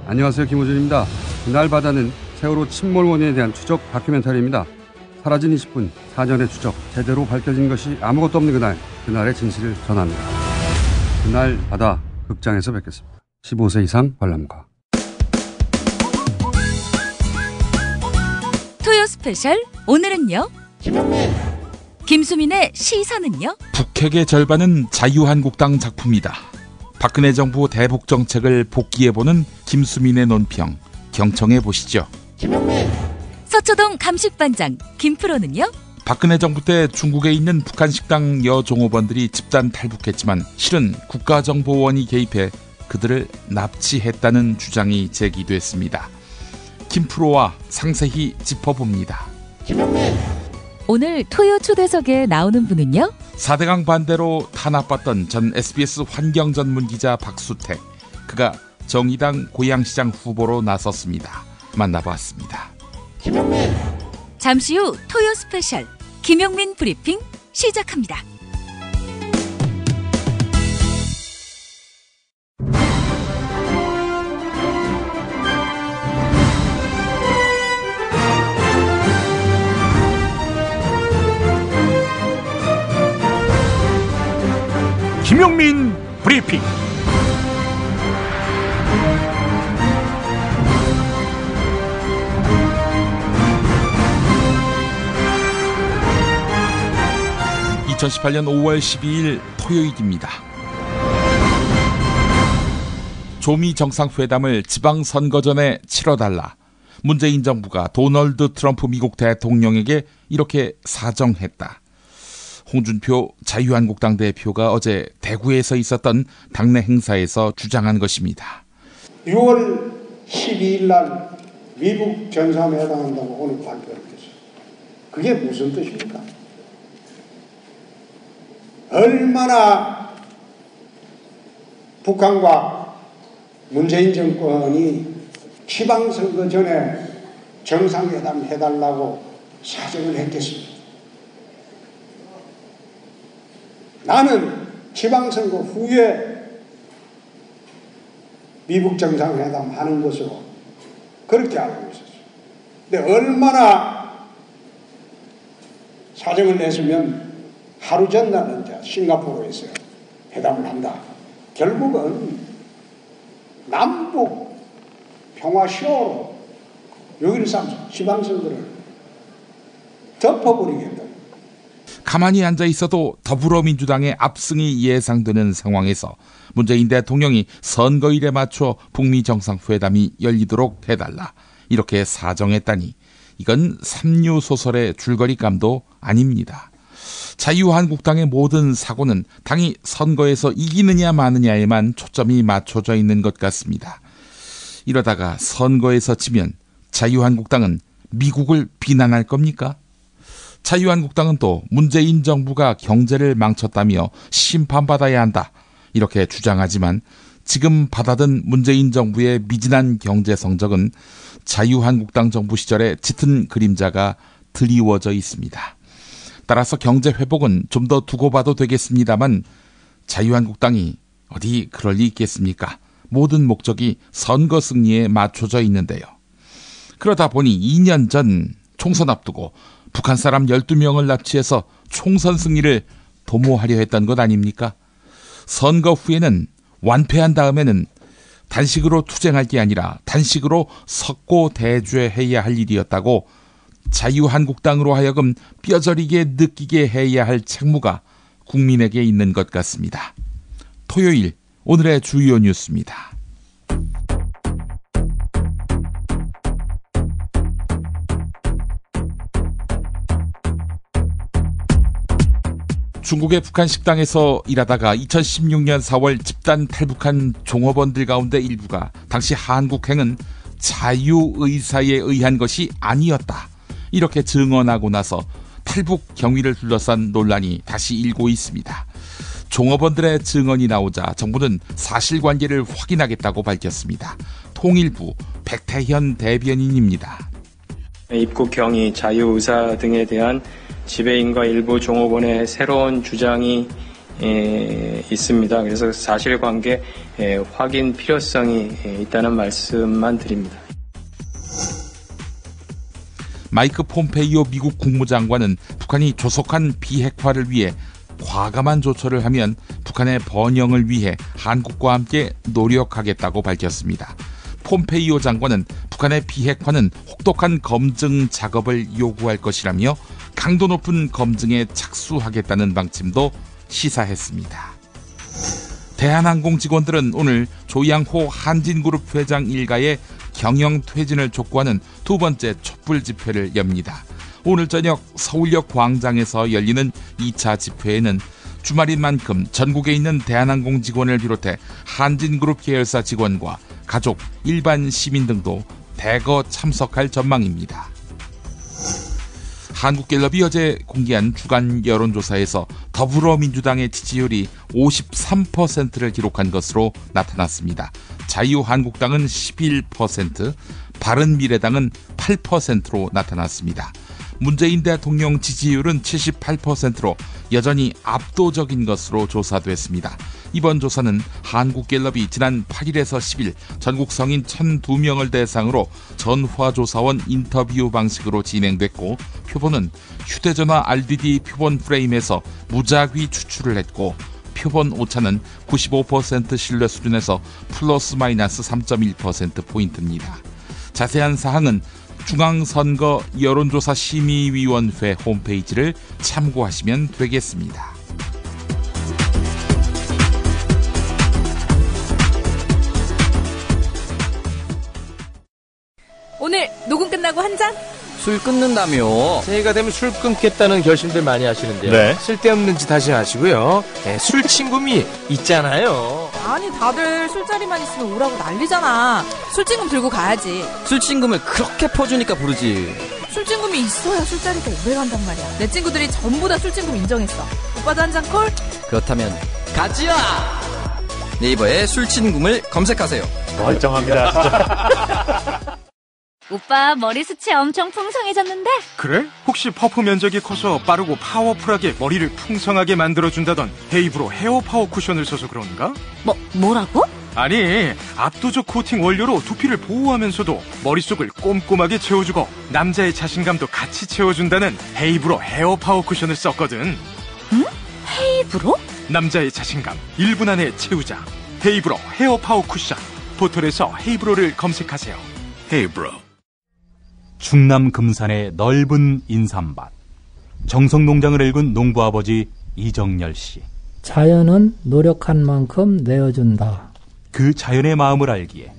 안녕하세요. 김호준입니다. 그날 바다는 세월호 침몰 원인에 대한 추적 다큐멘터리입니다. 사라진 20분, 사전의 추적, 제대로 밝혀진 것이 아무것도 없는 그날의 진실을 전합니다. 그날 바다 극장에서 뵙겠습니다. 15세 이상 관람가. 토요 스페셜 오늘은요. 김수민의 시선은요. 북핵의 절반은 자유한국당 작품이다. 박근혜 정부 대북 정책을 복기해보는 김수민의 논평, 경청해 보시죠. 서초동 감식반장 김프로는요. 박근혜 정부 때 중국에 있는 북한 식당 여종업원들이 집단 탈북했지만 실은 국가정보원이 개입해 그들을 납치했다는 주장이 제기됐습니다. 김프로와 상세히 짚어봅니다. 오늘 토요 초대석에 나오는 분은요. 4대강 반대로 탄압받던 전 SBS 환경 전문 기자 박수택. 그가 정의당 고양시장 후보로 나섰습니다. 만나봤습니다. 잠시 후 토요 스페셜 김용민 브리핑 시작합니다. 김용민 브리핑. (2018년 5월 12일) 토요일입니다. 조미 정상회담을 지방선거 전에 치러달라. 문재인 정부가 도널드 트럼프 미국 대통령에게 이렇게 사정했다. 홍준표 자유한국당 대표가 어제 대구에서 있었던 당내 행사에서 주장한 것입니다. 6월 12일 날 미국 정상회담한다고 오늘 발표했어요. 그게 무슨 뜻입니까? 얼마나 북한과 문재인 정권이 지방선거 전에 정상회담 해달라고 사정을 했겠습니다. 나는 지방선거 후에 미국 정상회담 하는 것으로 그렇게 알고 있었어요. 근데 얼마나 사정을 냈으면 하루 전날은 이제 싱가포르에서 회담을 한다. 결국은 남북 평화쇼로 여기를 삼서 지방선거를 덮어버리겠다. 가만히 앉아 있어도 더불어민주당의 압승이 예상되는 상황에서 문재인 대통령이 선거일에 맞춰 북미 정상회담이 열리도록 해달라. 이렇게 사정했다니 이건 삼류소설의 줄거리감도 아닙니다. 자유한국당의 모든 사고는 당이 선거에서 이기느냐 마느냐에만 초점이 맞춰져 있는 것 같습니다. 이러다가 선거에서 지면 자유한국당은 미국을 비난할 겁니까? 자유한국당은 또 문재인 정부가 경제를 망쳤다며 심판받아야 한다 이렇게 주장하지만 지금 받아든 문재인 정부의 미진한 경제 성적은 자유한국당 정부 시절의 짙은 그림자가 드리워져 있습니다. 따라서 경제 회복은 좀 더 두고 봐도 되겠습니다만 자유한국당이 어디 그럴 리 있겠습니까? 모든 목적이 선거 승리에 맞춰져 있는데요. 그러다 보니 2년 전 총선 앞두고 북한 사람 12명을 납치해서 총선 승리를 도모하려 했던 것 아닙니까? 선거 후에는 완패한 다음에는 단식으로 투쟁할 게 아니라 단식으로 석고대죄해야 할 일이었다고 자유한국당으로 하여금 뼈저리게 느끼게 해야 할 책무가 국민에게 있는 것 같습니다. 토요일 오늘의 주요 뉴스입니다. 중국의 북한 식당에서 일하다가 2016년 4월 집단 탈북한 종업원들 가운데 일부가 당시 한국행은 자유의사에 의한 것이 아니었다. 이렇게 증언하고 나서 탈북 경위를 둘러싼 논란이 다시 일고 있습니다. 종업원들의 증언이 나오자 정부는 사실관계를 확인하겠다고 밝혔습니다. 통일부 백태현 대변인입니다. 입국 경위, 자유의사 등에 대한 지배인과 일부 종업원의 새로운 주장이 있습니다. 그래서 사실관계 확인 필요성이 있다는 말씀만 드립니다. 마이크 폼페이오 미국 국무장관은 북한이 조속한 비핵화를 위해 과감한 조처를 하면 북한의 번영을 위해 한국과 함께 노력하겠다고 밝혔습니다. 폼페이오 장관은 북한의 비핵화는 혹독한 검증 작업을 요구할 것이라며 강도 높은 검증에 착수하겠다는 방침도 시사했습니다. 대한항공 직원들은 오늘 조양호 한진그룹 회장 일가의 경영 퇴진을 촉구하는 두 번째 촛불 집회를 엽니다. 오늘 저녁 서울역 광장에서 열리는 2차 집회에는 주말인 만큼 전국에 있는 대한항공 직원을 비롯해 한진그룹 계열사 직원과 가족, 일반 시민 등도 대거 참석할 전망입니다. 한국갤럽이 어제 공개한 주간 여론조사에서 더불어민주당의 지지율이 53%를 기록한 것으로 나타났습니다. 자유한국당은 11%, 바른미래당은 8%로 나타났습니다. 문재인 대통령 지지율은 78%로 여전히 압도적인 것으로 조사됐습니다. 이번 조사는 한국갤럽이 지난 8일에서 10일 전국 성인 1,002명을 대상으로 전화조사원 인터뷰 방식으로 진행됐고 표본은 휴대전화 RDD 표본 프레임에서 무작위 추출을 했고 표본 오차는 95% 신뢰 수준에서 플러스 마이너스 3.1%포인트입니다. 자세한 사항은 중앙선거 여론조사 심의위원회 홈페이지를 참고하시면 되겠습니다. 오늘 녹음 끝나고 한 잔? 술 끊는다며. 새해가 되면 술 끊겠다는 결심들 많이 하시는데요. 네. 쓸데없는 짓 하지 마시고요. 술 친구미 있잖아요. 아니 다들 술자리만 있으면 오라고 난리잖아. 술친금 들고 가야지. 술친금을 그렇게 퍼주니까 부르지. 술친금이 있어야 술자리가 오래 간단 말이야. 내 친구들이 전부 다 술친금 인정했어. 오빠도 한 잔 콜? 그렇다면 가지야. 네이버에 술친금을 검색하세요. 멀쩡합니다. 진짜. 오빠 머리숱이 엄청 풍성해졌는데? 그래? 혹시 퍼프 면적이 커서 빠르고 파워풀하게 머리를 풍성하게 만들어준다던 헤이브로 헤어 파워 쿠션을 써서 그런가? 뭐라고? 아니, 압도적 코팅 원료로 두피를 보호하면서도 머릿속을 꼼꼼하게 채워주고 남자의 자신감도 같이 채워준다는 헤이브로 헤어 파워 쿠션을 썼거든. 응? 헤이브로? 남자의 자신감 1분 안에 채우자. 헤이브로 헤어 파워 쿠션. 포털에서 헤이브로를 검색하세요. 헤이브로. 충남 금산의 넓은 인삼밭, 정성농장을 일군 농부아버지 이정열 씨. 자연은 노력한 만큼 내어준다. 그 자연의 마음을 알기에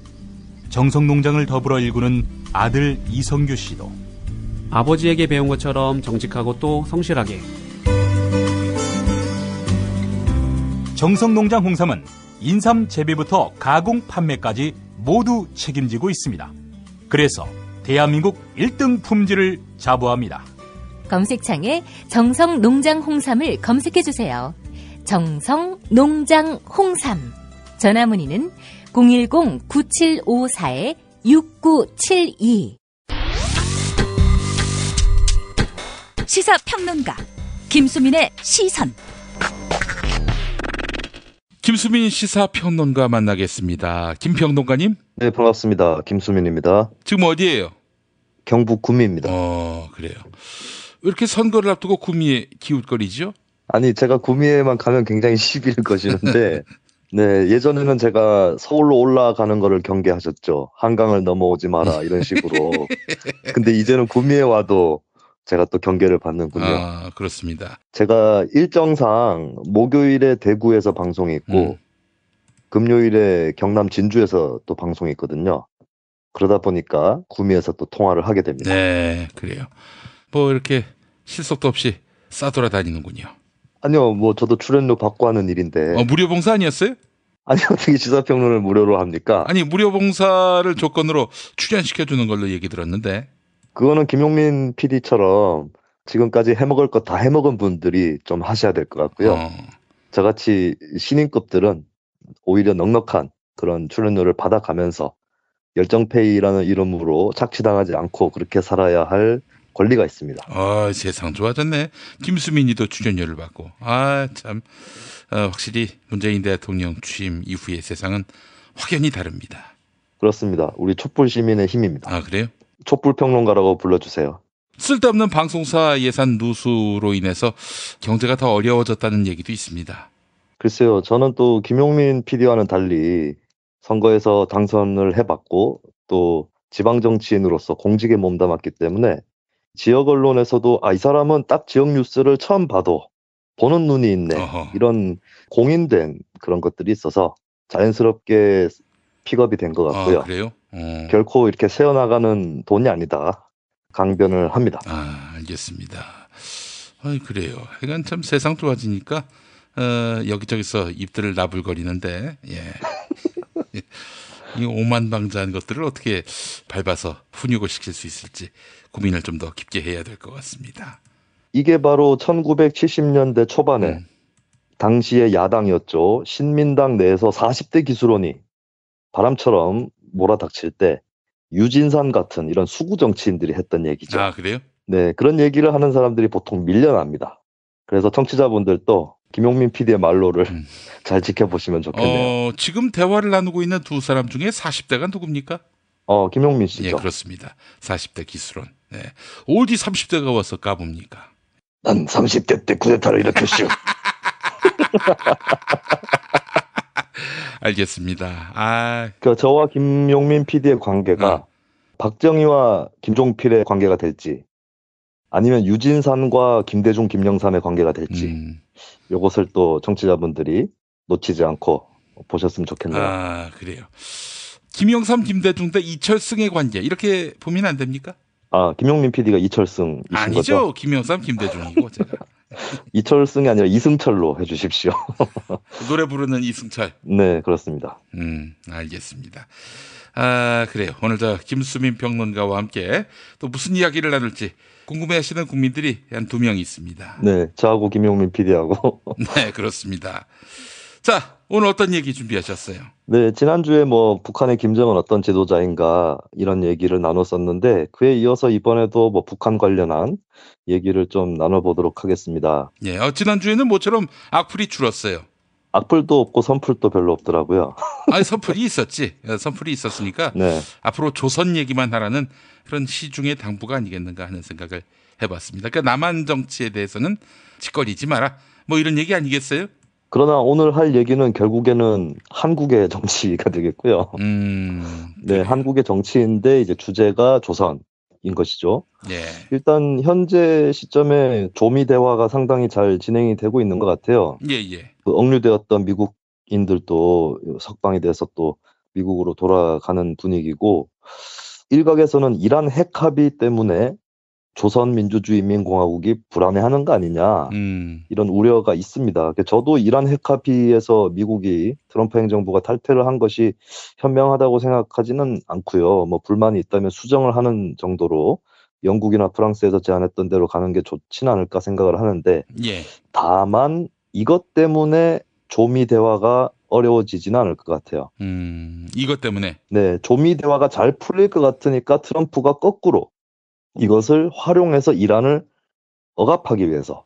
정성농장을 더불어 일구는 아들 이성규 씨도 아버지에게 배운 것처럼 정직하고 또 성실하게. 정성농장 홍삼은 인삼 재배부터 가공 판매까지 모두 책임지고 있습니다. 그래서 대한민국 1등 품질을 자부합니다. 검색창에 정성농장 홍삼을 검색해주세요. 정성농장 홍삼. 전화문의는 010-9754-6972. 시사평론가 김수민의 시선. 김수민 시사평론가 만나겠습니다. 김평론가님? 네, 반갑습니다. 김수민입니다. 지금 어디예요? 경북 구미입니다. 그래요. 왜 이렇게 선거를 앞두고 구미에 기웃거리죠? 아니, 제가 구미에만 가면 굉장히 시비를 거시는데 네, 예전에는 제가 서울로 올라가는 거를 경계하셨죠. 한강을 넘어오지 마라 이런 식으로. 근데 이제는 구미에 와도 제가 또 경계를 받는군요. 아, 그렇습니다. 제가 일정상 목요일에 대구에서 방송이 있고 금요일에 경남 진주에서 또 방송이 있거든요. 그러다 보니까 구미에서 또 통화를 하게 됩니다. 네, 그래요. 뭐 이렇게 실속도 없이 싸돌아다니는군요. 아니요, 뭐 저도 출연료 받고 하는 일인데. 무료 봉사 아니었어요? 아니, 어떻게 시사평론을 무료로 합니까? 아니, 무료 봉사를 조건으로 출연시켜주는 걸로 얘기 들었는데. 그거는 김용민 PD처럼 지금까지 해먹을 거 다 해먹은 분들이 좀 하셔야 될 것 같고요. 저같이 신인급들은 오히려 넉넉한 그런 출연료를 받아가면서 열정페이라는 이름으로 착취당하지 않고 그렇게 살아야 할 권리가 있습니다. 세상 좋아졌네. 김수민이도 출연료를 받고. 참 확실히 문재인 대통령 취임 이후의 세상은 확연히 다릅니다. 그렇습니다. 우리 촛불 시민의 힘입니다. 그래요? 촛불 평론가라고 불러주세요. 쓸데없는 방송사 예산 누수로 인해서 경제가 더 어려워졌다는 얘기도 있습니다. 글쎄요. 저는 또 김용민 PD와는 달리 선거에서 당선을 해봤고 또 지방정치인으로서 공직에 몸담았기 때문에 지역 언론에서도 이 사람은 딱 지역 뉴스를 처음 봐도 보는 눈이 있네. 이런 공인된 그런 것들이 있어서 자연스럽게 픽업이 된 것 같고요. 그래요? 결코 이렇게 새어나가는 돈이 아니다. 강변을 합니다. 알겠습니다. 그래요. 하여간 참 세상 좋아지니까 여기저기서 입들을 나불거리는데 이 오만방자한 것들을 어떻게 밟아서 훈육을 시킬 수 있을지 고민을 좀 더 깊게 해야 될 것 같습니다. 이게 바로 1970년대 초반에 당시의 야당이었죠. 신민당 내에서 40대 기수론이 바람처럼 몰아닥칠 때 유진산 같은 이런 수구 정치인들이 했던 얘기죠. 그래요? 네, 그런 얘기를 하는 사람들이 보통 밀려납니다. 그래서 청취자분들도 김용민 PD의 말로를 잘 지켜보시면 좋겠네요. 지금 대화를 나누고 있는 두 사람 중에 40대가 누굽니까? 김용민 씨죠. 예, 그렇습니다. 40대 기수론. 네. 어디 30대가 와서 까봅니까? 난 30대 때 쿠데타를 일으켰슈. 알겠습니다. 저와 김용민 PD의 관계가 박정희와 김종필의 관계가 될지 아니면 유진산과 김대중, 김영삼의 관계가 될지 이것을 또 청취자분들이 놓치지 않고 보셨으면 좋겠네요. 그래요. 김영삼, 김대중 대 이철승의 관계 이렇게 보면 안 됩니까? 김용민 PD가 이철승이신 아니죠. 거죠? 김영삼, 김대중이고 제가. 이철승이 아니라 이승철로 해주십시오. 노래 부르는 이승철. 네, 그렇습니다. 알겠습니다. 그래요. 오늘 김수민 평론가와 함께 또 무슨 이야기를 나눌지 궁금해하시는 국민들이 한 2명 있습니다. 네, 저하고 김용민 PD하고. 네, 그렇습니다. 자, 오늘 어떤 얘기 준비하셨어요? 네, 지난주에 북한의 김정은 어떤 지도자인가 이런 얘기를 나눴었는데 그에 이어서 이번에도 북한 관련한 얘기를 좀 나눠보도록 하겠습니다. 예, 지난주에는 모처럼 악플이 줄었어요. 악플도 없고 선플도 별로 없더라고요. 선플이 있었지. 선플이 있었으니까 네. 앞으로 조선 얘기만 하라는 그런 시중의 당부가 아니겠는가 하는 생각을 해봤습니다. 그러니까 남한 정치에 대해서는 짓거리지 마라. 이런 얘기 아니겠어요? 그러나 오늘 할 얘기는 결국에는 한국의 정치가 되겠고요. 네, 한국의 정치인데 이제 주제가 조선인 것이죠. 예. 일단 현재 시점에 조미 대화가 상당히 잘 진행이 되고 있는 것 같아요. 예. 억류되었던 미국인들도 석방이 돼서 또 미국으로 돌아가는 분위기고 일각에서는 이란 핵 합의 때문에 조선민주주의인민공화국이 불안해하는 거 아니냐 이런 우려가 있습니다. 저도 이란 핵 합의에서 미국이 트럼프 행정부가 탈퇴를 한 것이 현명하다고 생각하지는 않고요. 불만이 있다면 수정을 하는 정도로 영국이나 프랑스에서 제안했던 대로 가는 게 좋지는 않을까 생각을 하는데 다만 이것 때문에 조미 대화가 어려워지지는 않을 것 같아요. 이것 때문에? 네, 조미 대화가 잘 풀릴 것 같으니까 트럼프가 거꾸로 이것을 활용해서 이란을 억압하기 위해서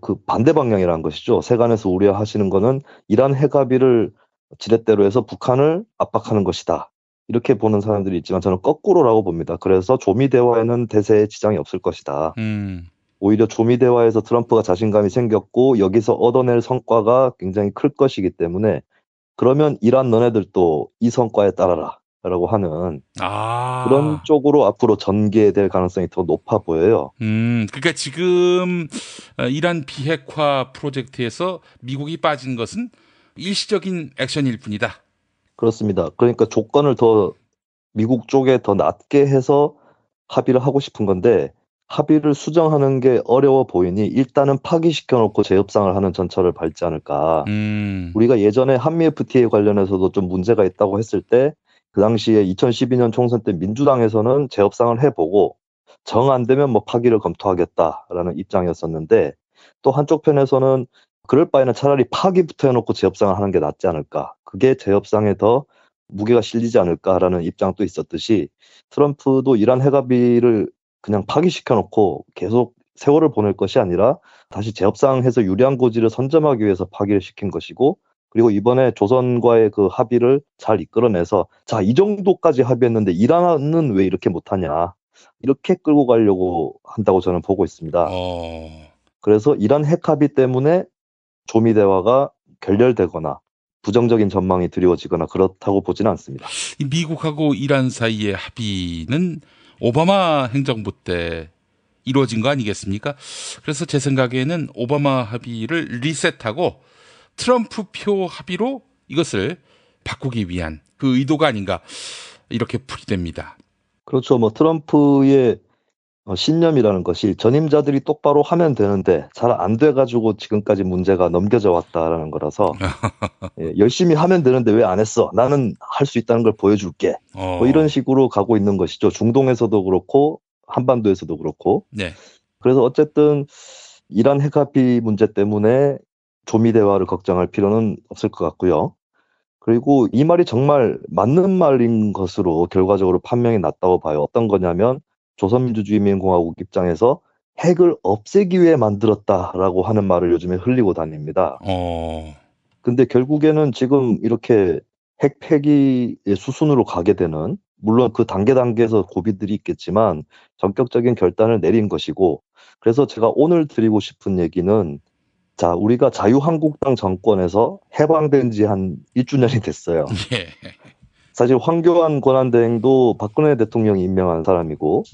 그 반대 방향이라는 것이죠. 세간에서 우려하시는 거는 이란 핵 합의를 지렛대로 해서 북한을 압박하는 것이다. 이렇게 보는 사람들이 있지만 저는 거꾸로라고 봅니다. 그래서 조미 대화에는 대세에 지장이 없을 것이다. 오히려 조미 대화에서 트럼프가 자신감이 생겼고 여기서 얻어낼 성과가 굉장히 클 것이기 때문에 그러면 이란 너네들도 이 성과에 따라라. 라고 하는 그런 쪽으로 앞으로 전개될 가능성이 더 높아 보여요. 그러니까 지금 이란 비핵화 프로젝트에서 미국이 빠진 것은 일시적인 액션일 뿐이다. 그렇습니다. 그러니까 조건을 더 미국 쪽에 더 낮게 해서 합의를 하고 싶은 건데 합의를 수정하는 게 어려워 보이니 일단은 파기시켜놓고 재협상을 하는 전철을 밟지 않을까. 우리가 예전에 한미 FTA 관련해서도 좀 문제가 있다고 했을 때 그 당시에 2012년 총선 때 민주당에서는 재협상을 해보고 정 안 되면 파기를 검토하겠다라는 입장이었었는데 또 한쪽 편에서는 그럴 바에는 차라리 파기부터 해놓고 재협상을 하는 게 낫지 않을까. 그게 재협상에 더 무게가 실리지 않을까라는 입장도 있었듯이 트럼프도 이란 핵 합의를 그냥 파기시켜놓고 계속 세월을 보낼 것이 아니라 다시 재협상해서 유리한 고지를 선점하기 위해서 파기를 시킨 것이고, 그리고 이번에 조선과의 그 합의를 잘 이끌어내서 자, 이 정도까지 합의했는데 이란은 왜 이렇게 못하냐, 이렇게 끌고 가려고 한다고 저는 보고 있습니다. 그래서 이란 핵 합의 때문에 조미 대화가 결렬되거나 부정적인 전망이 드리워지거나 그렇다고 보지는 않습니다. 미국하고 이란 사이의 합의는 오바마 행정부 때 이루어진 거 아니겠습니까? 그래서 제 생각에는 오바마 합의를 리셋하고 트럼프 표 합의로 이것을 바꾸기 위한 그 의도가 아닌가, 이렇게 풀이됩니다. 그렇죠. 뭐 트럼프의 신념이라는 것이 전임자들이 똑바로 하면 되는데 잘 안 돼가지고 지금까지 문제가 넘겨져 왔다라는 거라서 열심히 하면 되는데 왜 안 했어? 나는 할 수 있다는 걸 보여줄게. 뭐 이런 식으로 가고 있는 것이죠. 중동에서도 그렇고 한반도에서도 그렇고. 네. 그래서 어쨌든 이란 핵 합의 문제 때문에 조미 대화를 걱정할 필요는 없을 것 같고요. 그리고 이 말이 정말 맞는 말인 것으로 결과적으로 판명이 났다고 봐요. 어떤 거냐면 조선민주주의인민공화국 입장에서 핵을 없애기 위해 만들었다라고 하는 말을 요즘에 흘리고 다닙니다. 근데 결국에는 지금 이렇게 핵 폐기의 수순으로 가게 되는, 물론 그 단계에서 고비들이 있겠지만 전격적인 결단을 내린 것이고, 그래서 제가 오늘 드리고 싶은 얘기는, 자, 우리가 자유한국당 정권에서 해방된 지 한 1주년이 됐어요. 사실 황교안 권한대행도 박근혜 대통령이 임명한 사람이고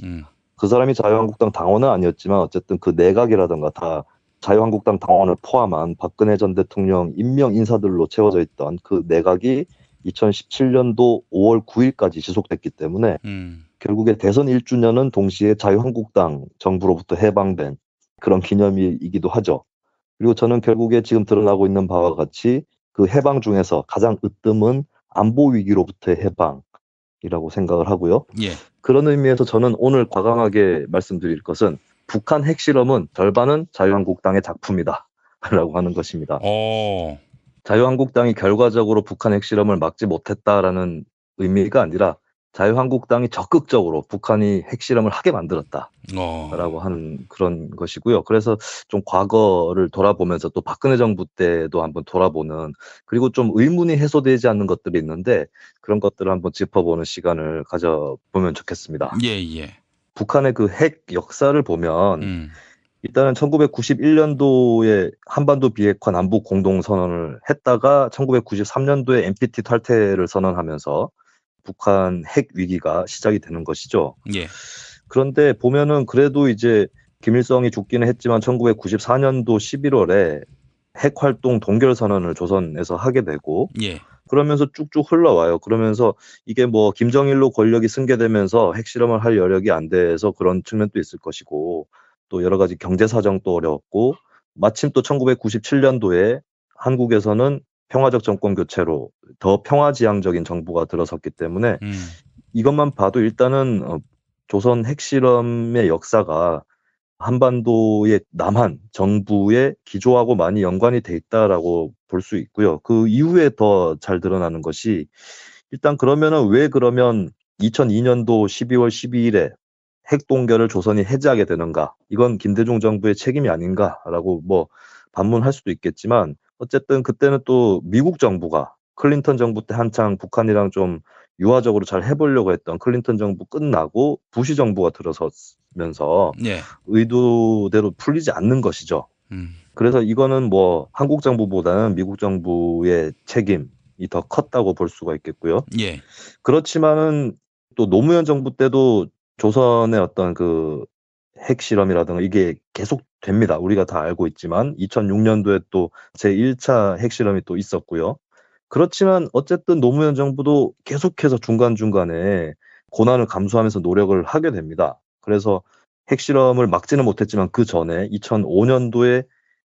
그 사람이 자유한국당 당원은 아니었지만 어쨌든 그 내각이라든가 다 자유한국당 당원을 포함한 박근혜 전 대통령 임명 인사들로 채워져 있던 그 내각이 2017년도 5월 9일까지 지속됐기 때문에 결국에 대선 1주년은 동시에 자유한국당 정부로부터 해방된 그런 기념일이기도 하죠. 그리고 저는 결국에 지금 드러나고 있는 바와 같이 그 해방 중에서 가장 으뜸은 안보 위기로부터의 해방이라고 생각을 하고요. 그런 의미에서 저는 오늘 과감하게 말씀드릴 것은 북한 핵실험은 절반은 자유한국당의 작품이다 라고 하는 것입니다. 자유한국당이 결과적으로 북한 핵실험을 막지 못했다라는 의미가 아니라 자유한국당이 적극적으로 북한이 핵실험을 하게 만들었다라고 하는 그런 것이고요. 그래서 좀 과거를 돌아보면서 또 박근혜 정부 때도 한번 돌아보는, 그리고 좀 의문이 해소되지 않는 것들이 있는데 그런 것들을 한번 짚어보는 시간을 가져보면 좋겠습니다. 북한의 그 핵 역사를 보면 일단은 1991년도에 한반도 비핵화 남북 공동선언을 했다가 1993년도에 NPT 탈퇴를 선언하면서 북한 핵 위기가 시작이 되는 것이죠. 그런데 보면은 그래도 이제 김일성이 죽기는 했지만 1994년도 11월에 핵 활동 동결 선언을 조선에서 하게 되고 그러면서 쭉쭉 흘러와요. 그러면서 이게 뭐 김정일로 권력이 승계되면서 핵실험을 할 여력이 안 돼서 그런 측면도 있을 것이고, 또 여러 가지 경제 사정도 어려웠고, 마침 또 1997년도에 한국에서는 평화적 정권 교체로 더 평화지향적인 정부가 들어섰기 때문에 이것만 봐도 일단은 조선 핵실험의 역사가 한반도의 남한 정부의 기조하고 많이 연관이 돼 있다라고 볼 수 있고요. 그 이후에 더 잘 드러나는 것이, 일단 그러면은 왜 그러면 2002년도 12월 12일에 핵 동결을 조선이 해제하게 되는가? 이건 김대중 정부의 책임이 아닌가라고 뭐 반문할 수도 있겠지만, 어쨌든 그때는 또 미국 정부가 클린턴 정부 때 한창 북한이랑 좀 유화적으로 잘 해보려고 했던 클린턴 정부 끝나고 부시 정부가 들어서면서 의도대로 풀리지 않는 것이죠. 그래서 이거는 뭐 한국 정부보다는 미국 정부의 책임이 더 컸다고 볼 수가 있겠고요. 그렇지만은 또 노무현 정부 때도 조선의 어떤 그 핵실험이라든가 이게 계속 됩니다. 우리가 다 알고 있지만 2006년도에 또 제1차 핵실험이 또 있었고요. 그렇지만 어쨌든 노무현 정부도 계속해서 중간중간에 고난을 감수하면서 노력을 하게 됩니다. 그래서 핵실험을 막지는 못했지만 그 전에 2005년도에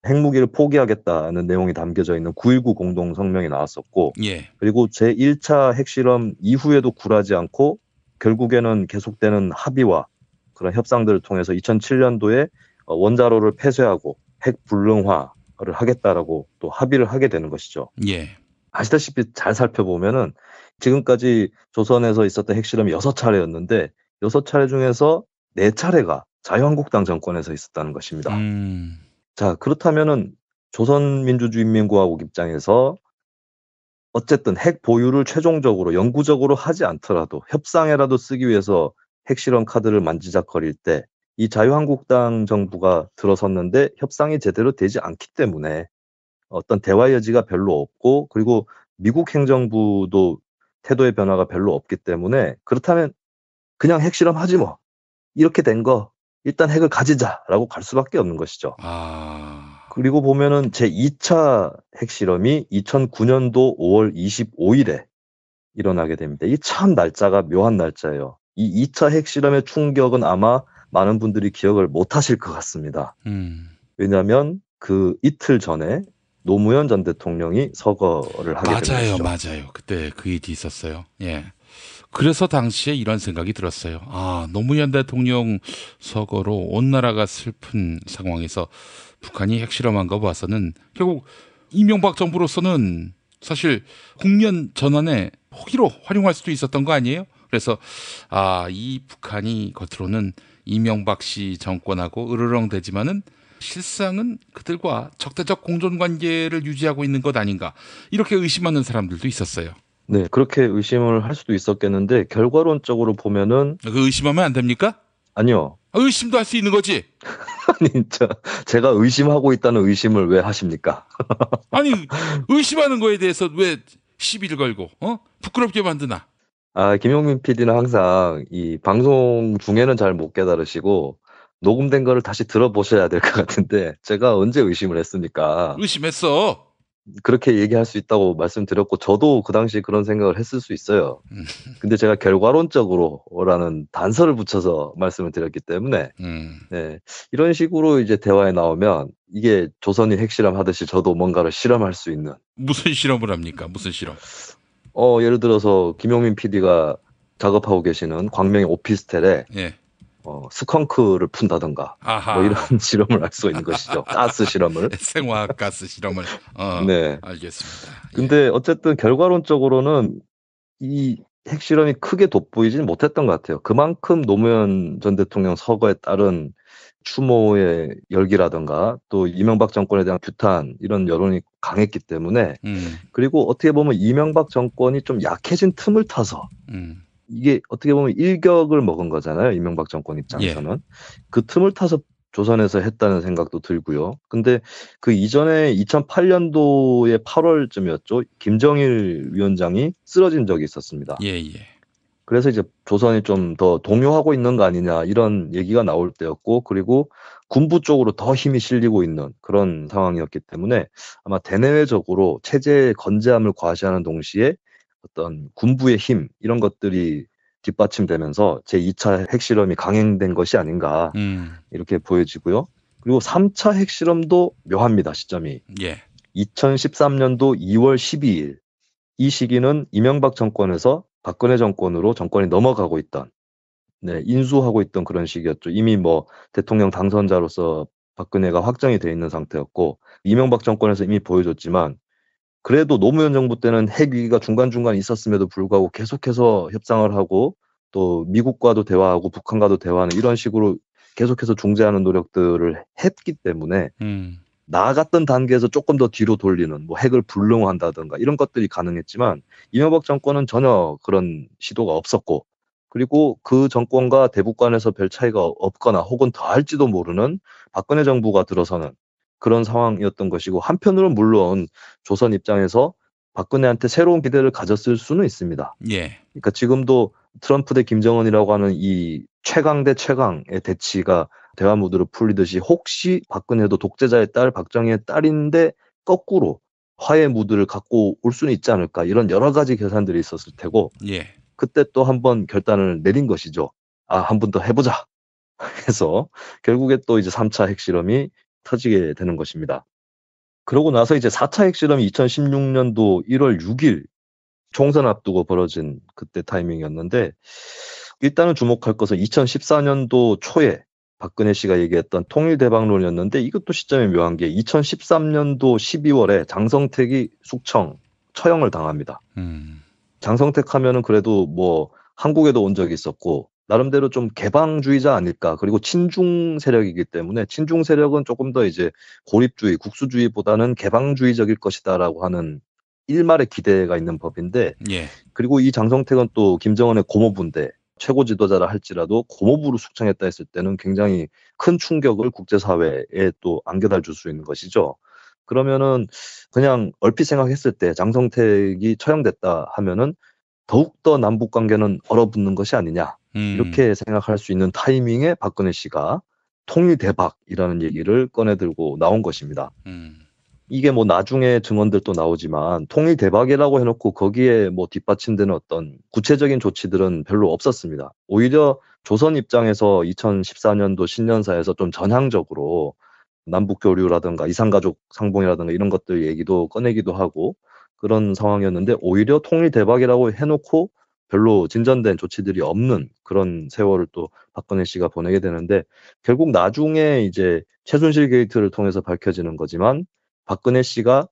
핵무기를 포기하겠다는 내용이 담겨져 있는 9.19 공동성명이 나왔었고, 그리고 제1차 핵실험 이후에도 굴하지 않고 결국에는 계속되는 합의와 그런 협상들을 통해서 2007년도에 원자로를 폐쇄하고 핵 불능화를 하겠다라고 또 합의를 하게 되는 것이죠. 아시다시피 잘 살펴보면은 지금까지 조선에서 있었던 핵실험이 6차례였는데 6차례 중에서 4차례가 자유한국당 정권에서 있었다는 것입니다. 자, 그렇다면은 조선민주주의인민공화국 입장에서 어쨌든 핵 보유를 최종적으로 영구적으로 하지 않더라도 협상에라도 쓰기 위해서 핵실험 카드를 만지작거릴 때 이 자유한국당 정부가 들어섰는데 협상이 제대로 되지 않기 때문에 어떤 대화 여지가 별로 없고, 그리고 미국 행정부도 태도의 변화가 별로 없기 때문에 그렇다면 그냥 핵실험 하지 뭐, 이렇게 된 거 일단 핵을 가지자라고 갈 수밖에 없는 것이죠. 그리고 보면은 제2차 핵실험이 2009년도 5월 25일에 일어나게 됩니다. 이 참 날짜가 묘한 날짜예요. 이 2차 핵실험의 충격은 아마 많은 분들이 기억을 못 하실 것 같습니다. 왜냐하면 그 이틀 전에 노무현 전 대통령이 서거를 하게 된 것이죠. 맞아요. 그때 그 일이 있었어요. 예. 그래서 당시에 이런 생각이 들었어요. 노무현 대통령 서거로 온 나라가 슬픈 상황에서 북한이 핵실험한 거 봐서는 결국 이명박 정부로서는 사실 국면 전환에 호기로 활용할 수도 있었던 거 아니에요? 그래서 이 북한이 겉으로는 이명박 씨 정권하고 으르렁대지만은 실상은 그들과 적대적 공존관계를 유지하고 있는 것 아닌가, 이렇게 의심하는 사람들도 있었어요. 네, 그렇게 의심을 할 수도 있었겠는데 결과론적으로 보면은 그 의심하면 안 됩니까? 아니요. 의심도 할 수 있는 거지. 아니, 제가 의심하고 있다는 의심을 왜 하십니까? 아니, 의심하는 거에 대해서 왜 시비를 걸고 부끄럽게 만드나? 김용민 PD는 항상 이 방송 중에는 잘 못 깨달으시고 녹음된 거를 다시 들어보셔야 될 것 같은데, 제가 언제 의심을 했습니까? 의심했어. 그렇게 얘기할 수 있다고 말씀드렸고, 저도 그 당시에 그런 생각을 했을 수 있어요. 근데 제가 결과론적으로라는 단서를 붙여서 말씀을 드렸기 때문에, 네, 이런 식으로 이제 대화에 나오면 이게 조선이 핵실험 하듯이 저도 뭔가를 실험할 수 있는. 무슨 실험을 합니까? 무슨 실험? 예를 들어서 김용민 PD가 작업하고 계시는 광명의 오피스텔에 스컹크를 푼다던가 뭐 이런 실험을 할 수 있는 것이죠. 가스 실험을. 생화학 가스 실험을. 네. 알겠습니다. 근데 어쨌든 결과론적으로는 이 핵실험이 크게 돋보이지는 못했던 것 같아요. 그만큼 노무현 전 대통령 서거에 따른 추모의 열기라든가 또 이명박 정권에 대한 규탄, 이런 여론이 강했기 때문에, 그리고 어떻게 보면 이명박 정권이 좀 약해진 틈을 타서 이게 어떻게 보면 일격을 먹은 거잖아요. 이명박 정권 입장에서는. 그 틈을 타서 조선에서 했다는 생각도 들고요. 근데 그 이전에 2008년도에 8월쯤이었죠. 김정일 위원장이 쓰러진 적이 있었습니다. 그래서 이제 조선이 좀 더 동요하고 있는 거 아니냐, 이런 얘기가 나올 때였고, 그리고 군부 쪽으로 더 힘이 실리고 있는 그런 상황이었기 때문에 아마 대내외적으로 체제의 건재함을 과시하는 동시에 어떤 군부의 힘, 이런 것들이 뒷받침되면서 제2차 핵실험이 강행된 것이 아닌가, 이렇게 보여지고요. 그리고 3차 핵실험도 묘합니다, 시점이. 2013년도 2월 12일. 이 시기는 이명박 정권에서 박근혜 정권으로 정권이 넘어가고 있던, 인수하고 있던 그런 시기였죠. 이미 뭐 대통령 당선자로서 박근혜가 확정이 돼 있는 상태였고, 이명박 정권에서 이미 보여줬지만, 그래도 노무현 정부 때는 핵 위기가 중간중간 있었음에도 불구하고 계속해서 협상을 하고, 또 미국과도 대화하고 북한과도 대화하는, 이런 식으로 계속해서 중재하는 노력들을 했기 때문에 나아갔던 단계에서 조금 더 뒤로 돌리는, 뭐 핵을 불능화한다든가 이런 것들이 가능했지만, 이명박 정권은 전혀 그런 시도가 없었고, 그리고 그 정권과 대북 간에서 별 차이가 없거나 혹은 더할지도 모르는 박근혜 정부가 들어서는 그런 상황이었던 것이고, 한편으로는 물론 조선 입장에서 박근혜한테 새로운 기대를 가졌을 수는 있습니다. 그러니까 지금도 트럼프 대 김정은이라고 하는 이 최강 대 최강의 대치가 대화 무드로 풀리듯이, 혹시 박근혜도 독재자의 딸 박정희의 딸인데 거꾸로 화해 무드를 갖고 올 수는 있지 않을까, 이런 여러 가지 계산들이 있었을 테고, 그때 또 한 번 결단을 내린 것이죠. 한 번 더 해보자 해서 결국에 또 이제 3차 핵실험이 터지게 되는 것입니다. 그러고 나서 이제 4차 핵실험이 2016년도 1월 6일 총선 앞두고 벌어진 그때 타이밍이었는데, 일단은 주목할 것은 2014년도 초에 박근혜 씨가 얘기했던 통일대박론이었는데, 이것도 시점이 묘한 게 2013년도 12월에 장성택이 숙청 처형을 당합니다. 장성택 하면은 그래도 뭐 한국에도 온 적이 있었고, 나름대로 좀 개방주의자 아닐까. 그리고 친중 세력이기 때문에 친중 세력은 조금 더 이제 고립주의, 국수주의보다는 개방주의적일 것이다라고 하는 일말의 기대가 있는 법인데 예. 그리고 이 장성택은 또 김정은의 고모부인데 최고 지도자라 할지라도 고모부로 숙청했다 했을 때는 굉장히 큰 충격을 국제사회에 또 안겨다 줄 수 있는 것이죠. 그러면은 그냥 얼핏 생각했을 때 장성택이 처형됐다 하면은 더욱더 남북 관계는 얼어붙는 것이 아니냐 이렇게 생각할 수 있는 타이밍에 박근혜 씨가 통일 대박이라는 얘기를 꺼내들고 나온 것입니다. 이게 뭐 나중에 증언들도 나오지만 통일 대박이라고 해놓고 거기에 뭐 뒷받침되는 어떤 구체적인 조치들은 별로 없었습니다. 오히려 조선 입장에서 2014년도 신년사에서 좀 전향적으로 남북 교류라든가 이산가족 상봉이라든가 이런 것들 얘기도 꺼내기도 하고 그런 상황이었는데 오히려 통일 대박이라고 해놓고 별로 진전된 조치들이 없는 그런 세월을 또 박근혜 씨가 보내게 되는데 결국 나중에 이제 최순실 게이트를 통해서 밝혀지는 거지만 박근혜 씨가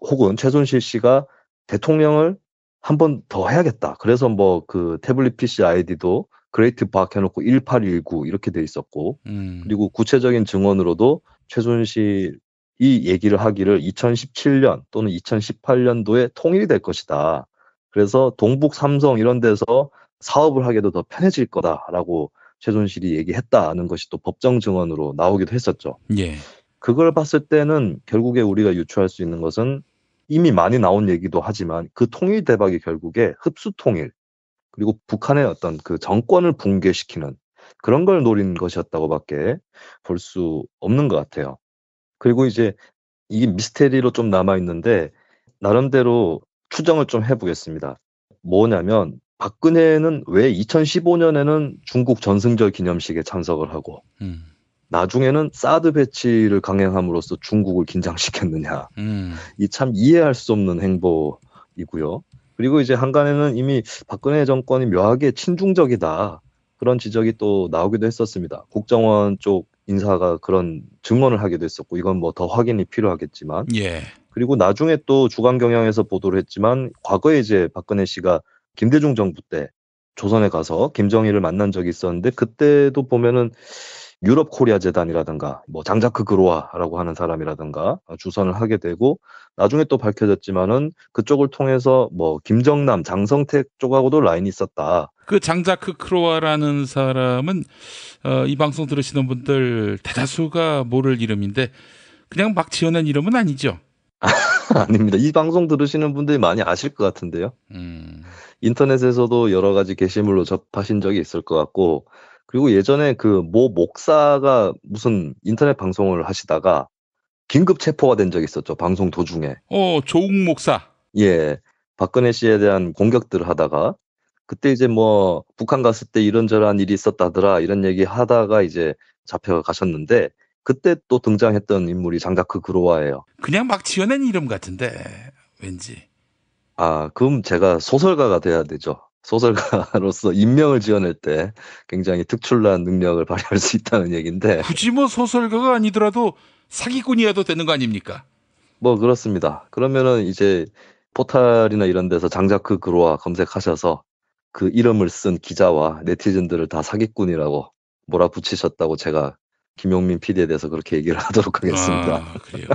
혹은 최순실 씨가 대통령을 한 번 더 해야겠다. 그래서 뭐 그 태블릿 PC 아이디도 그레이트 박 해놓고 1819 이렇게 돼 있었고 그리고 구체적인 증언으로도 최순실이 얘기를 하기를 2017년 또는 2018년도에 통일이 될 것이다. 그래서 동북 삼성 이런 데서 사업을 하기도 더 편해질 거다라고 최순실이 얘기했다는 것이 또 법정 증언으로 나오기도 했었죠. 예. 그걸 봤을 때는 결국에 우리가 유추할 수 있는 것은 이미 많이 나온 얘기도 하지만 그 통일 대박이 결국에 흡수 통일 그리고 북한의 어떤 그 정권을 붕괴시키는 그런 걸 노린 것이었다고밖에 볼 수 없는 것 같아요. 그리고 이제 이게 미스테리로 좀 남아있는데 나름대로 추정을 좀 해보겠습니다. 뭐냐면 박근혜는 왜 2015년에는 중국 전승절 기념식에 참석을 하고 나중에는 사드 배치를 강행함으로써 중국을 긴장시켰느냐. 이 참 이해할 수 없는 행보이고요. 그리고 이제 한간에는 이미 박근혜 정권이 묘하게 친중적이다. 그런 지적이 또 나오기도 했었습니다. 국정원 쪽 인사가 그런 증언을 하기도 했었고 이건 뭐 더 확인이 필요하겠지만 예. 그리고 나중에 또 주간경향에서 보도를 했지만 과거에 이제 박근혜 씨가 김대중 정부 때 조선에 가서 김정일을 만난 적이 있었는데 그때도 보면은 유럽 코리아 재단이라든가 뭐 장자크 그로아라고 하는 사람이라든가 주선을 하게 되고 나중에 또 밝혀졌지만은 그쪽을 통해서 뭐 김정남, 장성택 쪽하고도 라인이 있었다. 그 장자크 크로아라는 사람은 이 방송 들으시는 분들 대다수가 모를 이름인데 그냥 막 지어낸 이름은 아니죠? 아닙니다. 이 방송 들으시는 분들이 많이 아실 것 같은데요. 인터넷에서도 여러 가지 게시물로 접하신 적이 있을 것 같고 그리고 예전에 그 모 목사가 무슨 인터넷 방송을 하시다가 긴급 체포가 된 적이 있었죠. 방송 도중에. 조욱 목사. 예. 박근혜 씨에 대한 공격들을 하다가 그때 이제 뭐 북한 갔을 때 이런저런 일이 있었다더라 이런 얘기 하다가 이제 잡혀가셨는데 그때 또 등장했던 인물이 장자크 그로아예요. 그냥 막 지어낸 이름 같은데 왠지. 그럼 제가 소설가가 돼야 되죠. 소설가로서 인명을 지어낼 때 굉장히 특출난 능력을 발휘할 수 있다는 얘기인데 굳이 뭐 소설가가 아니더라도 사기꾼이어도 되는 거 아닙니까? 뭐 그렇습니다. 그러면은 이제 포탈이나 이런 데서 장자크 그로아 검색하셔서 그 이름을 쓴 기자와 네티즌들을 다 사기꾼이라고 몰아붙이셨다고 제가 김용민 PD에 대해서 그렇게 얘기를 하도록 하겠습니다. 그래요.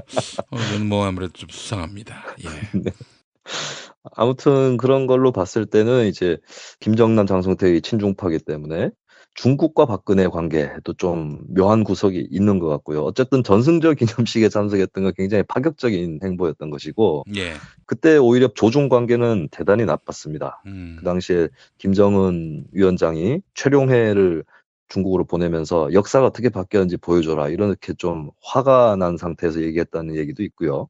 이건 뭐 아무래도 좀 수상합니다. 예. 네. 아무튼 그런 걸로 봤을 때는 이제 김정남, 장성택이 친중파이기 때문에 중국과 박근혜 관계도 좀 묘한 구석이 있는 것 같고요. 어쨌든 전승절 기념식에 참석했던 건 굉장히 파격적인 행보였던 것이고 예. 그때 오히려 조중 관계는 대단히 나빴습니다. 그 당시에 김정은 위원장이 최룡해를 중국으로 보내면서 역사가 어떻게 바뀌었는지 보여줘라 이렇게 좀 화가 난 상태에서 얘기했다는 얘기도 있고요.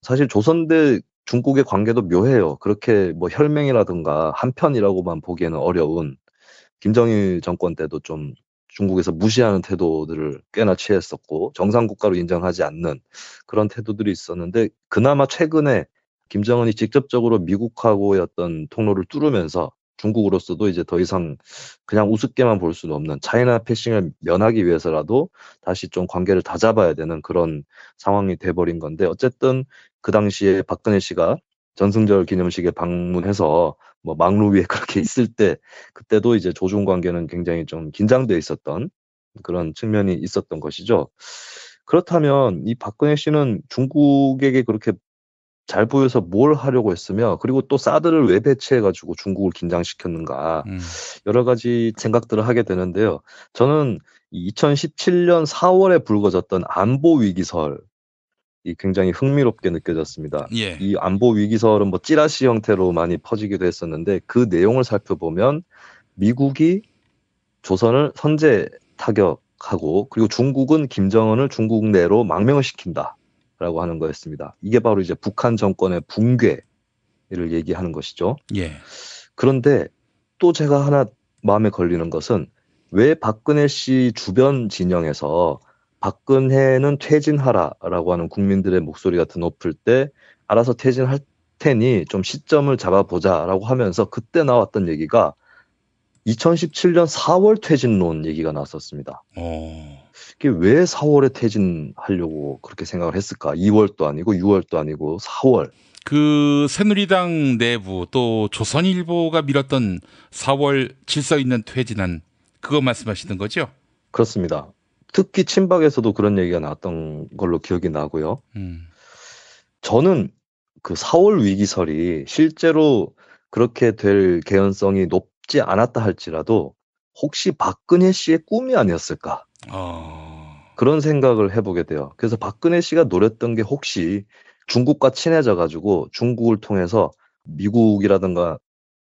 사실 조선 대 중국의 관계도 묘해요. 그렇게 뭐 혈맹이라든가 한편이라고만 보기에는 어려운 김정일 정권 때도 좀 중국에서 무시하는 태도들을 꽤나 취했었고 정상국가로 인정하지 않는 그런 태도들이 있었는데 그나마 최근에 김정은이 직접적으로 미국하고의 어떤 통로를 뚫으면서 중국으로서도 이제 더 이상 그냥 우습게만 볼 수는 없는 차이나 패싱을 면하기 위해서라도 다시 좀 관계를 다잡아야 되는 그런 상황이 돼버린 건데 어쨌든 그 당시에 박근혜 씨가 전승절 기념식에 방문해서 뭐 막루 위에 그렇게 있을 때 그때도 이제 조중 관계는 굉장히 좀 긴장돼 있었던 그런 측면이 있었던 것이죠. 그렇다면 이 박근혜 씨는 중국에게 그렇게 잘 보여서 뭘 하려고 했으며 그리고 또 사드를 왜 배치해가지고 중국을 긴장시켰는가 여러 가지 생각들을 하게 되는데요. 저는 2017년 4월에 불거졌던 안보 위기설이 굉장히 흥미롭게 느껴졌습니다. 예. 이 안보 위기설은 뭐 찌라시 형태로 많이 퍼지기도 했었는데 그 내용을 살펴보면 미국이 조선을 선제 타격하고 그리고 중국은 김정은을 중국 내로 망명을 시킨다. 라고 하는 거였습니다. 이게 바로 이제 북한 정권의 붕괴를 얘기하는 것이죠. 예. 그런데 또 제가 하나 마음에 걸리는 것은 왜 박근혜 씨 주변 진영에서 박근혜는 퇴진하라라고 하는 국민들의 목소리가 드높을 때 알아서 퇴진할 테니 좀 시점을 잡아보자라고 하면서 그때 나왔던 얘기가 2017년 4월 퇴진론 얘기가 나왔었습니다. 이게 왜 4월에 퇴진하려고 그렇게 생각을 했을까? 2월도 아니고 6월도 아니고 4월. 그 새누리당 내부 또 조선일보가 밀었던 4월 질서 있는 퇴진안 그거 말씀하시는 거죠? 그렇습니다. 특히 친박에서도 그런 얘기가 나왔던 걸로 기억이 나고요. 저는 그 4월 위기설이 실제로 그렇게 될 개연성이 높지 않았다 할지라도 혹시 박근혜 씨의 꿈이 아니었을까? 그런 생각을 해보게 돼요. 그래서 박근혜 씨가 노렸던 게 혹시 중국과 친해져가지고 중국을 통해서 미국이라든가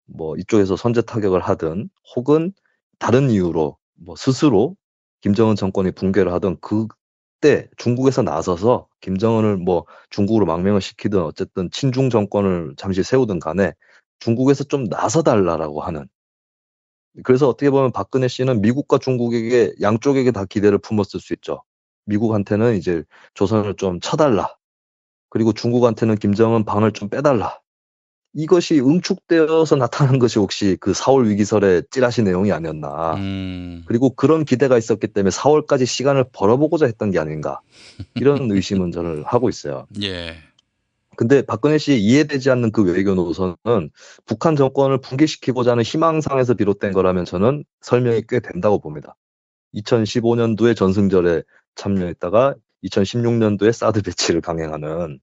뭐 이쪽에서 선제 타격을 하든 혹은 다른 이유로 뭐 스스로 김정은 정권이 붕괴를 하든 그때 중국에서 나서서 김정은을 뭐 중국으로 망명을 시키든 어쨌든 친중 정권을 잠시 세우든 간에 중국에서 좀 나서달라라고 하는 그래서 어떻게 보면 박근혜 씨는 미국과 중국에게 양쪽에게 다 기대를 품었을 수 있죠. 미국한테는 이제 조선을 좀 쳐달라. 그리고 중국한테는 김정은 방을 좀 빼달라. 이것이 응축되어서 나타난 것이 혹시 그 4월 위기설의 찌라시 내용이 아니었나. 그리고 그런 기대가 있었기 때문에 4월까지 시간을 벌어보고자 했던 게 아닌가. 이런 의심은 저는 하고 있어요. 예. 근데 박근혜 씨 이해되지 않는 그 외교 노선은 북한 정권을 붕괴시키고자 하는 희망상에서 비롯된 거라면 저는 설명이 꽤 된다고 봅니다. 2015년도에 전승절에 참여했다가 2016년도에 사드 배치를 강행하는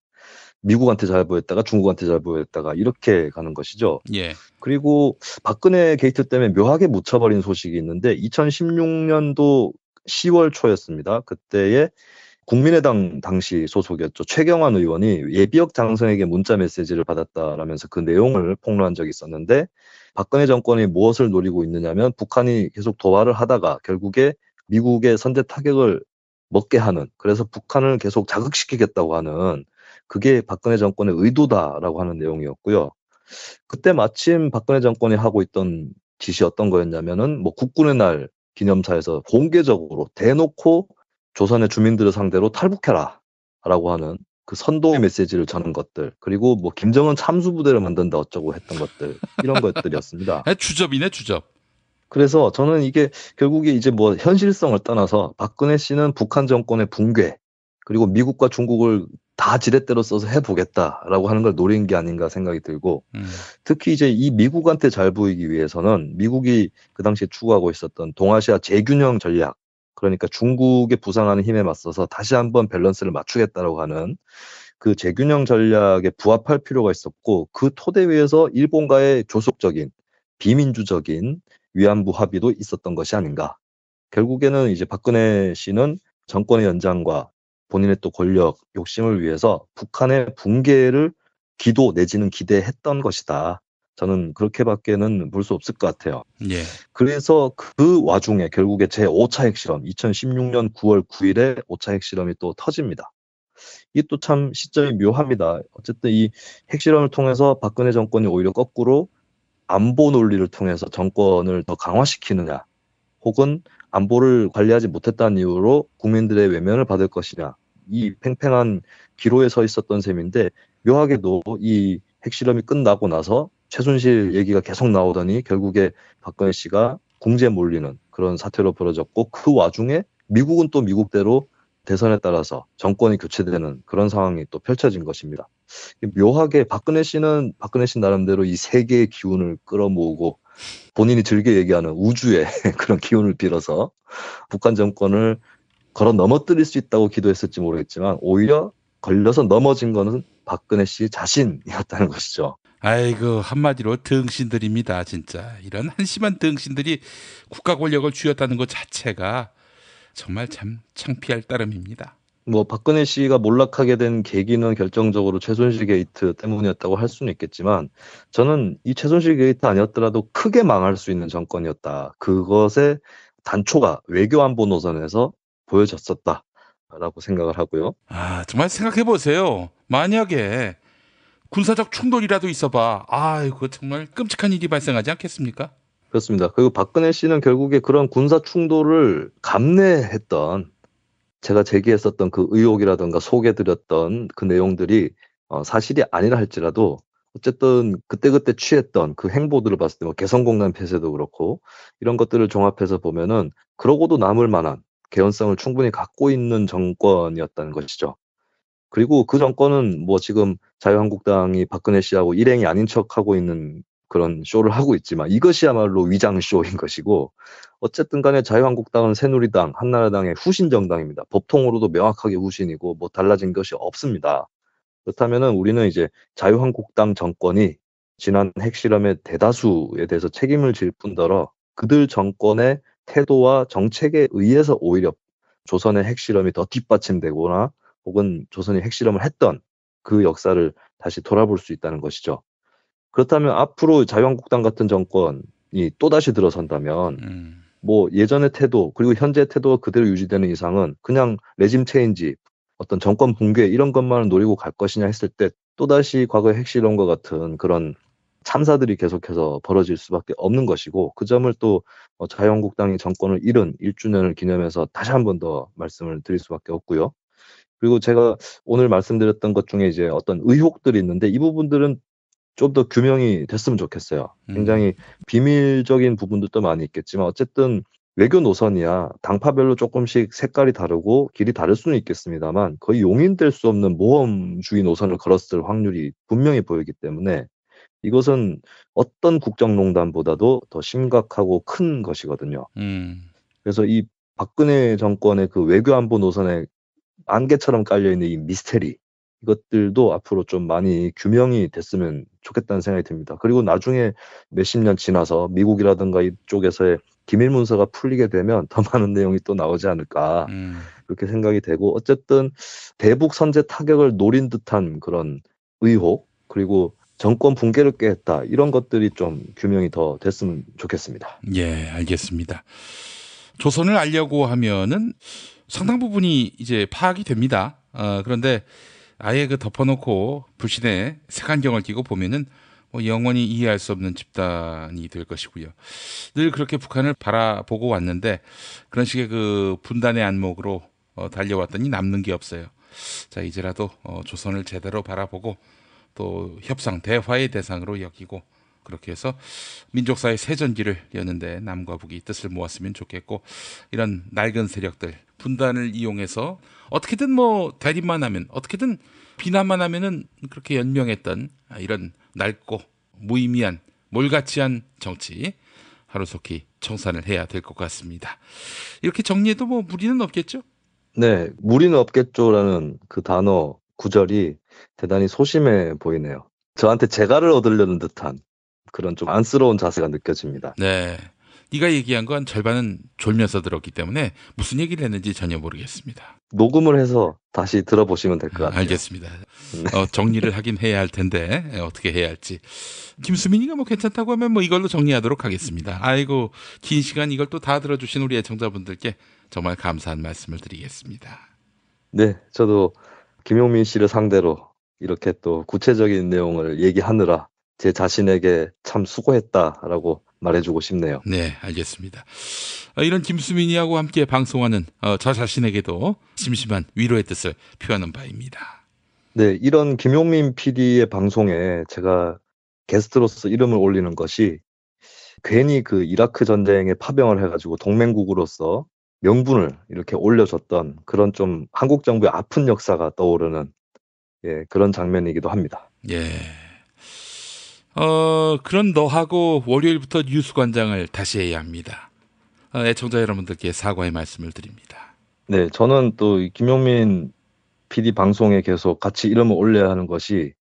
미국한테 잘 보였다가 중국한테 잘 보였다가 이렇게 가는 것이죠. 예. 그리고 박근혜 게이트 때문에 묘하게 묻혀버린 소식이 있는데 2016년도 10월 초였습니다. 그때에 국민의당 당시 소속이었죠. 최경환 의원이 예비역 장성에게 문자 메시지를 받았다라면서 그 내용을 폭로한 적이 있었는데 박근혜 정권이 무엇을 노리고 있느냐면 북한이 계속 도발을 하다가 결국에 미국의 선제 타격을 먹게 하는 그래서 북한을 계속 자극시키겠다고 하는 그게 박근혜 정권의 의도다라고 하는 내용이었고요. 그때 마침 박근혜 정권이 하고 있던 짓이 어떤 거였냐면은 뭐 국군의 날 기념사에서 공개적으로 대놓고 조선의 주민들을 상대로 탈북해라 라고 하는 그 선동의 메시지를 전한 것들 그리고 뭐 김정은 참수부대를 만든다 어쩌고 했던 것들 이런 것들이었습니다. 주접이네 주접. 그래서 저는 이게 결국에 이제 뭐 현실성을 떠나서 박근혜 씨는 북한 정권의 붕괴 그리고 미국과 중국을 다 지렛대로 써서 해보겠다라고 하는 걸 노린 게 아닌가 생각이 들고 특히 이제 이 미국한테 잘 보이기 위해서는 미국이 그 당시에 추구하고 있었던 동아시아 재균형 전략 그러니까 중국의 부상하는 힘에 맞서서 다시 한번 밸런스를 맞추겠다라고 하는 그 재균형 전략에 부합할 필요가 있었고 그 토대 위에서 일본과의 조속적인 비민주적인 위안부 합의도 있었던 것이 아닌가. 결국에는 이제 박근혜 씨는 정권의 연장과 본인의 또 권력 욕심을 위해서 북한의 붕괴를 기도 내지는 기대했던 것이다. 저는 그렇게밖에는 볼 수 없을 것 같아요. 예. 그래서 그 와중에 결국에 제5차 핵실험 2016년 9월 9일에 5차 핵실험이 또 터집니다. 이게 또 참 시점이 묘합니다. 어쨌든 이 핵실험을 통해서 박근혜 정권이 오히려 거꾸로 안보 논리를 통해서 정권을 더 강화시키느냐 혹은 안보를 관리하지 못했다는 이유로 국민들의 외면을 받을 것이냐 이 팽팽한 기로에 서 있었던 셈인데 묘하게도 이 핵실험이 끝나고 나서 최순실 얘기가 계속 나오더니 결국에 박근혜 씨가 궁지에 몰리는 그런 사태로 벌어졌고 그 와중에 미국은 또 미국대로 대선에 따라서 정권이 교체되는 그런 상황이 또 펼쳐진 것입니다. 묘하게 박근혜 씨는 박근혜 씨 나름대로 이 세계의 기운을 끌어모으고 본인이 즐겨 얘기하는 우주의 그런 기운을 빌어서 북한 정권을 걸어 넘어뜨릴 수 있다고 기도했을지 모르겠지만 오히려 걸려서 넘어진 거는 박근혜 씨 자신이었다는 것이죠. 아이고, 한마디로 등신들입니다, 진짜. 이런 한심한 등신들이 국가 권력을 쥐었다는 것 자체가 정말 참 창피할 따름입니다. 뭐 박근혜 씨가 몰락하게 된 계기는 결정적으로 최순실 게이트 때문이었다고 할 수는 있겠지만 저는 이 최순실 게이트 아니었더라도 크게 망할 수 있는 정권이었다. 그것의 단초가 외교안보 노선에서 보여졌었다라고 생각을 하고요. 아, 정말 생각해 보세요. 만약에 군사적 충돌이라도 있어봐. 아이고, 정말 끔찍한 일이 발생하지 않겠습니까? 그렇습니다. 그리고 박근혜 씨는 결국에 그런 군사 충돌을 감내했던, 제가 제기했었던 그 의혹이라든가 소개드렸던 그 내용들이 사실이 아니라 할지라도 어쨌든 그때그때 취했던 그 행보들을 봤을 때 뭐 개성공단 폐쇄도 그렇고 이런 것들을 종합해서 보면은 그러고도 남을 만한 개연성을 충분히 갖고 있는 정권이었다는 것이죠. 그리고 그 정권은 뭐 지금 자유한국당이 박근혜 씨하고 일행이 아닌 척하고 있는 그런 쇼를 하고 있지만 이것이야말로 위장쇼인 것이고 어쨌든 간에 자유한국당은 새누리당, 한나라당의 후신 정당입니다. 법통으로도 명확하게 후신이고 뭐 달라진 것이 없습니다. 그렇다면은 우리는 이제 자유한국당 정권이 지난 핵실험의 대다수에 대해서 책임을 질 뿐더러 그들 정권의 태도와 정책에 의해서 오히려 조선의 핵실험이 더 뒷받침되거나 혹은 조선이 핵실험을 했던 그 역사를 다시 돌아볼 수 있다는 것이죠. 그렇다면 앞으로 자유한국당 같은 정권이 또다시 들어선다면 뭐 예전의 태도 그리고 현재 태도가 그대로 유지되는 이상은 그냥 레짐 체인지, 어떤 정권 붕괴 이런 것만을 노리고 갈 것이냐 했을 때 또다시 과거의 핵실험과 같은 그런 참사들이 계속해서 벌어질 수밖에 없는 것이고 그 점을 또 자유한국당이 정권을 잃은 1주년을 기념해서 다시 한 번 더 말씀을 드릴 수밖에 없고요. 그리고 제가 오늘 말씀드렸던 것 중에 이제 어떤 의혹들이 있는데 이 부분들은 좀 더 규명이 됐으면 좋겠어요. 굉장히 비밀적인 부분들도 많이 있겠지만 어쨌든 외교 노선이야 당파별로 조금씩 색깔이 다르고 길이 다를 수는 있겠습니다만 거의 용인될 수 없는 모험주의 노선을 걸었을 확률이 분명히 보이기 때문에 이것은 어떤 국정농단보다도 더 심각하고 큰 것이거든요. 그래서 이 박근혜 정권의 그 외교안보 노선에 안개처럼 깔려있는 이 미스테리 이것들도 앞으로 좀 많이 규명이 됐으면 좋겠다는 생각이 듭니다. 그리고 나중에 몇십 년 지나서 미국이라든가 이쪽에서의 기밀 문서가 풀리게 되면 더 많은 내용이 또 나오지 않을까 그렇게 생각이 되고 어쨌든 대북 선제 타격을 노린 듯한 그런 의혹 그리고 정권 붕괴를 꾀했다 이런 것들이 좀 규명이 더 됐으면 좋겠습니다. 예, 알겠습니다. 조선을 알려고 하면은 상당 부분이 이제 파악이 됩니다. 그런데 아예 그 덮어놓고 불신의 색안경을 끼고 보면은 뭐 영원히 이해할 수 없는 집단이 될 것이고요. 늘 그렇게 북한을 바라보고 왔는데 그런 식의 그 분단의 안목으로 달려왔더니 남는 게 없어요. 자, 이제라도 조선을 제대로 바라보고 또 협상, 대화의 대상으로 여기고 그렇게 해서 민족사의 새전기를 여는데 남과 북이 뜻을 모았으면 좋겠고 이런 낡은 세력들 분단을 이용해서 어떻게든 뭐 대립만 하면 어떻게든 비난만 하면은 그렇게 연명했던 이런 낡고 무의미한 몰같이한 정치 하루속히 청산을 해야 될 것 같습니다. 이렇게 정리해도 뭐 무리는 없겠죠? 네, 무리는 없겠죠라는 그 단어 구절이 대단히 소심해 보이네요. 저한테 재갈을 얻으려는 듯한 그런 좀 안쓰러운 자세가 느껴집니다. 네, 네가 얘기한 건 절반은 졸면서 들었기 때문에 무슨 얘기를 했는지 전혀 모르겠습니다. 녹음을 해서 다시 들어보시면 될 것 같아요. 알겠습니다. 정리를 하긴 해야 할 텐데 어떻게 해야 할지. 김수민이가 뭐 괜찮다고 하면 뭐 이걸로 정리하도록 하겠습니다. 아이고 긴 시간 이걸 또 다 들어주신 우리 애청자분들께 정말 감사한 말씀을 드리겠습니다. 네, 저도 김용민 씨를 상대로 이렇게 또 구체적인 내용을 얘기하느라 제 자신에게 참 수고했다라고 말해주고 싶네요. 네, 알겠습니다. 이런 김수민이하고 함께 방송하는 저 자신에게도 심심한 위로의 뜻을 표하는 바입니다. 네, 이런 김용민 PD의 방송에 제가 게스트로서 이름을 올리는 것이 괜히 그 이라크 전쟁에 파병을 해가지고 동맹국으로서 명분을 이렇게 올려줬던 그런 좀 한국 정부의 아픈 역사가 떠오르는 예, 그런 장면이기도 합니다. 예. 그런 너하고 월요일부터 뉴스관장을 다시 해야 합니다. 애청자 여러분들께 사과의 말씀을 드립니다. 네, 저는 또 김용민 PD 방송에 계속 같이 이름을 올려야 하는 것이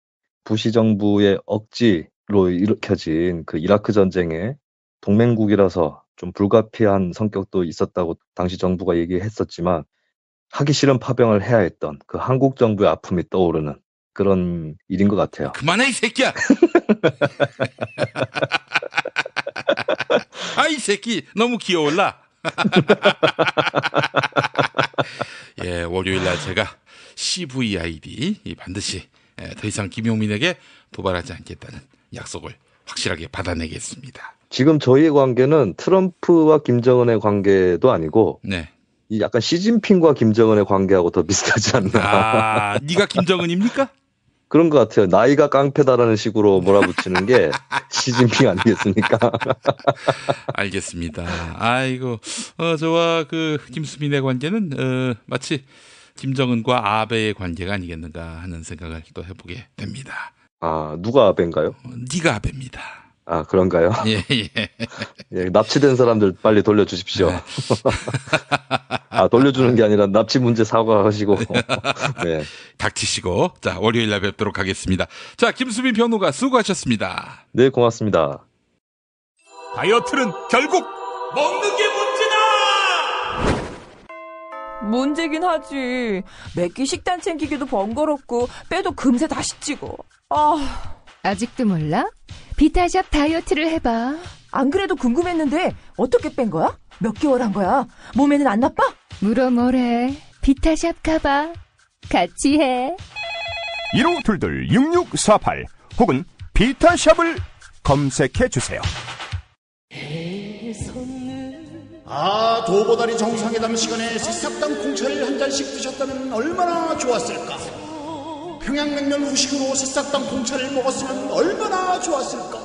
부시 정부의 억지로 일으켜진 그 이라크 전쟁의 동맹국이라서 좀 불가피한 성격도 있었다고 당시 정부가 얘기했었지만 하기 싫은 파병을 해야 했던 그 한국 정부의 아픔이 떠오르는 그런 일인 것 같아요. 그만해 이 새끼야. 이 새끼 너무 귀여울라. 예, 월요일날 제가 CVID 반드시 더 이상 김용민에게 도발하지 않겠다는 약속을 확실하게 받아내겠습니다. 지금 저희의 관계는 트럼프와 김정은의 관계도 아니고 네. 이 약간 시진핑과 김정은의 관계하고 더 비슷하지 않나. 네가 김정은입니까? 그런 것 같아요. 나이가 깡패다라는 식으로 몰아붙이는 게 시진핑 아니겠습니까? 알겠습니다. 아이고, 저와 그 김수민의 관계는 마치 김정은과 아베의 관계가 아니겠는가 하는 생각을 또 해보게 됩니다. 누가 아베인가요? 네가 아베입니다. 그런가요? 예. 예, 납치된 사람들 빨리 돌려주십시오. 네. 돌려주는 게 아니라 납치 문제 사과하시고. 네. 닥치시고. 자, 월요일 날 뵙도록 하겠습니다. 자, 김수민 변호가 수고하셨습니다. 네, 고맙습니다. 다이어트는 결국 먹는 게 문제다! 문제긴 하지. 매끼 식단 챙기기도 번거롭고 빼도 금세 다시 찌고. 아직도 몰라? 비타샵 다이어트를 해봐. 안 그래도 궁금했는데 어떻게 뺀 거야? 몇 개월 한 거야? 몸에는 안 나빠? 물어 뭐래. 비타샵 가봐. 같이 해. 1522-6648 혹은 비타샵을 검색해주세요. 도보다리 정상회담 시간에 새싹당 콩차를 한 잔씩 드셨다면 얼마나 좋았을까. 평양냉면 후식으로 새싹당 콩차를 먹었으면 얼마나 좋았을까.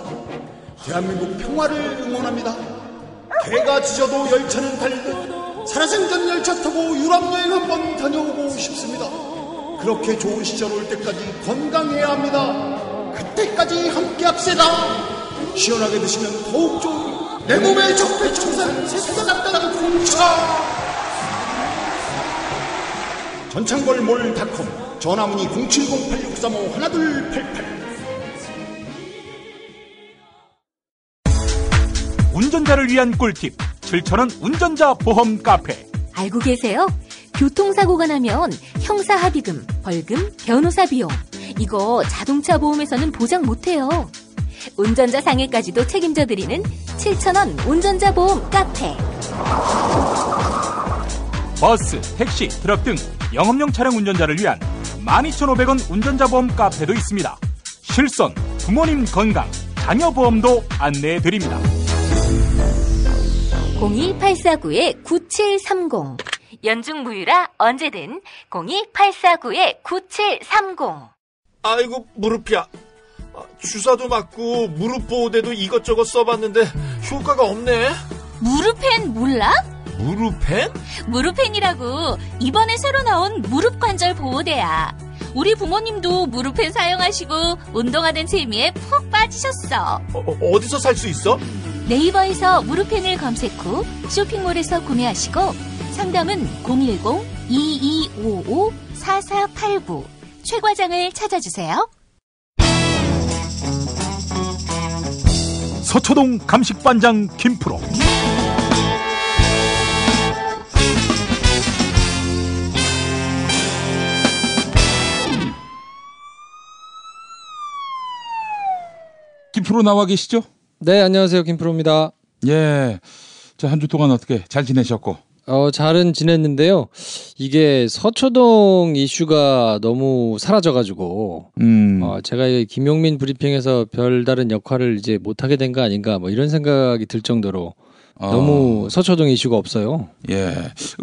대한민국 평화를 응원합니다. 개가 짖어도 열차는 달리듯 살아생전 열차 타고 유럽여행 한번 다녀오고 싶습니다. 그렇게 좋은 시절 올 때까지 건강해야 합니다. 그때까지 함께 합시다. 시원하게 드시면 더욱 좋은 내 몸의 적폐청산 새싹당 콩차. 전창걸몰닷컴 전화문의 070-8635-1288. 운전자를 위한 꿀팁 7,000원 운전자 보험 카페. 알고 계세요? 교통사고가 나면 형사합의금, 벌금, 변호사 비용 이거 자동차 보험에서는 보장 못해요. 운전자 상해까지도 책임져드리는 7,000원 운전자 보험 카페. 버스, 택시, 트럭 등 영업용 차량 운전자를 위한 12,500원 운전자 보험 카페도 있습니다. 실손, 부모님 건강, 자녀 보험도 안내해드립니다. 02849-9730 연중무휴라 언제든 02849-9730. 아이고 무릎이야. 주사도 맞고 무릎 보호대도 이것저것 써봤는데 효과가 없네. 무릎펜 몰라? 무릎펜? 무릎펜이라고 이번에 새로 나온 무릎 관절 보호대야. 우리 부모님도 무릎펜 사용하시고 운동하는 재미에 푹 빠지셨어. 어디서 살 수 있어? 네이버에서 무릎펜을 검색 후 쇼핑몰에서 구매하시고 상담은 010-2255-4489 최 과장을 찾아주세요. 서초동 감식반장 김프로. 김프로 나와 계시죠? 네, 안녕하세요. 김프로입니다. 예. 자, 한 주 동안 어떻게 잘 지내셨고? 잘은 지냈는데요. 이게 서초동 이슈가 너무 사라져가지고, 제가 김용민 브리핑에서 별다른 역할을 이제 못하게 된 거 아닌가, 뭐 이런 생각이 들 정도로 너무 서초동 이슈가 없어요. 예.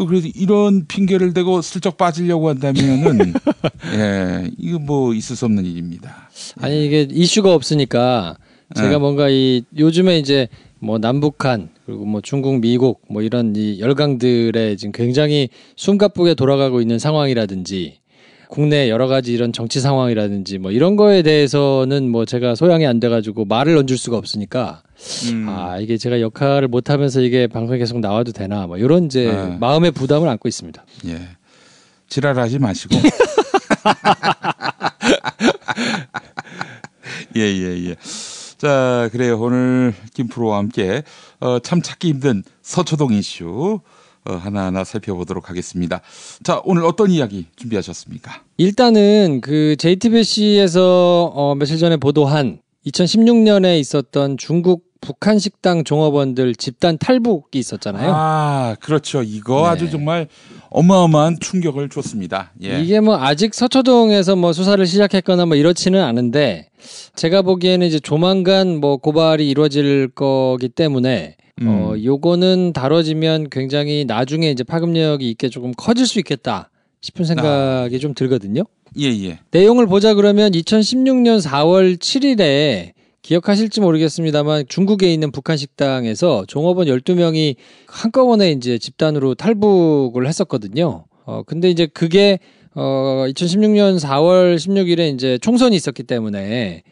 그래서 이런 핑계를 대고 슬쩍 빠지려고 한다면은, 예, 이거 뭐 있을 수 없는 일입니다. 아니, 이게 이슈가 없으니까 제가 뭔가 요즘에 이제 뭐 남북한 그리고 뭐 중국, 미국 뭐 이런 이 열강들의 지금 굉장히 숨가쁘게 돌아가고 있는 상황이라든지 국내 여러 가지 이런 정치 상황이라든지 뭐 이런 거에 대해서는 뭐 제가 소양이 안 돼가지고 말을 얹을 수가 없으니까 이게 제가 역할을 못하면서 이게 방송에 계속 나와도 되나 뭐 이런 이제 마음의 부담을 안고 있습니다. 예, 지랄하지 마시고. 예. 자, 그래요. 오늘 김 프로와 함께 참 찾기 힘든 서초동 이슈 하나하나 살펴보도록 하겠습니다. 자, 오늘 어떤 이야기 준비하셨습니까? 일단은 그 JTBC에서 며칠 전에 보도한 2016년에 있었던 중국 북한 식당 종업원들 집단 탈북이 있었잖아요. 아, 그렇죠. 이거 아주 정말 어마어마한 충격을 줬습니다. 예. 이게 뭐 아직 서초동에서 뭐 수사를 시작했거나 뭐 이렇지는 않은데 제가 보기에는 이제 조만간 뭐 고발이 이루어질 거기 때문에 요거는 다뤄지면 굉장히 나중에 이제 파급력이 있게 조금 커질 수 있겠다 싶은 생각이 좀 들거든요. 예. 내용을 보자 그러면 2016년 4월 7일에 기억하실지 모르겠습니다만 중국에 있는 북한 식당에서 종업원 12명이 한꺼번에 이제 집단으로 탈북을 했었거든요. 근데 이제 그게 2016년 4월 16일에 이제 총선이 있었기 때문에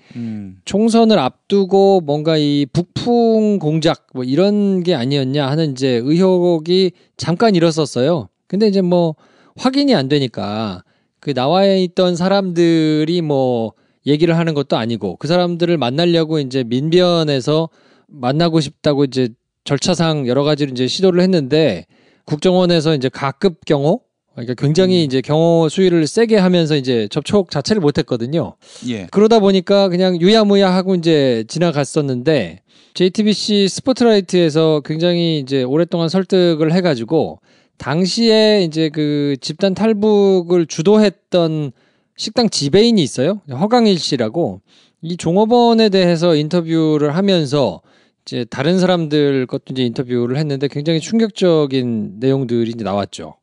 총선을 앞두고 뭔가 이 북풍 공작 뭐 이런 게 아니었냐 하는 이제 의혹이 잠깐 일었었어요. 근데 이제 뭐 확인이 안 되니까 그 나와 있던 사람들이 뭐 얘기를 하는 것도 아니고 그 사람들을 만나려고 이제 민변에서 만나고 싶다고 이제 절차상 여러 가지로 이제 시도를 했는데 국정원에서 이제 가급 경호 그러니까 굉장히 이제 경호 수위를 세게 하면서 이제 접촉 자체를 못 했거든요. 예. 그러다 보니까 그냥 유야무야 하고 이제 지나갔었는데 JTBC 스포트라이트에서 굉장히 이제 오랫동안 설득을 해가지고 당시에 이제 그 집단 탈북을 주도했던 식당 지배인이 있어요. 허강일 씨라고. 이 종업원에 대해서 인터뷰를 하면서 이제 다른 사람들 것도 이제 인터뷰를 했는데 굉장히 충격적인 내용들이 이제 나왔죠.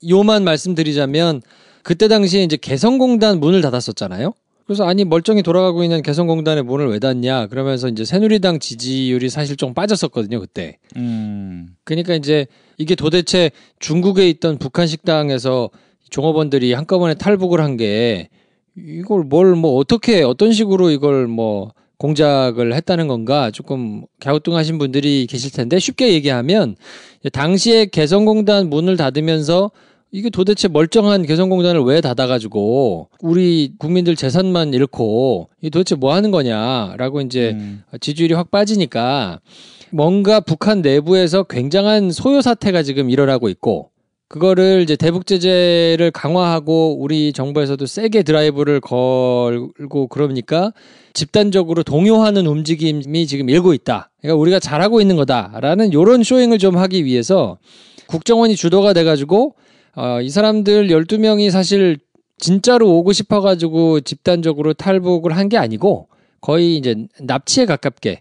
요만 말씀드리자면 그때 당시에 이제 개성공단 문을 닫았었잖아요. 그래서 아니 멀쩡히 돌아가고 있는 개성공단의 문을 왜 닫냐 그러면서 이제 새누리당 지지율이 사실 좀 빠졌었거든요 그때. 그러니까 이제 이게 도대체 중국에 있던 북한 식당에서 종업원들이 한꺼번에 탈북을 한 게 이걸 뭘 뭐 어떻게 어떤 식으로 이걸 뭐 공작을 했다는 건가 조금 갸우뚱하신 분들이 계실 텐데 쉽게 얘기하면 당시에 개성공단 문을 닫으면서 이게 도대체 멀쩡한 개성공단을 왜 닫아가지고 우리 국민들 재산만 잃고 이 도대체 뭐 하는 거냐라고 이제 지지율이 확 빠지니까 뭔가 북한 내부에서 굉장한 소요 사태가 지금 일어나고 있고 그거를 이제 대북 제재를 강화하고 우리 정부에서도 세게 드라이브를 걸고 그러니까 집단적으로 동요하는 움직임이 지금 일고 있다. 그러니까 우리가 잘하고 있는 거다라는 이런 쇼잉을 좀 하기 위해서 국정원이 주도가 돼가지고 이 사람들 12명이 사실 진짜로 오고 싶어가지고 집단적으로 탈북을 한 게 아니고 거의 이제 납치에 가깝게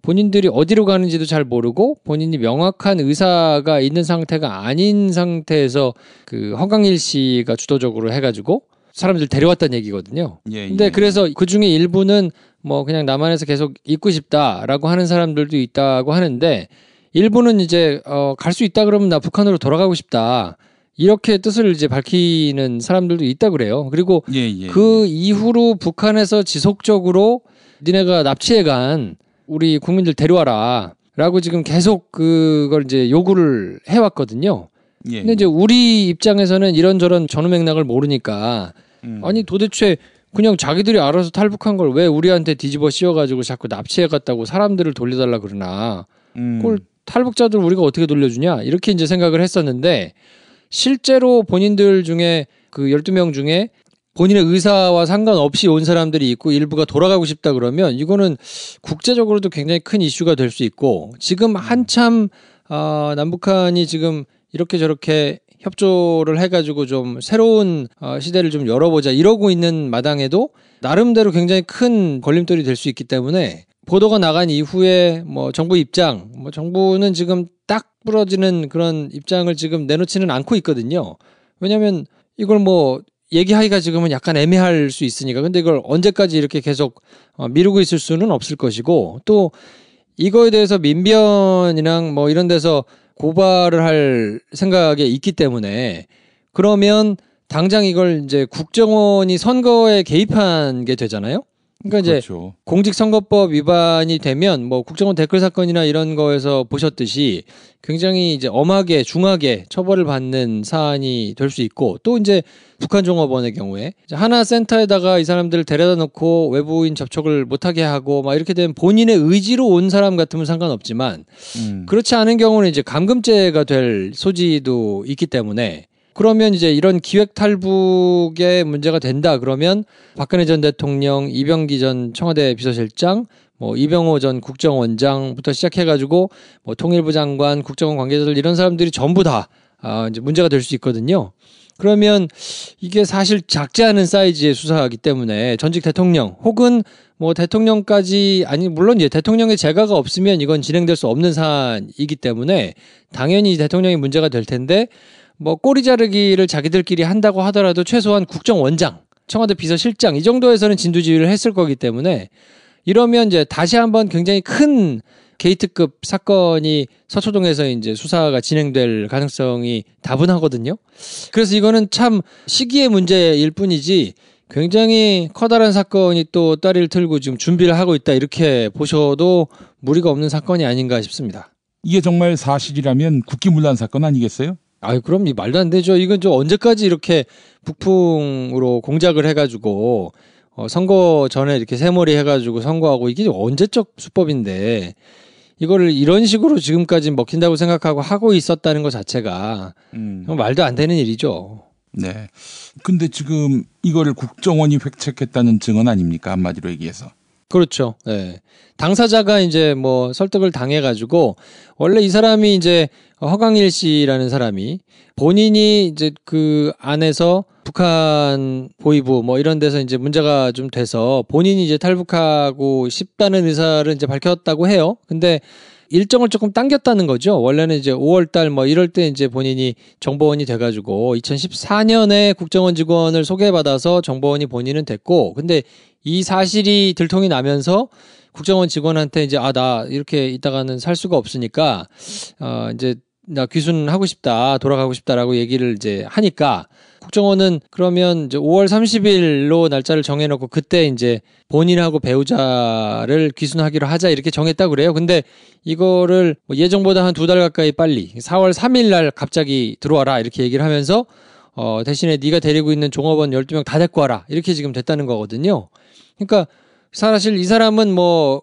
본인들이 어디로 가는지도 잘 모르고 본인이 명확한 의사가 있는 상태가 아닌 상태에서 그 허강일 씨가 주도적으로 해가지고 사람들 데려왔다는 얘기거든요. 근데 그래서 그 중에 일부는 뭐 그냥 남한에서 계속 있고 싶다라고 하는 사람들도 있다고 하는데 일부는 이제 갈 수 있다 그러면 나 북한으로 돌아가고 싶다. 이렇게 뜻을 이제 밝히는 사람들도 있다 그래요. 그리고 그 이후로 북한에서 지속적으로 니네가 납치해 간 우리 국민들 데려와라 라고 지금 계속 그걸 이제 요구를 해왔거든요. 근데 이제 우리 입장에서는 이런저런 전후 맥락을 모르니까 아니 도대체 그냥 자기들이 알아서 탈북한 걸 왜 우리한테 뒤집어 씌워가지고 자꾸 납치해갔다고 사람들을 돌려달라 그러나 그걸 탈북자들 우리가 어떻게 돌려주냐 이렇게 이제 생각을 했었는데 실제로 본인들 중에 그 12명 중에 본인의 의사와 상관없이 온 사람들이 있고 일부가 돌아가고 싶다 그러면 이거는 국제적으로도 굉장히 큰 이슈가 될 수 있고 지금 한참 남북한이 지금 이렇게 저렇게 협조를 해가지고 좀 새로운 시대를 좀 열어보자 이러고 있는 마당에도 나름대로 굉장히 큰 걸림돌이 될 수 있기 때문에 보도가 나간 이후에 뭐 정부 입장, 뭐 정부는 지금 딱 부러지는 그런 입장을 지금 내놓지는 않고 있거든요. 왜냐하면 이걸 뭐 얘기하기가 지금은 약간 애매할 수 있으니까. 근데 이걸 언제까지 이렇게 계속 미루고 있을 수는 없을 것이고 또 이거에 대해서 민변이랑 뭐 이런 데서 고발을 할 생각에 있기 때문에 그러면 당장 이걸 이제 국정원이 선거에 개입한 게 되잖아요. 그러니까 이제 그렇죠. 공직선거법 위반이 되면 뭐 국정원 댓글 사건이나 이런 거에서 보셨듯이 굉장히 이제 엄하게 중하게 처벌을 받는 사안이 될 수 있고, 또 이제 북한종업원의 경우에 하나 센터에다가 이 사람들을 데려다 놓고 외부인 접촉을 못하게 하고 막 이렇게 되면 본인의 의지로 온 사람 같으면 상관없지만 그렇지 않은 경우는 이제 감금죄가 될 소지도 있기 때문에, 그러면 이제 이런 기획 탈북에 문제가 된다 그러면 박근혜 전 대통령, 이병기 전 청와대 비서실장, 뭐 이병호 전 국정원장부터 시작해가지고 뭐 통일부 장관, 국정원 관계자들 이런 사람들이 전부 다 이제 문제가 될 수 있거든요. 그러면 이게 사실 작지 않은 사이즈의 수사이기 때문에 전직 대통령 혹은 뭐 대통령까지, 아니 물론 이제 대통령의 재가가 없으면 이건 진행될 수 없는 사안이기 때문에 당연히 대통령이 문제가 될 텐데, 뭐 꼬리 자르기를 자기들끼리 한다고 하더라도 최소한 국정원장, 청와대 비서실장 이 정도에서는 진두지휘를 했을 거기 때문에, 이러면 이제 다시 한번 굉장히 큰 게이트급 사건이 서초동에서 이제 수사가 진행될 가능성이 다분하거든요. 그래서 이거는 참 시기의 문제일 뿐이지 굉장히 커다란 사건이 또 다리를 틀고 지금 준비를 하고 있다, 이렇게 보셔도 무리가 없는 사건이 아닌가 싶습니다. 이게 정말 사실이라면 국기문란 사건 아니겠어요? 아유, 그럼 이 말도 안 되죠. 이건 좀 언제까지 이렇게 북풍으로 공작을 해가지고 선거 전에 이렇게 새머리 해가지고 선거하고, 이게 언제적 수법인데 이거를 이런 식으로 지금까지 먹힌다고 생각하고 하고 있었다는 것 자체가 말도 안 되는 일이죠. 네. 근데 지금 이거를 국정원이 획책했다는 증언 아닙니까? 한마디로 얘기해서. 그렇죠. 네. 당사자가 이제 뭐 설득을 당해가지고, 원래 이 사람이 이제 허강일 씨라는 사람이 본인이 이제 그 안에서 북한 보위부 뭐 이런 데서 이제 문제가 좀 돼서 본인이 이제 탈북하고 싶다는 의사를 이제 밝혔다고 해요. 근데 일정을 조금 당겼다는 거죠. 원래는 이제 5월달 뭐 이럴 때 이제 본인이 정보원이 돼가지고 2014년에 국정원 직원을 소개받아서 정보원이 본인은 됐고, 근데 이 사실이 들통이 나면서 국정원 직원한테 이제 나 이렇게 있다가는 살 수가 없으니까 이제 나 귀순하고 싶다, 돌아가고 싶다라고 얘기를 이제 하니까, 국정원은 그러면 이제 5월 30일로 날짜를 정해놓고 그때 이제 본인하고 배우자를 귀순하기로 하자 이렇게 정했다고 그래요. 근데 이거를 뭐 예정보다 한 2달 가까이 빨리 4월 3일 날 갑자기 들어와라 이렇게 얘기를 하면서 대신에 네가 데리고 있는 종업원 12명 다 데리고 와라 이렇게 지금 됐다는 거거든요. 그러니까 사실 이 사람은 뭐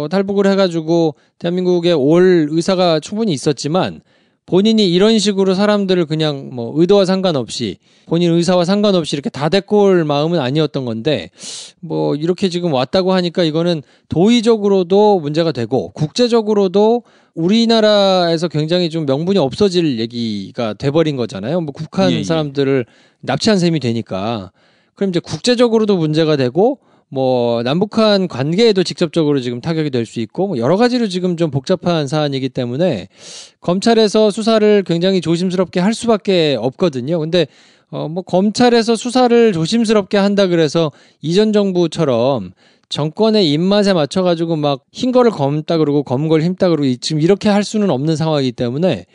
탈북을 해가지고 대한민국에 올 의사가 충분히 있었지만, 본인이 이런 식으로 사람들을 그냥 뭐 의도와 상관없이 본인 의사와 상관없이 이렇게 다 데리고 올 마음은 아니었던 건데, 뭐 이렇게 지금 왔다고 하니까 이거는 도의적으로도 문제가 되고 국제적으로도 우리나라에서 굉장히 좀 명분이 없어질 얘기가 돼버린 거잖아요. 뭐 북한 사람들을 납치한 셈이 되니까. 그럼 이제 국제적으로도 문제가 되고 뭐 남북한 관계에도 직접적으로 지금 타격이 될 수 있고, 뭐 여러 가지로 지금 좀 복잡한 사안이기 때문에 검찰에서 수사를 굉장히 조심스럽게 할 수밖에 없거든요. 근데 뭐 검찰에서 수사를 조심스럽게 한다 그래서 이전 정부처럼 정권의 입맛에 맞춰가지고 막 흰 거를 검다 그러고 검은 걸 흰다 그러고 지금 이렇게 할 수는 없는 상황이기 때문에,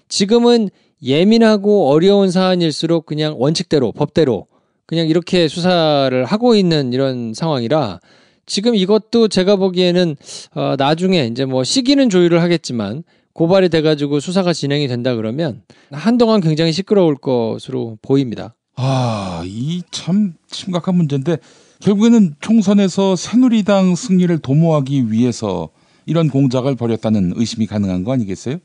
지금은 예민하고 어려운 사안일수록 그냥 원칙대로 법대로 그냥 이렇게 수사를 하고 있는 이런 상황이라, 지금 이것도 제가 보기에는 나중에 이제 뭐 시기는 조율을 하겠지만 고발이 돼가지고 수사가 진행이 된다 그러면 한동안 굉장히 시끄러울 것으로 보입니다. 이 참 심각한 문제인데, 결국에는 총선에서 새누리당 승리를 도모하기 위해서 이런 공작을 벌였다는 의심이 가능한 거 아니겠어요?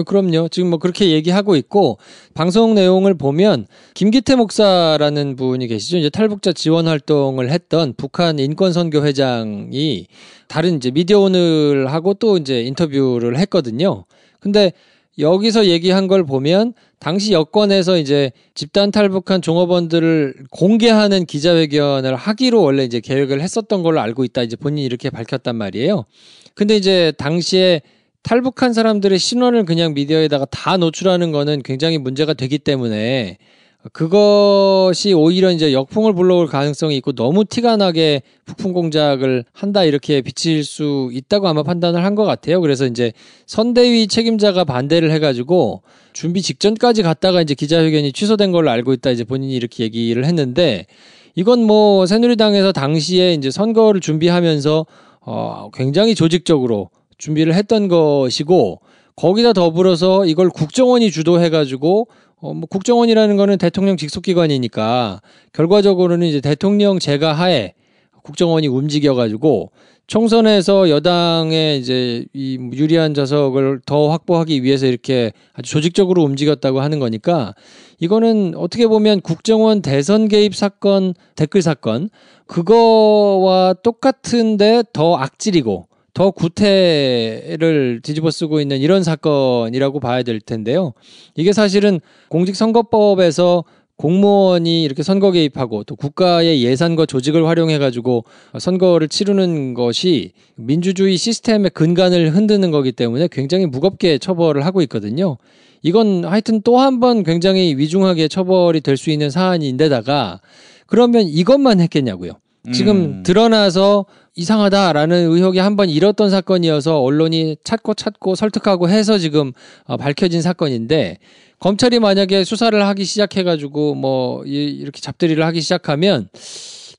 그럼요. 지금 뭐 그렇게 얘기하고 있고, 방송 내용을 보면 김기태 목사라는 분이 계시죠. 이제 탈북자 지원 활동을 했던 북한 인권선교 회장이 다른 이제 미디어오늘하고 또 이제 인터뷰를 했거든요. 근데 여기서 얘기한 걸 보면 당시 여권에서 이제 집단 탈북한 종업원들을 공개하는 기자회견을 하기로 원래 이제 계획을 했었던 걸로 알고 있다. 이제 본인이 이렇게 밝혔단 말이에요. 근데 이제 당시에 탈북한 사람들의 신원을 그냥 미디어에다가 다 노출하는 거는 굉장히 문제가 되기 때문에 그것이 오히려 이제 역풍을 불러올 가능성이 있고 너무 티가 나게 북풍 공작을 한다 이렇게 비칠 수 있다고 아마 판단을 한 것 같아요. 그래서 이제 선대위 책임자가 반대를 해가지고 준비 직전까지 갔다가 이제 기자회견이 취소된 걸로 알고 있다 이제 본인이 이렇게 얘기를 했는데 이건 뭐 새누리당에서 당시에 이제 선거를 준비하면서 굉장히 조직적으로 준비를 했던 것이고 거기다 더불어서 이걸 국정원이 주도해가지고 뭐 국정원이라는 거는 대통령 직속기관이니까 결과적으로는 이제 대통령 제가 하에 국정원이 움직여가지고 총선에서 여당의 이제 이 유리한 좌석을 더 확보하기 위해서 이렇게 아주 조직적으로 움직였다고 하는 거니까 이거는 어떻게 보면 국정원 대선 개입 사건, 댓글 사건 그거와 똑같은데 더 악질이고 더 구태를 뒤집어 쓰고 있는 이런 사건이라고 봐야 될 텐데요. 이게 사실은 공직선거법에서 공무원이 이렇게 선거 개입하고 또 국가의 예산과 조직을 활용해가지고 선거를 치르는 것이 민주주의 시스템의 근간을 흔드는 거기 때문에 굉장히 무겁게 처벌을 하고 있거든요. 이건 하여튼 또 한 번 굉장히 위중하게 처벌이 될 수 있는 사안인데다가 그러면 이것만 했겠냐고요. 지금 드러나서 이상하다라는 의혹이 한번 일었던 사건이어서 언론이 찾고 설득하고 해서 지금 밝혀진 사건인데 검찰이 만약에 수사를 하기 시작해가지고 뭐 이렇게 잡들이를 하기 시작하면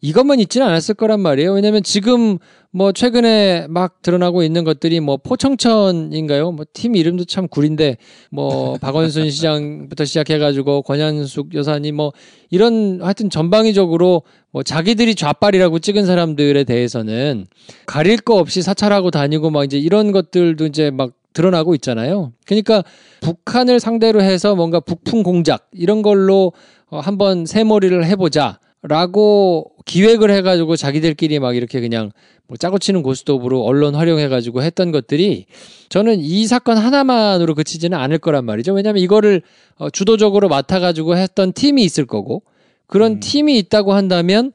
이것만 있지는 않았을 거란 말이에요. 왜냐면 지금 뭐 최근에 막 드러나고 있는 것들이 뭐 포청천인가요? 뭐 팀 이름도 참 구린데 뭐 박원순 시장부터 시작해가지고 권한숙 여사니 뭐 이런 하여튼 전방위적으로 뭐 자기들이 좌빨이라고 찍은 사람들에 대해서는 가릴 거 없이 사찰하고 다니고 막 이제 이런 것들도 이제 막 드러나고 있잖아요. 그러니까 북한을 상대로 해서 뭔가 북풍 공작 이런 걸로 한번 새머리를 해보자라고 기획을 해가지고 자기들끼리 막 이렇게 그냥 뭐 짜고 치는 고스톱으로 언론 활용해가지고 했던 것들이 저는 이 사건 하나만으로 그치지는 않을 거란 말이죠. 왜냐하면 이거를 주도적으로 맡아가지고 했던 팀이 있을 거고 그런 팀이 있다고 한다면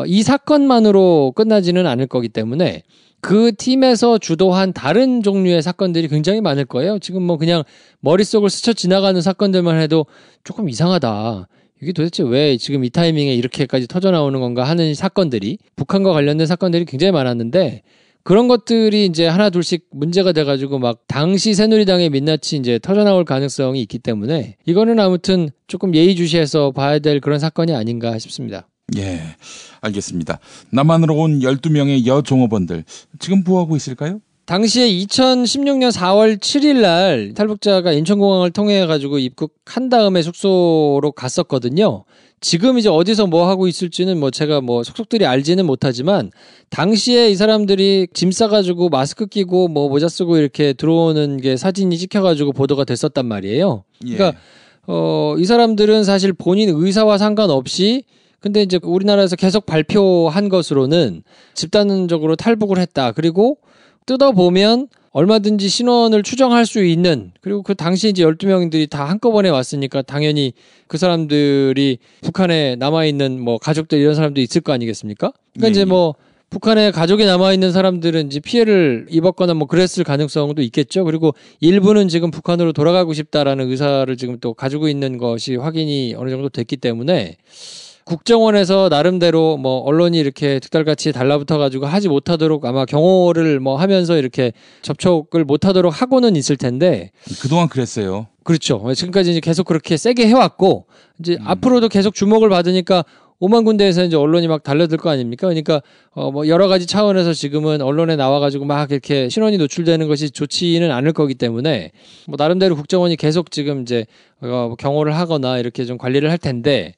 이 사건만으로 끝나지는 않을 거기 때문에 그 팀에서 주도한 다른 종류의 사건들이 굉장히 많을 거예요. 지금 뭐 그냥 머릿속을 스쳐 지나가는 사건들만 해도 조금 이상하다. 이게 도대체 왜 지금 이 타이밍에 이렇게까지 터져 나오는 건가 하는 사건들이 북한과 관련된 사건들이 굉장히 많았는데 그런 것들이 이제 하나 둘씩 문제가 돼가지고 막 당시 새누리당의 민낯이 이제 터져 나올 가능성이 있기 때문에 이거는 아무튼 조금 예의주시해서 봐야 될 그런 사건이 아닌가 싶습니다. 예, 알겠습니다. 남한으로 온 12명의 여종업원들 지금 뭐하고 있을까요? 당시에 2016년 4월 7일 날 탈북자가 인천공항을 통해 가지고 입국한 다음에 숙소로 갔었거든요. 지금 이제 어디서 뭐 하고 있을지는 뭐 제가 뭐 속속들이 알지는 못하지만 당시에 이 사람들이 짐 싸가지고 마스크 끼고 뭐 모자 쓰고 이렇게 들어오는 게 사진이 찍혀가지고 보도가 됐었단 말이에요. 그러니까 이 사람들은 사실 본인 의사와 상관없이 근데 이제 우리나라에서 계속 발표한 것으로는 집단적으로 탈북을 했다. 그리고 뜯어보면 얼마든지 신원을 추정할 수 있는 그리고 그 당시 이제 12명들이 다 한꺼번에 왔으니까 당연히 그 사람들이 북한에 남아있는 뭐 가족들 이런 사람도 있을 거 아니겠습니까? 그러니까 이제 뭐 북한에 가족이 남아있는 사람들은 이제 피해를 입었거나 뭐 그랬을 가능성도 있겠죠. 그리고 일부는 지금 북한으로 돌아가고 싶다라는 의사를 지금 또 가지고 있는 것이 확인이 어느 정도 됐기 때문에 국정원에서 나름대로 뭐 언론이 이렇게 득달같이 달라붙어가지고 하지 못하도록 아마 경호를 뭐 하면서 이렇게 접촉을 못하도록 하고는 있을 텐데 그동안 그랬어요. 그렇죠. 지금까지 이제 계속 그렇게 세게 해왔고 이제 앞으로도 계속 주목을 받으니까 5만 군데에서 이제 언론이 막 달려들 거 아닙니까? 그러니까 뭐 여러 가지 차원에서 지금은 언론에 나와가지고 막 이렇게 신원이 노출되는 것이 좋지는 않을 거기 때문에 뭐 나름대로 국정원이 계속 지금 이제 경호를 하거나 이렇게 좀 관리를 할 텐데.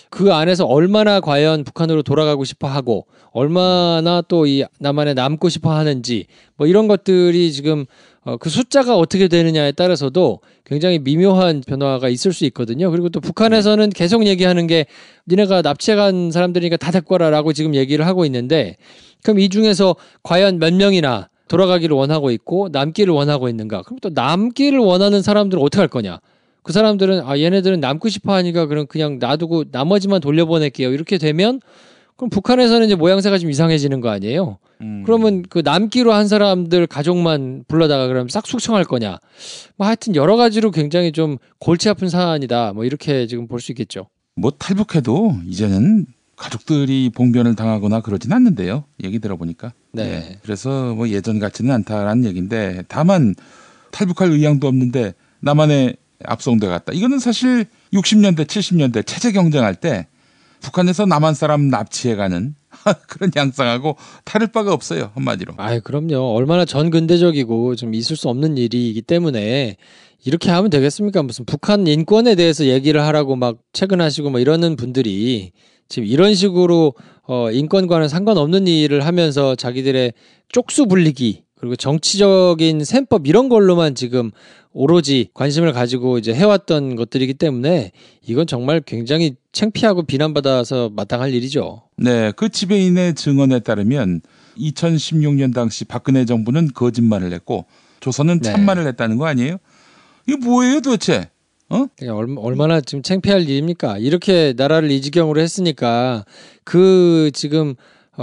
그 안에서 얼마나 과연 북한으로 돌아가고 싶어 하고 얼마나 또 이 남한에 남고 싶어 하는지 뭐 이런 것들이 지금 그 숫자가 어떻게 되느냐에 따라서도 굉장히 미묘한 변화가 있을 수 있거든요. 그리고 또 북한에서는 계속 얘기하는 게 니네가 납치해간 사람들이니까 다 데리고 와라라고 지금 얘기를 하고 있는데 그럼 이 중에서 과연 몇 명이나 돌아가기를 원하고 있고 남기를 원하고 있는가? 그럼 또 남기를 원하는 사람들은 어떻게 할 거냐? 그 사람들은 얘네들은 남고 싶어 하니까 그냥 놔두고 나머지만 돌려보낼게요. 이렇게 되면 그럼 북한에서는 이제 모양새가 좀 이상해지는 거 아니에요. 그러면 그 남기로 한 사람들 가족만 불러다가 그러면 싹 숙청할 거냐. 뭐 하여튼 여러 가지로 굉장히 좀 골치 아픈 사안이다. 뭐 이렇게 지금 볼 수 있겠죠. 뭐 탈북해도 이제는 가족들이 봉변을 당하거나 그러진 않는데요. 얘기 들어보니까. 네. 그래서 뭐 예전 같지는 않다라는 얘기인데 다만 탈북할 의향도 없는데 남한에 압송돼 갔다. 이거는 사실 60년대 70년대 체제 경쟁할 때 북한에서 남한 사람 납치해가는 그런 양상하고 다를 바가 없어요. 한마디로. 아, 그럼요. 얼마나 전근대적이고 좀 있을 수 없는 일이기 때문에 이렇게 하면 되겠습니까? 무슨 북한 인권에 대해서 얘기를 하라고 막 퇴근하시고 뭐 이러는 분들이 지금 이런 식으로 인권과는 상관없는 일을 하면서 자기들의 쪽수 불리기 그리고 정치적인 셈법 이런 걸로만 지금 오로지 관심을 가지고 이제 해왔던 것들이기 때문에 이건 정말 굉장히 창피하고 비난받아서 마땅할 일이죠. 네, 그 지배인의 증언에 따르면 2016년 당시 박근혜 정부는 거짓말을 했고 조선은 참말을 했다는 거 아니에요? 이게 뭐예요 도대체? 얼마나 지금 창피할 일입니까? 이렇게 나라를 이 지경으로 했으니까 그 지금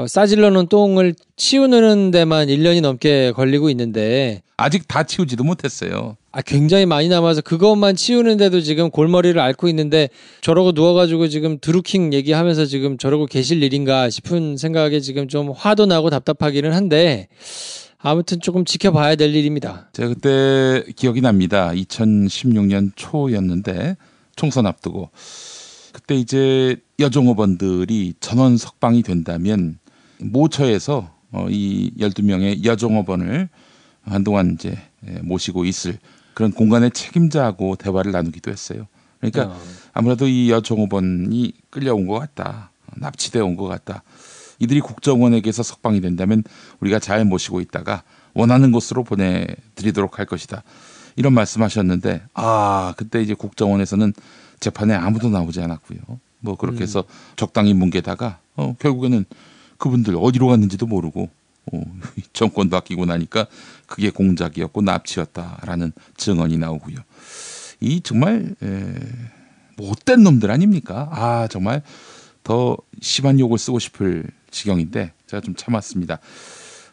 싸질러 놓은 똥을 치우는 데만 1년이 넘게 걸리고 있는데 아직 다 치우지도 못했어요. 굉장히 많이 남아서 그것만 치우는데도 지금 골머리를 앓고 있는데 저러고 누워가지고 지금 드루킹 얘기하면서 지금 저러고 계실 일인가 싶은 생각에 지금 좀 화도 나고 답답하기는 한데 아무튼 조금 지켜봐야 될 일입니다. 제가 그때 기억이 납니다. 2016년 초였는데 총선 앞두고 그때 이제 여종업원들이 전원 석방이 된다면 모처에서 이 12명의 여종업원을 한동안 이제 모시고 있을 그런 공간의 책임자하고 대화를 나누기도 했어요. 그러니까 아무래도 이 여종업원이 끌려온 것 같다. 납치되어 온 것 같다. 이들이 국정원에게서 석방이 된다면 우리가 잘 모시고 있다가 원하는 곳으로 보내드리도록 할 것이다. 이런 말씀하셨는데 그때 이제 국정원에서는 재판에 아무도 나오지 않았고요. 뭐 그렇게 해서 적당히 뭉개다가 결국에는 그분들 어디로 갔는지도 모르고 정권 바뀌고 나니까 그게 공작이었고 납치였다라는 증언이 나오고요. 이 정말 못된 놈들 아닙니까? 정말 더 심한 욕을 쓰고 싶을 지경인데 제가 좀 참았습니다.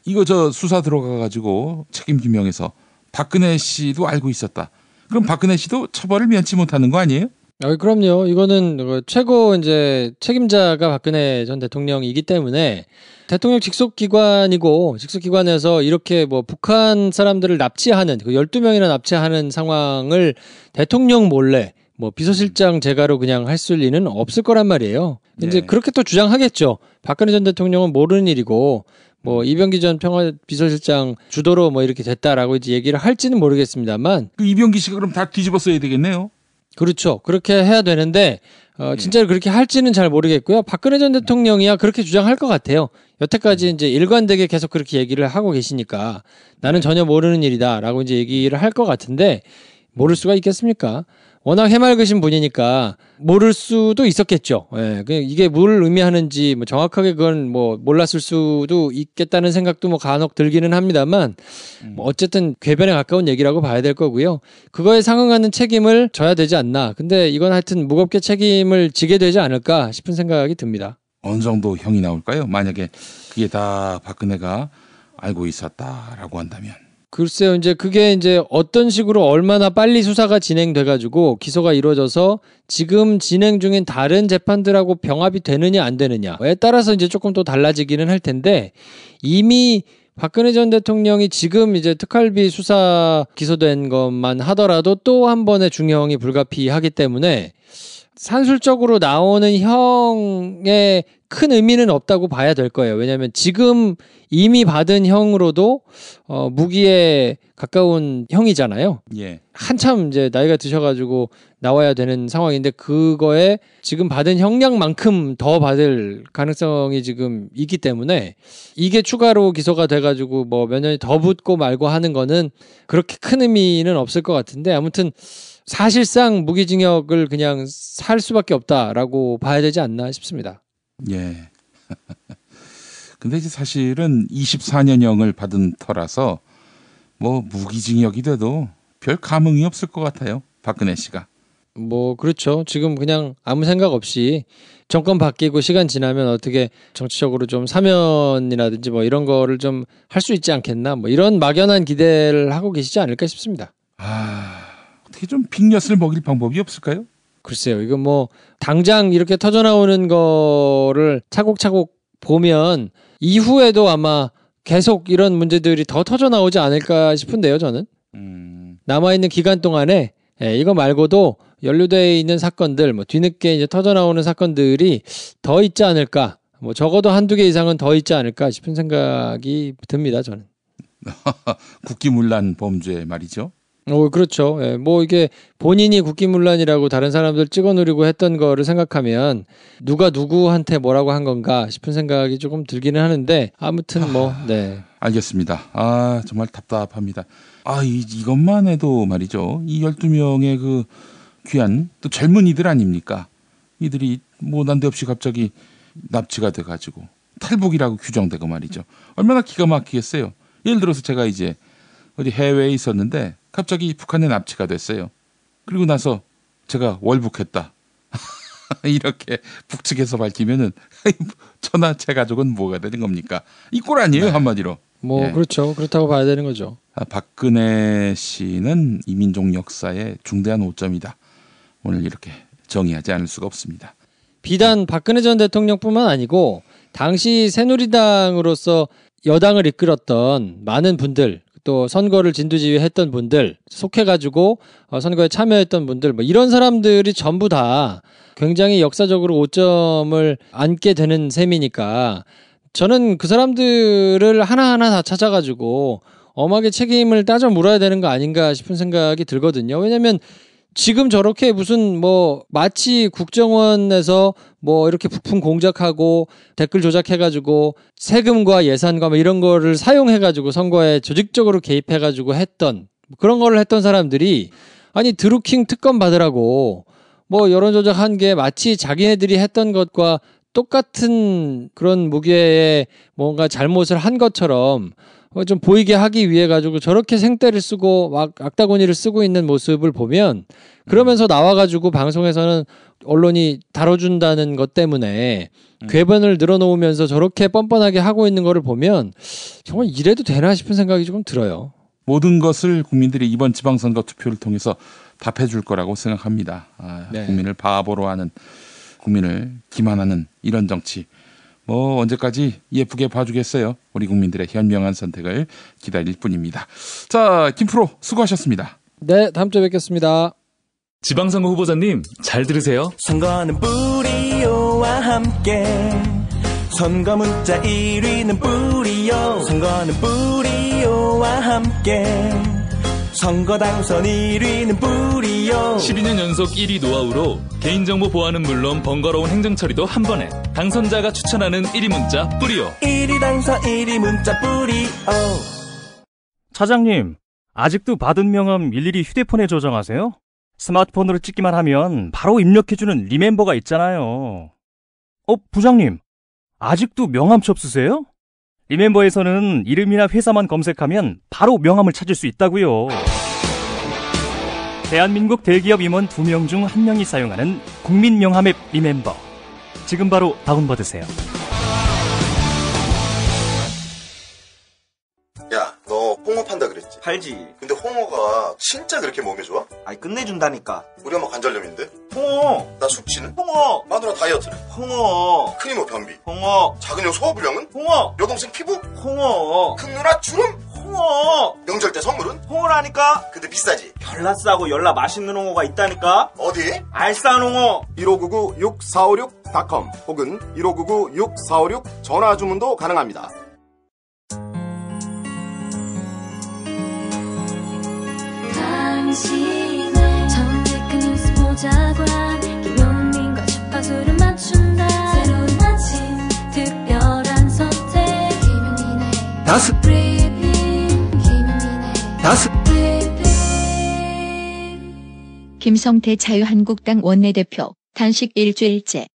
이거 저 수사 들어가가지고 책임 규명해서 박근혜 씨도 알고 있었다. 그럼 박근혜 씨도 처벌을 면치 못하는 거 아니에요? 그럼요. 이거는 최고 이제 책임자가 박근혜 전 대통령이기 때문에 대통령 직속기관이고 직속기관에서 이렇게 뭐 북한 사람들을 납치하는 12명이나 납치하는 상황을 대통령 몰래 뭐 비서실장 재가로 그냥 할 리는 없을 거란 말이에요. 이제 그렇게 또 주장하겠죠. 박근혜 전 대통령은 모르는 일이고 뭐 이병기 전 평화 비서실장 주도로 뭐 이렇게 됐다라고 이제 얘기를 할지는 모르겠습니다만 그 이병기 씨가 그럼 다 뒤집어 써야 되겠네요. 그렇죠. 그렇게 해야 되는데 진짜로 그렇게 할지는 잘 모르겠고요. 박근혜 전 대통령이야 그렇게 주장할 것 같아요. 여태까지 이제 일관되게 계속 그렇게 얘기를 하고 계시니까 나는 전혀 모르는 일이다라고 이제 얘기를 할 것 같은데 모를 수가 있겠습니까? 워낙 해맑으신 분이니까 모를 수도 있었겠죠. 이게 뭘 의미하는지 뭐 정확하게 그건 뭐 몰랐을 수도 있겠다는 생각도 뭐 간혹 들기는 합니다만 뭐 어쨌든 궤변에 가까운 얘기라고 봐야 될 거고요. 그거에 상응하는 책임을 져야 되지 않나. 근데 이건 하여튼 무겁게 책임을 지게 되지 않을까 싶은 생각이 듭니다. 어느 정도 형이 나올까요? 만약에 그게 다 박근혜가 알고 있었다라고 한다면. 글쎄요, 이제 그게 이제 어떤 식으로 얼마나 빨리 수사가 진행돼가지고 기소가 이루어져서 지금 진행 중인 다른 재판들하고 병합이 되느냐 안 되느냐에 따라서 이제 조금 또 달라지기는 할 텐데 이미 박근혜 전 대통령이 지금 이제 특활비 수사 기소된 것만 하더라도 또 한 번의 중형이 불가피하기 때문에 산술적으로 나오는 형의 큰 의미는 없다고 봐야 될 거예요. 왜냐하면 지금 이미 받은 형으로도 무기에 가까운 형이잖아요. 한참 이제 나이가 드셔가지고 나와야 되는 상황인데 그거에 지금 받은 형량만큼 더 받을 가능성이 지금 있기 때문에 이게 추가로 기소가 돼가지고 뭐 몇 년이 더 붙고 말고 하는 거는 그렇게 큰 의미는 없을 것 같은데 아무튼 사실상 무기징역을 그냥 살 수밖에 없다라고 봐야 되지 않나 싶습니다. 근데 이제 사실은 24년형을 받은 터라서 뭐 무기징역이 돼도 별 감흥이 없을 것 같아요. 박근혜 씨가. 뭐 그렇죠. 지금 그냥 아무 생각 없이 정권 바뀌고 시간 지나면 어떻게 정치적으로 좀 사면이라든지 뭐 이런 거를 좀 할 수 있지 않겠나 뭐 이런 막연한 기대를 하고 계시지 않을까 싶습니다. 어떻게 좀 빅엿을 먹일 방법이 없을까요? 글쎄요. 이거 뭐 당장 이렇게 터져나오는 거를 차곡차곡 보면 이후에도 아마 계속 이런 문제들이 더 터져나오지 않을까 싶은데요. 저는. 남아있는 기간 동안에 이거 말고도 연루되어 있는 사건들, 뭐 뒤늦게 이제 터져나오는 사건들이 더 있지 않을까. 뭐 적어도 한두 개 이상은 더 있지 않을까 싶은 생각이 듭니다. 저는. 국기문란 범죄 말이죠. 그렇죠. 예, 뭐 이게 본인이 국기문란이라고 다른 사람들 찍어 누리고 했던 거를 생각하면 누가 누구한테 뭐라고 한 건가 싶은 생각이 조금 들기는 하는데 아무튼 뭐 네. 알겠습니다. 정말 답답합니다. 이것만 해도 말이죠. 이 12명의 그 귀한 또 젊은이들 아닙니까? 이들이 뭐 난데없이 갑자기 납치가 돼가지고 탈북이라고 규정되고 말이죠. 얼마나 기가 막히겠어요. 예를 들어서 제가 이제 어디 해외에 있었는데 갑자기 북한에 납치가 됐어요. 그리고 나서 제가 월북했다. 이렇게 북측에서 밝히면은 저나 제 가족은 뭐가 되는 겁니까? 이 꼴 아니에요, 네. 한마디로. 뭐 예. 그렇죠. 그렇다고 봐야 되는 거죠. 박근혜 씨는 이민족 역사의 중대한 오점이다. 오늘 이렇게 정의하지 않을 수가 없습니다. 비단 박근혜 전 대통령뿐만 아니고 당시 새누리당으로서 여당을 이끌었던 많은 분들, 또 선거를 진두지휘했던 분들, 속해가지고 선거에 참여했던 분들, 뭐 이런 사람들이 전부 다 굉장히 역사적으로 오점을 안게 되는 셈이니까 저는 그 사람들을 하나하나 다 찾아가지고 엄하게 책임을 따져 물어야 되는 거 아닌가 싶은 생각이 들거든요. 왜냐면 지금 저렇게 무슨 뭐 마치 국정원에서 뭐 이렇게 부품 공작하고 댓글 조작해가지고 세금과 예산과 뭐 이런 거를 사용해가지고 선거에 조직적으로 개입해가지고 했던 그런 거를 했던 사람들이 아니 드루킹 특검 받으라고 뭐 여론 조작한 게 마치 자기네들이 했던 것과 똑같은 그런 무게의 뭔가 잘못을 한 것처럼 좀 보이게 하기 위해 가지고 저렇게 생떼를 쓰고 막 악다구니를 쓰고 있는 모습을 보면 그러면서 나와가지고 방송에서는 언론이 다뤄준다는 것 때문에 궤변을 늘어놓으면서 저렇게 뻔뻔하게 하고 있는 거를 보면 정말 이래도 되나 싶은 생각이 조금 들어요. 모든 것을 국민들이 이번 지방선거 투표를 통해서 답해줄 거라고 생각합니다. 네. 국민을 바보로 하는, 국민을 기만하는 이런 정치. 뭐 언제까지 예쁘게 봐주겠어요. 우리 국민들의 현명한 선택을 기다릴 뿐입니다. 자, 김프로 수고하셨습니다. 네, 다음 주에 뵙겠습니다. 지방선거 후보자님 잘 들으세요. 선거는 뿌리오와 함께 선거 문자 1위는 뿌리오. 선거는 뿌리오와 함께 선거 당선 1위는 뿌리오. 12년 연속 1위 노하우로 개인정보 보안은 물론 번거로운 행정처리도 한 번에 당선자가 추천하는 1위 문자 뿌리오. 1위 당선 1위 문자 뿌리오. 차장님, 아직도 받은 명함 일일이 휴대폰에 저장하세요? 스마트폰으로 찍기만 하면 바로 입력해주는 리멤버가 있잖아요. 부장님, 아직도 명함첩 쓰세요? 리멤버에서는 이름이나 회사만 검색하면 바로 명함을 찾을 수 있다고요. 대한민국 대기업 임원 2명 중 1명이 사용하는 국민 명함 앱 리멤버. 지금 바로 다운받으세요. 야, 너 홍어 판다 그랬지? 팔지. 근데 홍어가 진짜 그렇게 몸에 좋아? 아니 끝내준다니까. 우리 엄마 관절염인데? 홍어. 나 숙취는? 홍어. 마누라 다이어트는? 홍어. 큰이모 변비? 홍어. 작은 형 소화불량은? 홍어. 여동생 피부? 홍어. 큰 누나 주름? 홍어. 명절 때 선물은? 홍어라니까. 근데 비싸지? 별나 싸고 열나 맛있는 홍어가 있다니까. 어디? 알싸한 홍어. 1599-6456.com 혹은 1599-6456 전화 주문도 가능합니다. 당신의 정직한 뉴스 보자관 김용민과 주파수를 맞춘다. 새로운 아침 특별한 선택 김용민의 다스 브리핑. 김용민의 다스 브리핑. 김성태 자유한국당 원내대표 단식 일주일째.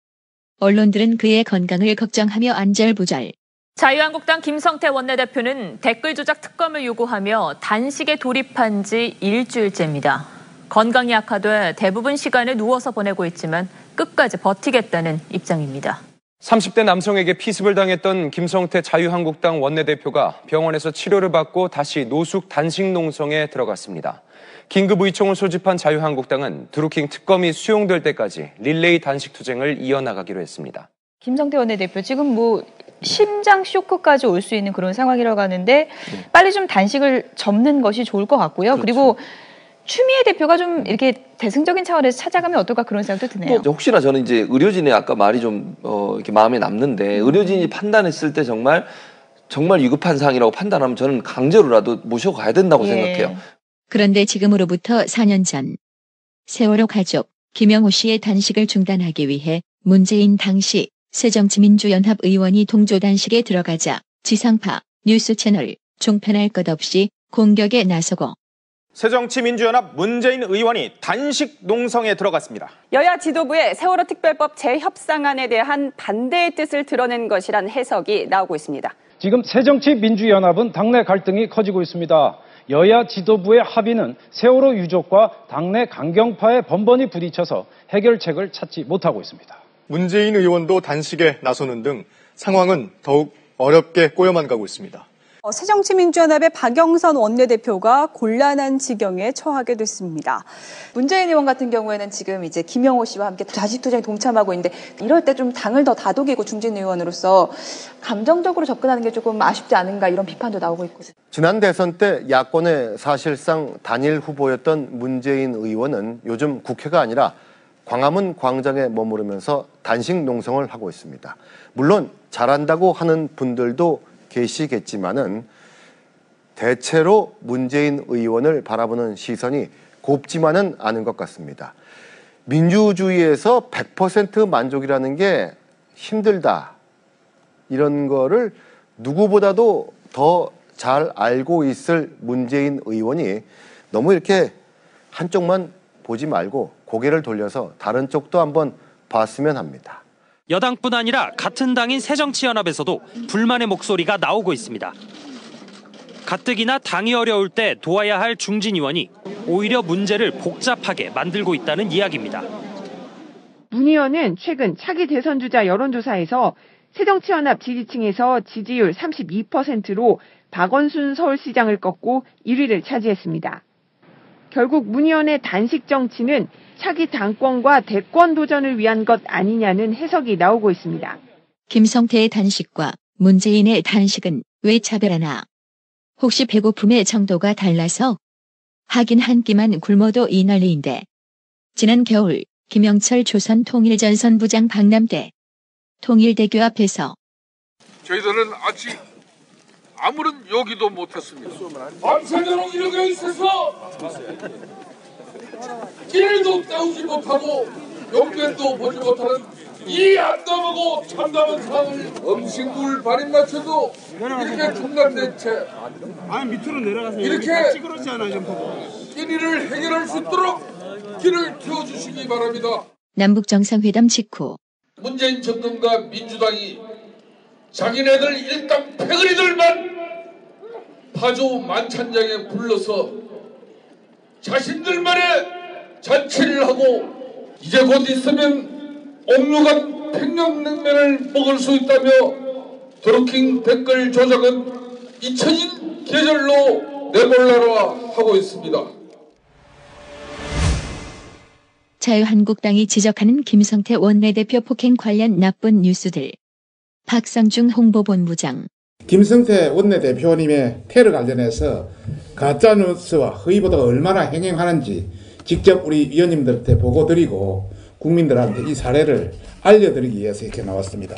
언론들은 그의 건강을 걱정하며 안절부절. 자유한국당 김성태 원내대표는 댓글 조작 특검을 요구하며 단식에 돌입한 지 일주일째입니다. 건강이 악화돼 대부분 시간을 누워서 보내고 있지만 끝까지 버티겠다는 입장입니다. 30대 남성에게 피습을 당했던 김성태 자유한국당 원내대표가 병원에서 치료를 받고 다시 노숙 단식 농성에 들어갔습니다. 긴급 의총을 소집한 자유한국당은 드루킹 특검이 수용될 때까지 릴레이 단식 투쟁을 이어나가기로 했습니다. 김성태 원내대표 지금 심장 쇼크까지 올 수 있는 그런 상황이라고 하는데 빨리 좀 단식을 접는 것이 좋을 것 같고요. 그렇죠. 그리고 추미애 대표가 좀 이렇게 대승적인 차원에서 찾아가면 어떨까 그런 생각도 드네요. 또 혹시나 저는 이제 의료진의 아까 말이 좀 이렇게 마음에 남는데 의료진이 판단했을 때 정말 위급한 사항이라고 판단하면 저는 강제로라도 모셔가야 된다고 생각해요. 그런데 지금으로부터 4년 전 세월호 가족 김영호 씨의 단식을 중단하기 위해 문재인 당시 새정치민주연합 의원이 동조 단식에 들어가자 지상파 뉴스 채널 종편할 것 없이 공격에 나서고 새정치민주연합 문재인 의원이 단식 농성에 들어갔습니다. 여야 지도부의 세월호 특별법 재협상안에 대한 반대의 뜻을 드러낸 것이란 해석이 나오고 있습니다. 지금 새정치민주연합은 당내 갈등이 커지고 있습니다. 여야 지도부의 합의는 세월호 유족과 당내 강경파에 번번이 부딪혀서 해결책을 찾지 못하고 있습니다. 문재인 의원도 단식에 나서는 등 상황은 더욱 어렵게 꼬여만 가고 있습니다. 새정치민주연합의 박영선 원내대표가 곤란한 지경에 처하게 됐습니다. 문재인 의원 같은 경우에는 지금 이제 김영호 씨와 함께 단식투쟁에 동참하고 있는데 이럴 때 좀 당을 더 다독이고 중진 의원으로서 감정적으로 접근하는 게 조금 아쉽지 않은가 이런 비판도 나오고 있고. 지난 대선 때 야권의 사실상 단일 후보였던 문재인 의원은 요즘 국회가 아니라 광화문 광장에 머무르면서 단식 농성을 하고 있습니다. 물론 잘한다고 하는 분들도 계시겠지만은 대체로 문재인 의원을 바라보는 시선이 곱지만은 않은 것 같습니다. 민주주의에서 100% 만족이라는 게 힘들다. 이런 거를 누구보다도 더 잘 알고 있을 문재인 의원이 너무 이렇게 한쪽만 보지 말고 고개를 돌려서 다른 쪽도 한번 봤으면 합니다. 여당뿐 아니라 같은 당인 새정치연합에서도 불만의 목소리가 나오고 있습니다. 가뜩이나 당이 어려울 때 도와야 할 중진 의원이 오히려 문제를 복잡하게 만들고 있다는 이야기입니다. 문 의원은 최근 차기 대선 주자 여론조사에서 새정치연합 지지층에서 지지율 32%로 박원순 서울시장을 꺾고 1위를 차지했습니다. 결국 문 의원의 단식 정치는 차기 당권과 대권 도전을 위한 것 아니냐는 해석이 나오고 있습니다. 김성태의 단식과 문재인의 단식은 왜 차별하나? 혹시 배고픔의 정도가 달라서? 하긴 한 끼만 굶어도 이 난리인데. 지난 겨울 김영철 조선통일전선부장 박람대 통일대교 앞에서 저희들은 아직 아무런 요기도 못했습니다. 밤새도록 이렇게 있어서 길도 때우지 못하고 용변도 보지 못하는 이 안담하고 참담한 상황을 음식물 발인 맞춰도 이렇게 중단된 채 밑으로 내려가서 이렇게 끼니를 해결할 수 있도록 길을 틔워주시기 바랍니다. 남북정상회담 직후 문재인 정권과 민주당이 자기네들 일당 패거리들만 파주 만찬장에 불러서 자신들만의 잔치를 하고 이제 곧 있으면 옥류관 평양냉면을 먹을 수 있다며 드루킹 댓글 조작은 잊혀진 계절로 내몰라라 하고 있습니다. 자유한국당이 지적하는 김성태 원내대표 폭행 관련 나쁜 뉴스들. 박성중 홍보본부장. 김성태 원내대표님의 테러 관련해서 가짜뉴스와 허위보도가 얼마나 행행하는지 직접 우리 위원님들한테 보고드리고 국민들한테 이 사례를 알려드리기 위해서 이렇게 나왔습니다.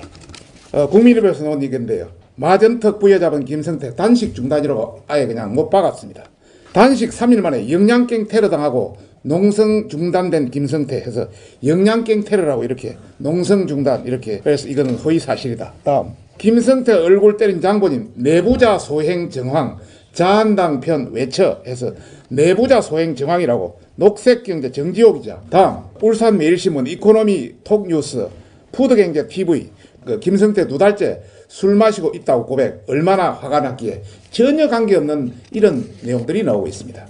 국민의힘에서 나온 얘기인데요. 마전턱 부여잡은 김성태 단식 중단이라고 아예 그냥 못 박았습니다. 단식 3일 만에 영양갱 테러 당하고 농성 중단된 김성태 해서 영양갱 테러라고 이렇게 농성 중단 이렇게 그래서 이거는 허위 사실이다. 다음 김성태 얼굴 때린 장본인 내부자 소행 정황 자한당 편 외쳐 해서 내부자 소행 정황이라고 녹색경제 정지호 기자. 다음 울산 매일신문 이코노미 톡뉴스 푸드경제 TV 김성태 2달째 술 마시고 있다고 고백 얼마나 화가 났기에 전혀 관계없는 이런 내용들이 나오고 있습니다.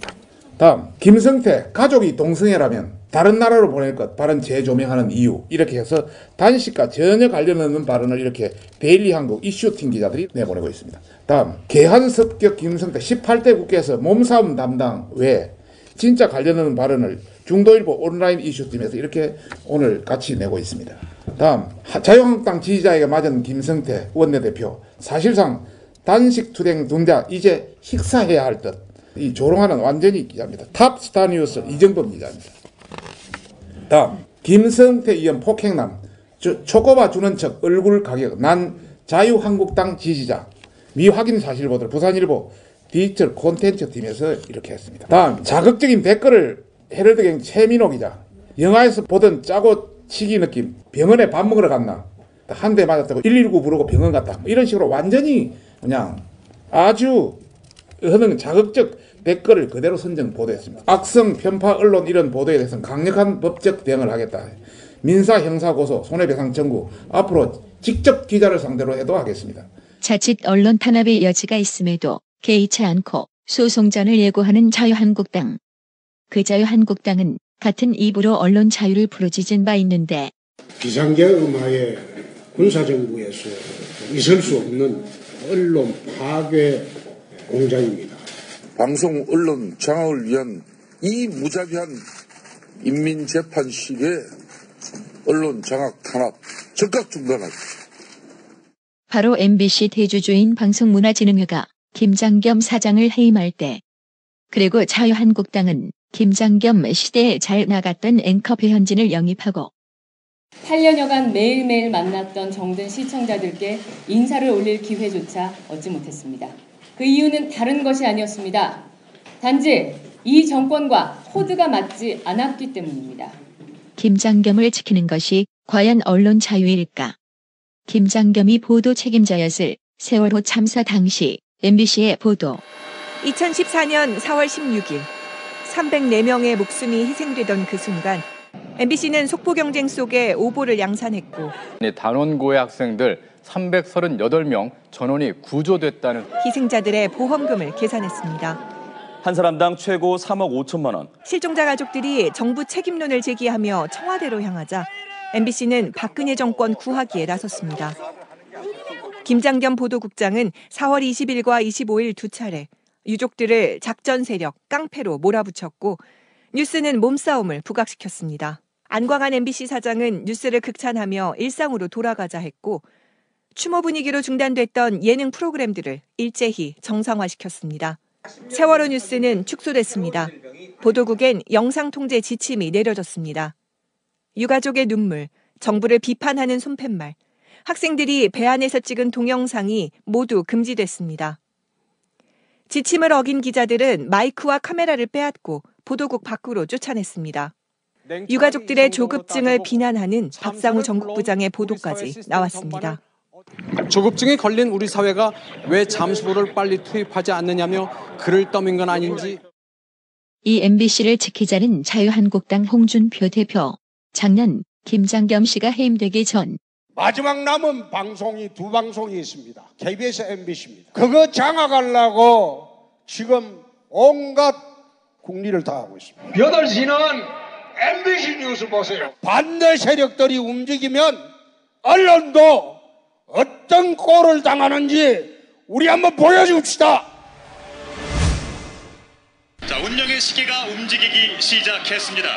다음, 김성태 가족이 동성애라면 다른 나라로 보낼 것 발언 재조명하는 이유, 이렇게 해서 단식과 전혀 관련 없는 발언을 이렇게 데일리 한국 이슈팀 기자들이 내보내고 있습니다. 다음, 개한습격 김성태 18대 국회에서 몸싸움 담당 외에 진짜 관련 없는 발언을 중도일보 온라인 이슈팀에서 이렇게 오늘 같이 내고 있습니다. 다음, 자유한국당 지지자에게 맞은 김성태 원내대표, 사실상 단식 투쟁 동자 이제 식사해야 할 듯. 이 조롱하는 완전히 기자입니다. 탑스타뉴스 이정범 기자입니다. 다음, 김성태 의원 폭행남, 초코바 주는 척 얼굴 가격, 난 자유한국당 지지자, 미확인 사실 보도를 부산일보 디지털 콘텐츠 팀에서 이렇게 했습니다. 다음, 자극적인 댓글을 헤럴드경 최민호 기자, 영화에서 보던 짜고 치기 느낌, 병원에 밥 먹으러 갔나, 한 대 맞았다고 119 부르고 병원 갔다, 이런 식으로 완전히 그냥 아주 하는 자극적 댓글을 그대로 선정 보도했습니다. 악성 편파 언론 이런 보도에 대해서는 강력한 법적 대응을 하겠다. 민사 형사 고소 손해배상 청구 앞으로 직접 기자를 상대로 해도 하겠습니다. 자칫 언론 탄압의 여지가 있음에도 개의치 않고 소송전을 예고하는 자유한국당. 그 자유한국당은 같은 입으로 언론 자유를 부르짖은 바 있는데 비상계 음하의 군사정부에서 있을 수 없는 언론 파괴 공작입니다. 방송 언론 장악을 위한 이 무자비한 인민재판실의 언론 장악 탄압 즉각 중단하십시오. 바로 MBC 대주주인 방송문화진흥회가 김장겸 사장을 해임할 때, 그리고 자유한국당은 김장겸 시대에 잘 나갔던 앵커 배현진을 영입하고 8년여간 매일매일 만났던 정든 시청자들께 인사를 올릴 기회조차 얻지 못했습니다. 그 이유는 다른 것이 아니었습니다. 단지 이 정권과 코드가 맞지 않았기 때문입니다. 김장겸을 지키는 것이 과연 언론 자유일까? 김장겸이 보도 책임자였을 세월호 참사 당시 MBC의 보도. 2014년 4월 16일 304명의 목숨이 희생되던 그 순간 MBC는 속보 경쟁 속에 오보를 양산했고 단원고의 학생들 338명 전원이 구조됐다는 희생자들의 보험금을 계산했습니다. 한 사람당 최고 3억 5천만 원. 실종자 가족들이 정부 책임론을 제기하며 청와대로 향하자 MBC는 박근혜 정권 구하기에 나섰습니다. 김장겸 보도국장은 4월 20일과 25일 두 차례 유족들을 작전 세력, 깡패로 몰아붙였고 뉴스는 몸싸움을 부각시켰습니다. 안광한 MBC 사장은 뉴스를 극찬하며 일상으로 돌아가자 했고 추모 분위기로 중단됐던 예능 프로그램들을 일제히 정상화시켰습니다. 세월호 뉴스는 축소됐습니다. 보도국엔 영상 통제 지침이 내려졌습니다. 유가족의 눈물, 정부를 비판하는 손팻말, 학생들이 배 안에서 찍은 동영상이 모두 금지됐습니다. 지침을 어긴 기자들은 마이크와 카메라를 빼앗고 보도국 밖으로 쫓아냈습니다. 유가족들의 조급증을 비난하는 박상우 전국부장의 보도까지 나왔습니다. 조급증에 걸린 우리 사회가 왜 잠수부를 빨리 투입하지 않느냐며 글을 떠민 건 아닌지. 이 MBC를 지키자는 자유한국당 홍준표 대표. 작년 김장겸 씨가 해임되기 전 마지막 남은 방송이 두 방송이 있습니다. KBS, MBC입니다. 그거 장악하려고 지금 온갖 국리를 다 하고 있습니다. 8시는 MBC 뉴스 보세요. 반대 세력들이 움직이면 언론도 어떤 꼴을 당하는지 우리 한번 보여줍시다. 자, 운명의 시계가 움직이기 시작했습니다.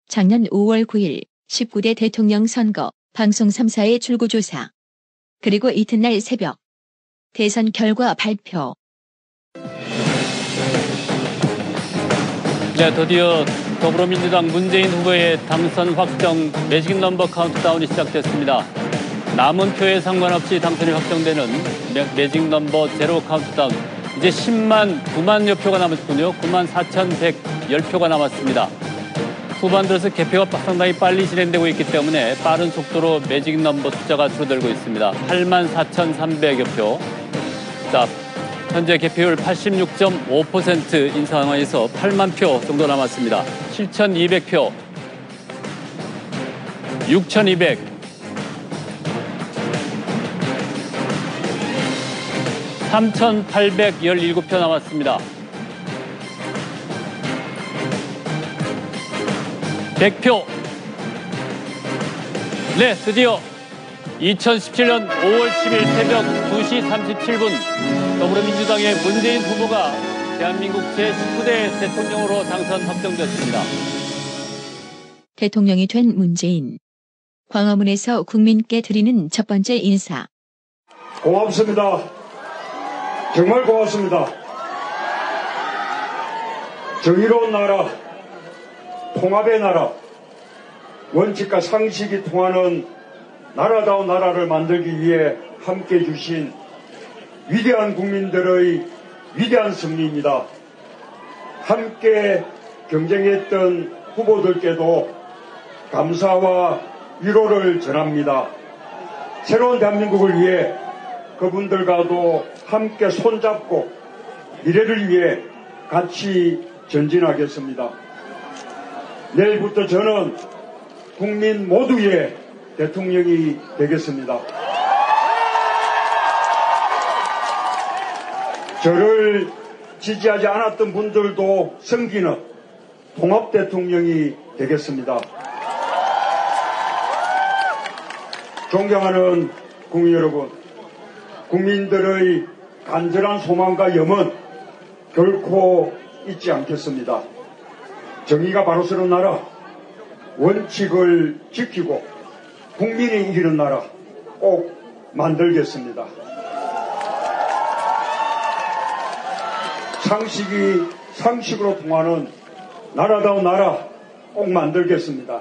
작년 5월 9일 19대 대통령 선거 방송 3사의 출구조사. 그리고 이튿날 새벽 대선 결과 발표. 네, 드디어 더불어민주당 문재인 후보의 당선 확정 매직 넘버 카운트다운이 시작됐습니다. 남은 표에 상관없이 당선이 확정되는 매직 넘버 제로 카운트다운. 이제 10만 9만여 표가 남았군요. 94,110표가 남았습니다. 후반 들어서 개표가 상당히 빨리 진행되고 있기 때문에 빠른 속도로 매직 넘버 숫자가 줄어들고 있습니다. 84,300여 표. 자, 현재 개표율 86.5%인 상황에서 8만 표 정도 남았습니다. 7,200표, 6,200, 3,817표 남았습니다. 100표. 네, 드디어 2017년 5월 10일 새벽 2시 37분 더불어민주당의 문재인 후보가 대한민국 제19대 대통령으로 당선 확정됐습니다. 대통령이 된 문재인. 광화문에서 국민께 드리는 첫 번째 인사. 고맙습니다. 정말 고맙습니다. 정의로운 나라, 통합의 나라, 원칙과 상식이 통하는 나라다운 나라를 만들기 위해 함께해 주신 위대한 국민들의 위대한 승리입니다. 함께 경쟁했던 후보들께도 감사와 위로를 전합니다. 새로운 대한민국을 위해 그분들과도 함께 손잡고 미래를 위해 같이 전진하겠습니다. 내일부터 저는 국민 모두의 대통령이 되겠습니다. 저를 지지하지 않았던 분들도 섬기는 통합 대통령이 되겠습니다. 존경하는 국민 여러분, 국민들의 간절한 소망과 염원 결코 잊지 않겠습니다. 정의가 바로 서는 나라, 원칙을 지키고 국민이 이기는 나라 꼭 만들겠습니다. 상식이 상식으로 통하는 나라다운 나라 꼭 만들겠습니다.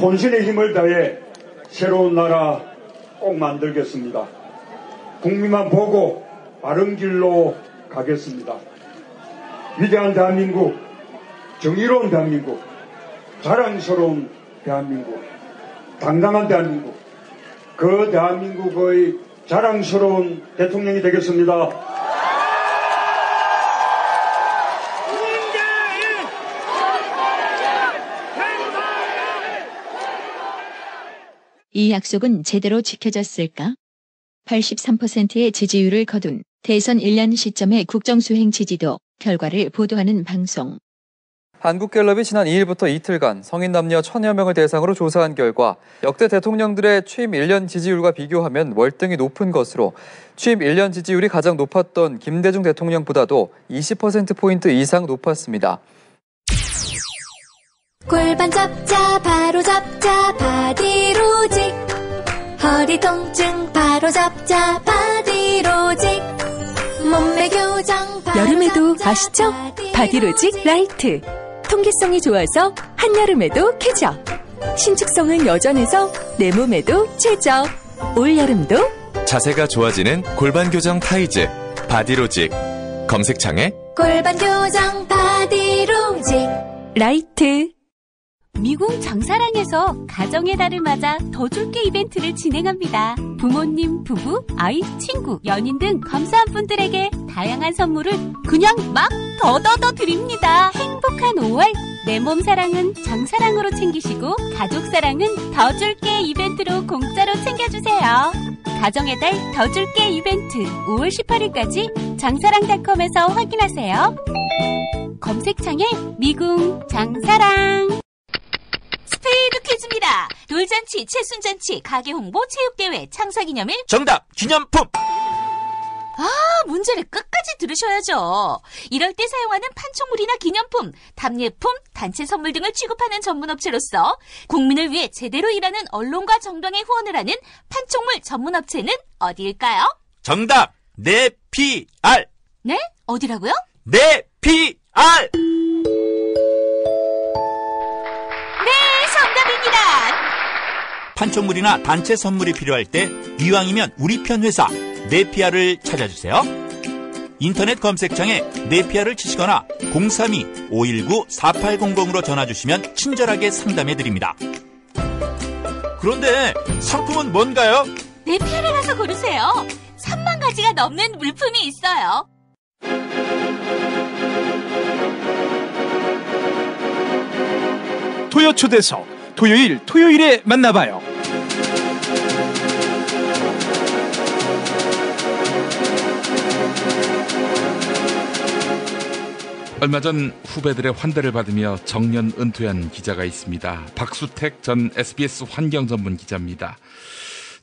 혼신의 힘을 다해 새로운 나라 꼭 만들겠습니다. 국민만 보고 바른 길로 가겠습니다. 위대한 대한민국, 정의로운 대한민국, 자랑스러운 대한민국, 당당한 대한민국, 그 대한민국의 자랑스러운 대통령이 되겠습니다. 이 약속은 제대로 지켜졌을까? 83%의 지지율을 거둔 대선 1년 시점의 국정수행 지지도 결과를 보도하는 방송. 한국갤럽이 지난 2일부터 이틀간 성인 남녀 1,000여 명을 대상으로 조사한 결과 역대 대통령들의 취임 1년 지지율과 비교하면 월등히 높은 것으로 취임 1년 지지율이 가장 높았던 김대중 대통령보다도 20%포인트 이상 높았습니다. 골반 잡자 바로 잡자 바디로직, 허리 통증 바로 잡자 바디로직, 몸매 교정 바로 여름에도 잡자, 아시죠? 바디로직 라이트. 통기성이 좋아서 한여름에도 쾌적. 신축성은 여전해서 내 몸에도 최적. 올여름도 자세가 좋아지는 골반 교정 타이즈 바디로직. 검색창에 골반 교정 바디로직 라이트. 미궁 장사랑에서 가정의 달을 맞아 더 줄게 이벤트를 진행합니다. 부모님, 부부, 아이, 친구, 연인 등 감사한 분들에게 다양한 선물을 그냥 막 더더더 드립니다. 행복한 5월, 내 몸 사랑은 장사랑으로 챙기시고 가족 사랑은 더 줄게 이벤트로 공짜로 챙겨주세요. 가정의 달 더 줄게 이벤트 5월 18일까지 장사랑닷컴에서 확인하세요. 검색창에 미궁 장사랑. 스페이드 퀴즈입니다. 돌잔치, 채순잔치, 가게홍보, 체육대회, 창사기념일. 정답! 기념품! 문제를 끝까지 들으셔야죠. 이럴 때 사용하는 판촉물이나 기념품, 답례품, 단체 선물 등을 취급하는 전문업체로서 국민을 위해 제대로 일하는 언론과 정당의 후원을 하는 판촉물 전문업체는 어디일까요? 정답! 네피알! 네? 어디라고요? 네피알! 정답입니다. 판촉물이나 단체 선물이 필요할 때 이왕이면 우리 편 회사 네피아를 찾아주세요. 인터넷 검색창에 네피아를 치시거나 032-519-4800으로 전화주시면 친절하게 상담해드립니다. 그런데 상품은 뭔가요? 네피아를 가서 고르세요. 3만 가지가 넘는 물품이 있어요. 토요 초대석 토요일에 만나봐요. 얼마 전 후배들의 환대를 받으며 정년 은퇴한 기자가 있습니다. 박수택 전 SBS 환경 전문 기자입니다.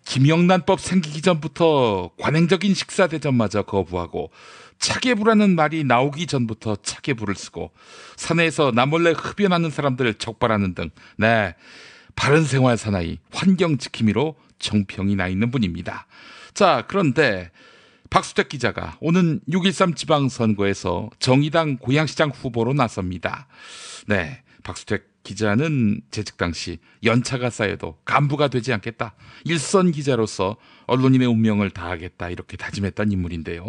김영란법 생기기 전부터 관행적인 식사 대접마저 거부하고 차계부라는 말이 나오기 전부터 차계부를 쓰고 사내에서 나몰래 흡연하는 사람들을 적발하는 등 바른 생활 사나이 환경 지킴이로 정평이 나 있는 분입니다. 자, 그런데 박수택 기자가 오는 6.13 지방선거에서 정의당 고양시장 후보로 나섭니다. 박수택 기자는 재직 당시 연차가 쌓여도 간부가 되지 않겠다. 일선 기자로서 언론인의 운명을 다하겠다. 이렇게 다짐했던 인물인데요.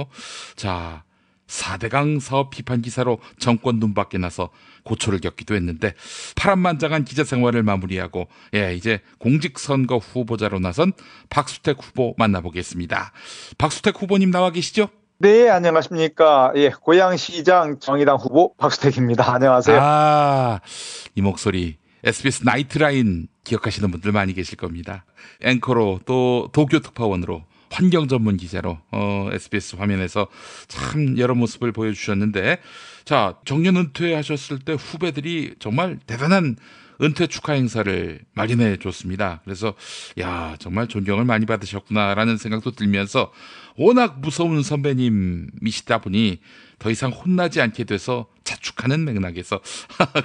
자, 4대강 사업 비판 기사로 정권 눈밖에 나서 고초를 겪기도 했는데 파란만장한 기자 생활을 마무리하고 이제 공직선거 후보자로 나선 박수택 후보 만나보겠습니다. 박수택 후보님 나와 계시죠? 네, 안녕하십니까. 고양시장 정의당 후보 박수택입니다. 안녕하세요. 이 목소리 SBS 나이트라인 기억하시는 분들 많이 계실 겁니다. 앵커로 또 도쿄특파원으로 환경 전문 기자로 SBS 화면에서 참 여러 모습을 보여주셨는데, 자, 정년 은퇴하셨을 때 후배들이 정말 대단한 은퇴 축하 행사를 마련해 줬습니다. 그래서 정말 존경을 많이 받으셨구나라는 생각도 들면서 워낙 무서운 선배님이시다 보니 더 이상 혼나지 않게 돼서 자축하는 맥락에서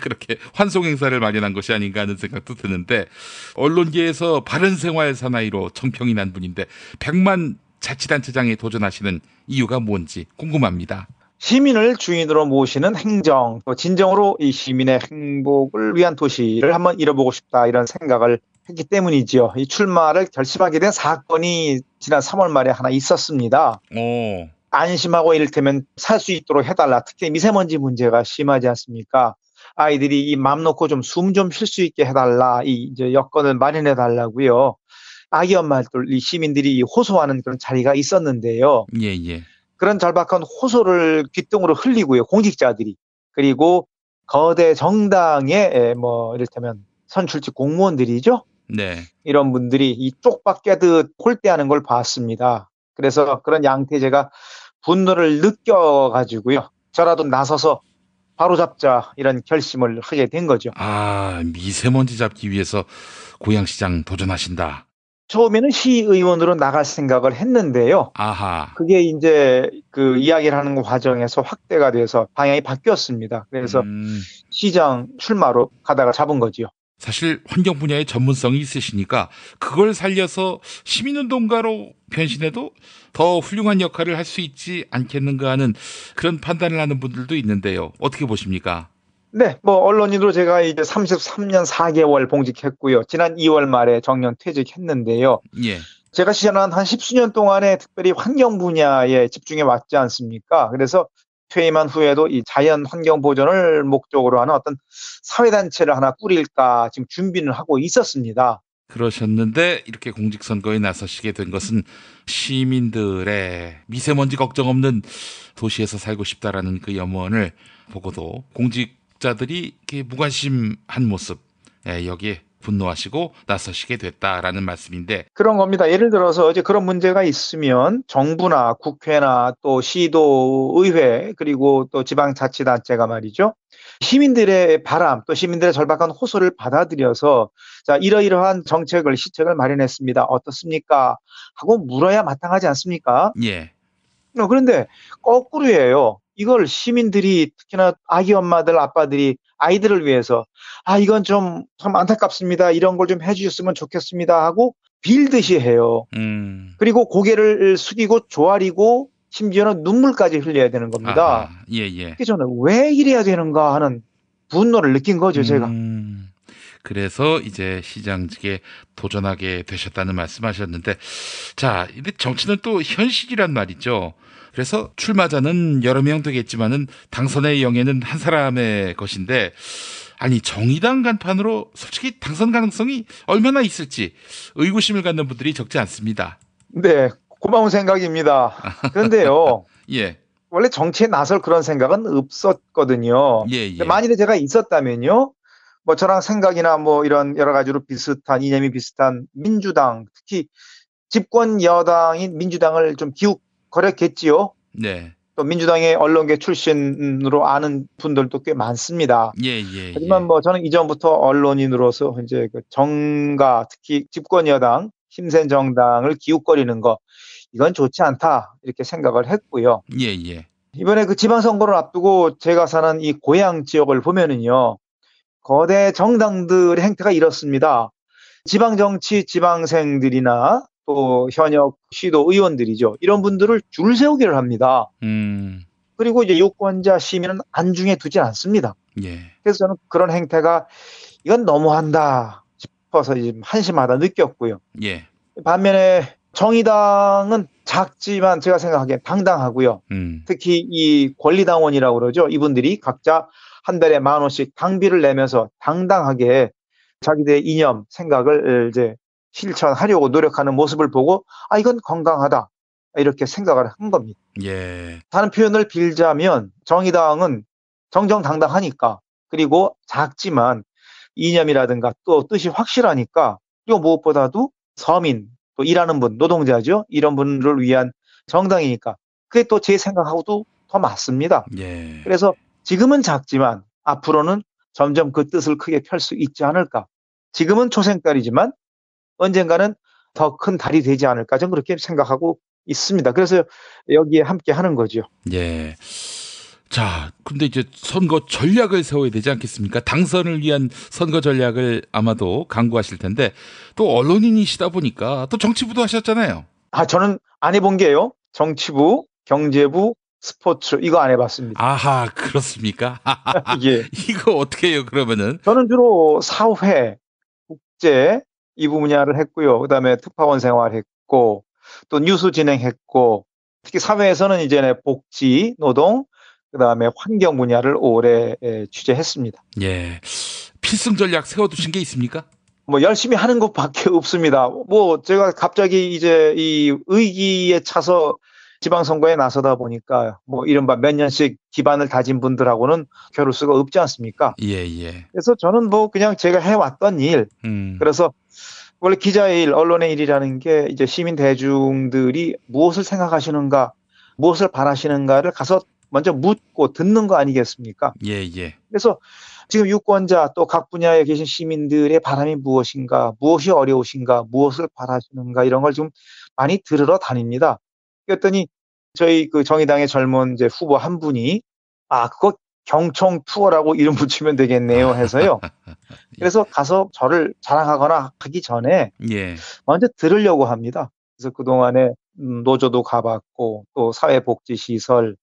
그렇게 환송 행사를 마련한 것이 아닌가 하는 생각도 드는데, 언론계에서 바른 생활 사나이로 정평이 난 분인데 100만 자치단체장에 도전하시는 이유가 뭔지 궁금합니다. 시민을 주인으로 모시는 행정, 또 진정으로 이 시민의 행복을 위한 도시를 한번 이뤄보고 싶다, 이런 생각을 했기 때문이지요. 이 출마를 결심하게 된 사건이 지난 3월 말에 하나 있었습니다. 안심하고 이를테면 살 수 있도록 해달라. 특히 미세먼지 문제가 심하지 않습니까? 아이들이 이 맘 놓고 좀 숨 좀 쉴 수 있게 해달라. 이제 여건을 마련해 달라고요. 아기 엄마들, 이 시민들이 호소하는 그런 자리가 있었는데요. 그런 절박한 호소를 귓등으로 흘리고요. 공직자들이. 그리고 거대 정당의 이를테면 선출직 공무원들이죠. 이런 분들이 이 쪽박 깨듯 홀대하는 걸 봤습니다. 그래서 그런 양태제가 분노를 느껴가지고요. 저라도 나서서 바로잡자, 이런 결심을 하게 된 거죠. 미세먼지 잡기 위해서 고양시장 도전하신다. 처음에는 시의원으로 나갈 생각을 했는데요. 그게 이제 그 이야기를 하는 과정에서 확대가 돼서 방향이 바뀌었습니다. 그래서 시장 출마로 가다가 잡은 거지요. 사실 환경 분야의 전문성이 있으시니까 그걸 살려서 시민운동가로 변신해도 더 훌륭한 역할을 할 수 있지 않겠는가 하는 그런 판단을 하는 분들도 있는데요. 어떻게 보십니까? 네, 언론인으로 제가 이제 33년 4개월 봉직했고요. 지난 2월 말에 정년 퇴직했는데요. 제가 시전한 한 10수년 동안에 특별히 환경 분야에 집중해 왔지 않습니까? 그래서 퇴임한 후에도 이 자연 환경 보존을 목적으로 하는 어떤 사회단체를 하나 꾸릴까 지금 준비를 하고 있었습니다. 그러셨는데 이렇게 공직선거에 나서시게 된 것은 시민들의 미세먼지 걱정 없는 도시에서 살고 싶다라는 그 염원을 보고도 공직자들이 이렇게 무관심한 모습, 여기에 분노하시고 나서시게 됐다라는 말씀인데, 그런 겁니다. 예를 들어서 이제 그런 문제가 있으면 정부나 국회나 또 시도 의회, 그리고 또 지방자치단체가 말이죠, 시민들의 바람, 또 시민들의 절박한 호소를 받아들여서 자, 이러이러한 정책을, 시책을 마련했습니다. 어떻습니까? 하고 물어야 마땅하지 않습니까? 그런데 거꾸로예요. 이걸 시민들이, 특히나 아기 엄마들, 아빠들이 아이들을 위해서 이건 좀 참 안타깝습니다. 이런 걸 좀 해주셨으면 좋겠습니다 하고 빌듯이 해요. 그리고 고개를 숙이고 조아리고 심지어는 눈물까지 흘려야 되는 겁니다. 그래서 저는 왜 이래야 되는가 하는 분노를 느낀 거죠, 제가. 그래서 이제 시장직에 도전하게 되셨다는 말씀하셨는데, 자, 근데 정치는 또 현실이란 말이죠. 그래서 출마자는 여러 명 되겠지만은 당선의 영예는 한 사람의 것인데, 아니 정의당 간판으로 솔직히 당선 가능성이 얼마나 있을지 의구심을 갖는 분들이 적지 않습니다. 네, 고마운 생각입니다. 그런데요. 예. 원래 정치에 나설 그런 생각은 없었거든요. 예. 만일에 제가 있었다면요. 뭐 저랑 생각이나 뭐 이런 여러 가지로 비슷한 이념이 비슷한 민주당, 특히 집권 여당인 민주당을 좀 기웃거렸겠지요. 네. 또 민주당의 언론계 출신으로 아는 분들도 꽤 많습니다. 예. 하지만 뭐 저는 이전부터 언론인으로서 이제 그 정가, 특히 집권 여당, 힘센 정당을 기웃거리는 거, 이건 좋지 않다 이렇게 생각을 했고요. 예. 이번에 그 지방선거를 앞두고 제가 사는 이 고향 지역을 보면은요, 거대 정당들의 행태가 이렇습니다. 지방정치 지방생들이나 또 현역 시도 의원들이죠. 이런 분들을 줄 세우기를 합니다. 그리고 이제 유권자 시민은 안중에 두지 않습니다. 예. 그래서 저는 그런 행태가 이건 너무한다 싶어서 이제 한심하다 느꼈고요. 예. 반면에 정의당은 작지만 제가 생각하기엔 당당하고요. 특히 이 권리당원이라고 그러죠. 이분들이 각자 한 달에 10,000원씩 당비를 내면서 당당하게 자기들의 이념, 생각을 이제 실천하려고 노력하는 모습을 보고 이건 건강하다 이렇게 생각을 한 겁니다. 예. 다른 표현을 빌자면 정의당은 정정당당하니까, 그리고 작지만 이념이라든가 또 뜻이 확실하니까, 그리고 무엇보다도 서민, 또 일하는 분, 노동자죠. 이런 분들을 위한 정당이니까 그게 또 제 생각하고도 더 맞습니다. 예. 그래서 지금은 작지만 앞으로는 점점 그 뜻을 크게 펼 수 있지 않을까. 지금은 초생달이지만 언젠가는 더 큰 달이 되지 않을까. 저는 그렇게 생각하고 있습니다. 그래서 여기에 함께 하는 거죠. 예. 자, 근데 이제 선거 전략을 세워야 되지 않겠습니까? 당선을 위한 선거 전략을 아마도 강구하실 텐데, 또 언론인이시다 보니까 또 정치부도 하셨잖아요. 저는 안 해본 게요. 정치부, 경제부, 스포츠 이거 안 해봤습니다. 아하, 그렇습니까? 예. 이거 어떻게 해요, 그러면은? 저는 주로 사회, 국제 이 분야를 했고요. 그다음에 특파원 생활했고, 또 뉴스 진행했고, 특히 사회에서는 이제 복지, 노동, 그다음에 환경 분야를 오래 취재했습니다. 예. 필승 전략 세워두신 게 있습니까? 뭐 열심히 하는 것밖에 없습니다. 뭐 제가 갑자기 이제 이 의기에 차서 지방선거에 나서다 보니까 뭐 이른바 몇 년씩 기반을 다진 분들하고는 겨룰 수가 없지 않습니까? 예. 그래서 저는 뭐 그냥 제가 해왔던 일, 그래서 원래 기자의 일, 언론의 일이라는 게 이제 시민 대중들이 무엇을 생각하시는가, 무엇을 바라시는가를 가서 먼저 묻고 듣는 거 아니겠습니까? 예. 그래서 지금 유권자 또 각 분야에 계신 시민들의 바람이 무엇인가, 무엇이 어려우신가, 무엇을 바라시는가 이런 걸 좀 많이 들으러 다닙니다. 그랬더니 저희 그 정의당의 젊은 이제 후보 한 분이 그거 경총 투어라고 이름 붙이면 되겠네요 해서요. 그래서 가서 저를 자랑하거나 하기 전에 예. 먼저 들으려고 합니다. 그래서 그동안에 노조도 가봤고 또 사회복지시설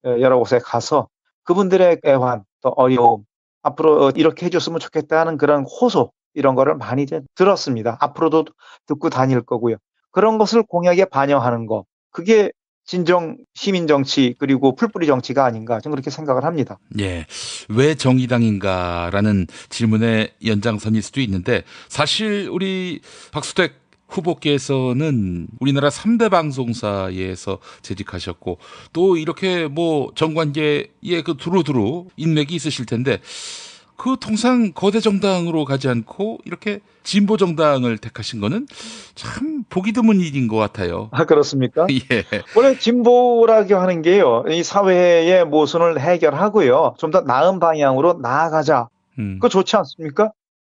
여러 곳에 가서 그분들의 애환 또 어려움 앞으로 이렇게 해줬으면 좋겠다는 그런 호소 이런 거를 많이 이제 들었습니다. 앞으로도 듣고 다닐 거고요. 그런 것을 공약에 반영하는 거 그게 진정 시민정치 그리고 풀뿌리 정치가 아닌가 저는 그렇게 생각을 합니다. 예, 왜 정의당인가라는 질문의 연장선일 수도 있는데 사실 우리 박수택 후보께서는 우리나라 3대 방송사에서 재직하셨고 또 이렇게 뭐 정관계에 그 두루두루 인맥이 있으실 텐데 그 통상 거대 정당으로 가지 않고 이렇게 진보 정당을 택하신 거는 참 보기 드문 일인 것 같아요. 그렇습니까? 예. 원래 진보라고 하는 게요. 이 사회의 모순을 해결하고요. 좀 더 나은 방향으로 나아가자. 그거 좋지 않습니까?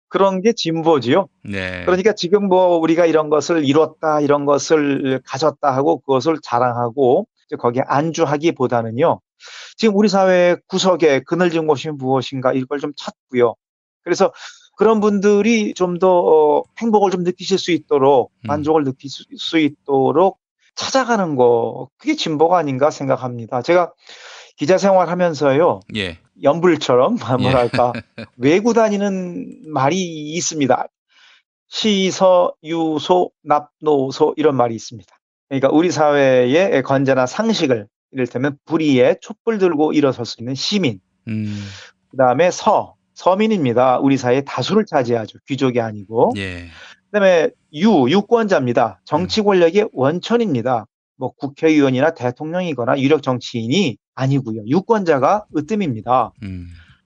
그런 게 진보지요. 네. 그러니까 지금 뭐 우리가 이런 것을 이뤘다, 이런 것을 가졌다 하고 그것을 자랑하고 거기에 안주하기보다는요. 지금 우리 사회의 구석에 그늘진 곳이 무엇인가 이걸 좀 찾고요. 그래서 그런 분들이 좀 더 행복을 좀 느끼실 수 있도록 만족을 느낄 수 있도록 찾아가는 거 그게 진보가 아닌가 생각합니다. 제가 기자 생활하면서요. 예. 연불처럼 뭐랄까 외구 다니는 말이 있습니다. 시서, 유소, 납노소 이런 말이 있습니다. 그러니까 우리 사회의 건전한 상식을 이를테면 불의에 촛불 들고 일어설 수 있는 시민. 그다음에 서민입니다. 우리 사회의 다수를 차지하죠. 귀족이 아니고. 예. 그다음에 유권자입니다. 정치 권력의 원천입니다. 뭐 국회의원이나 대통령이거나 유력 정치인이 아니고요. 유권자가 으뜸입니다.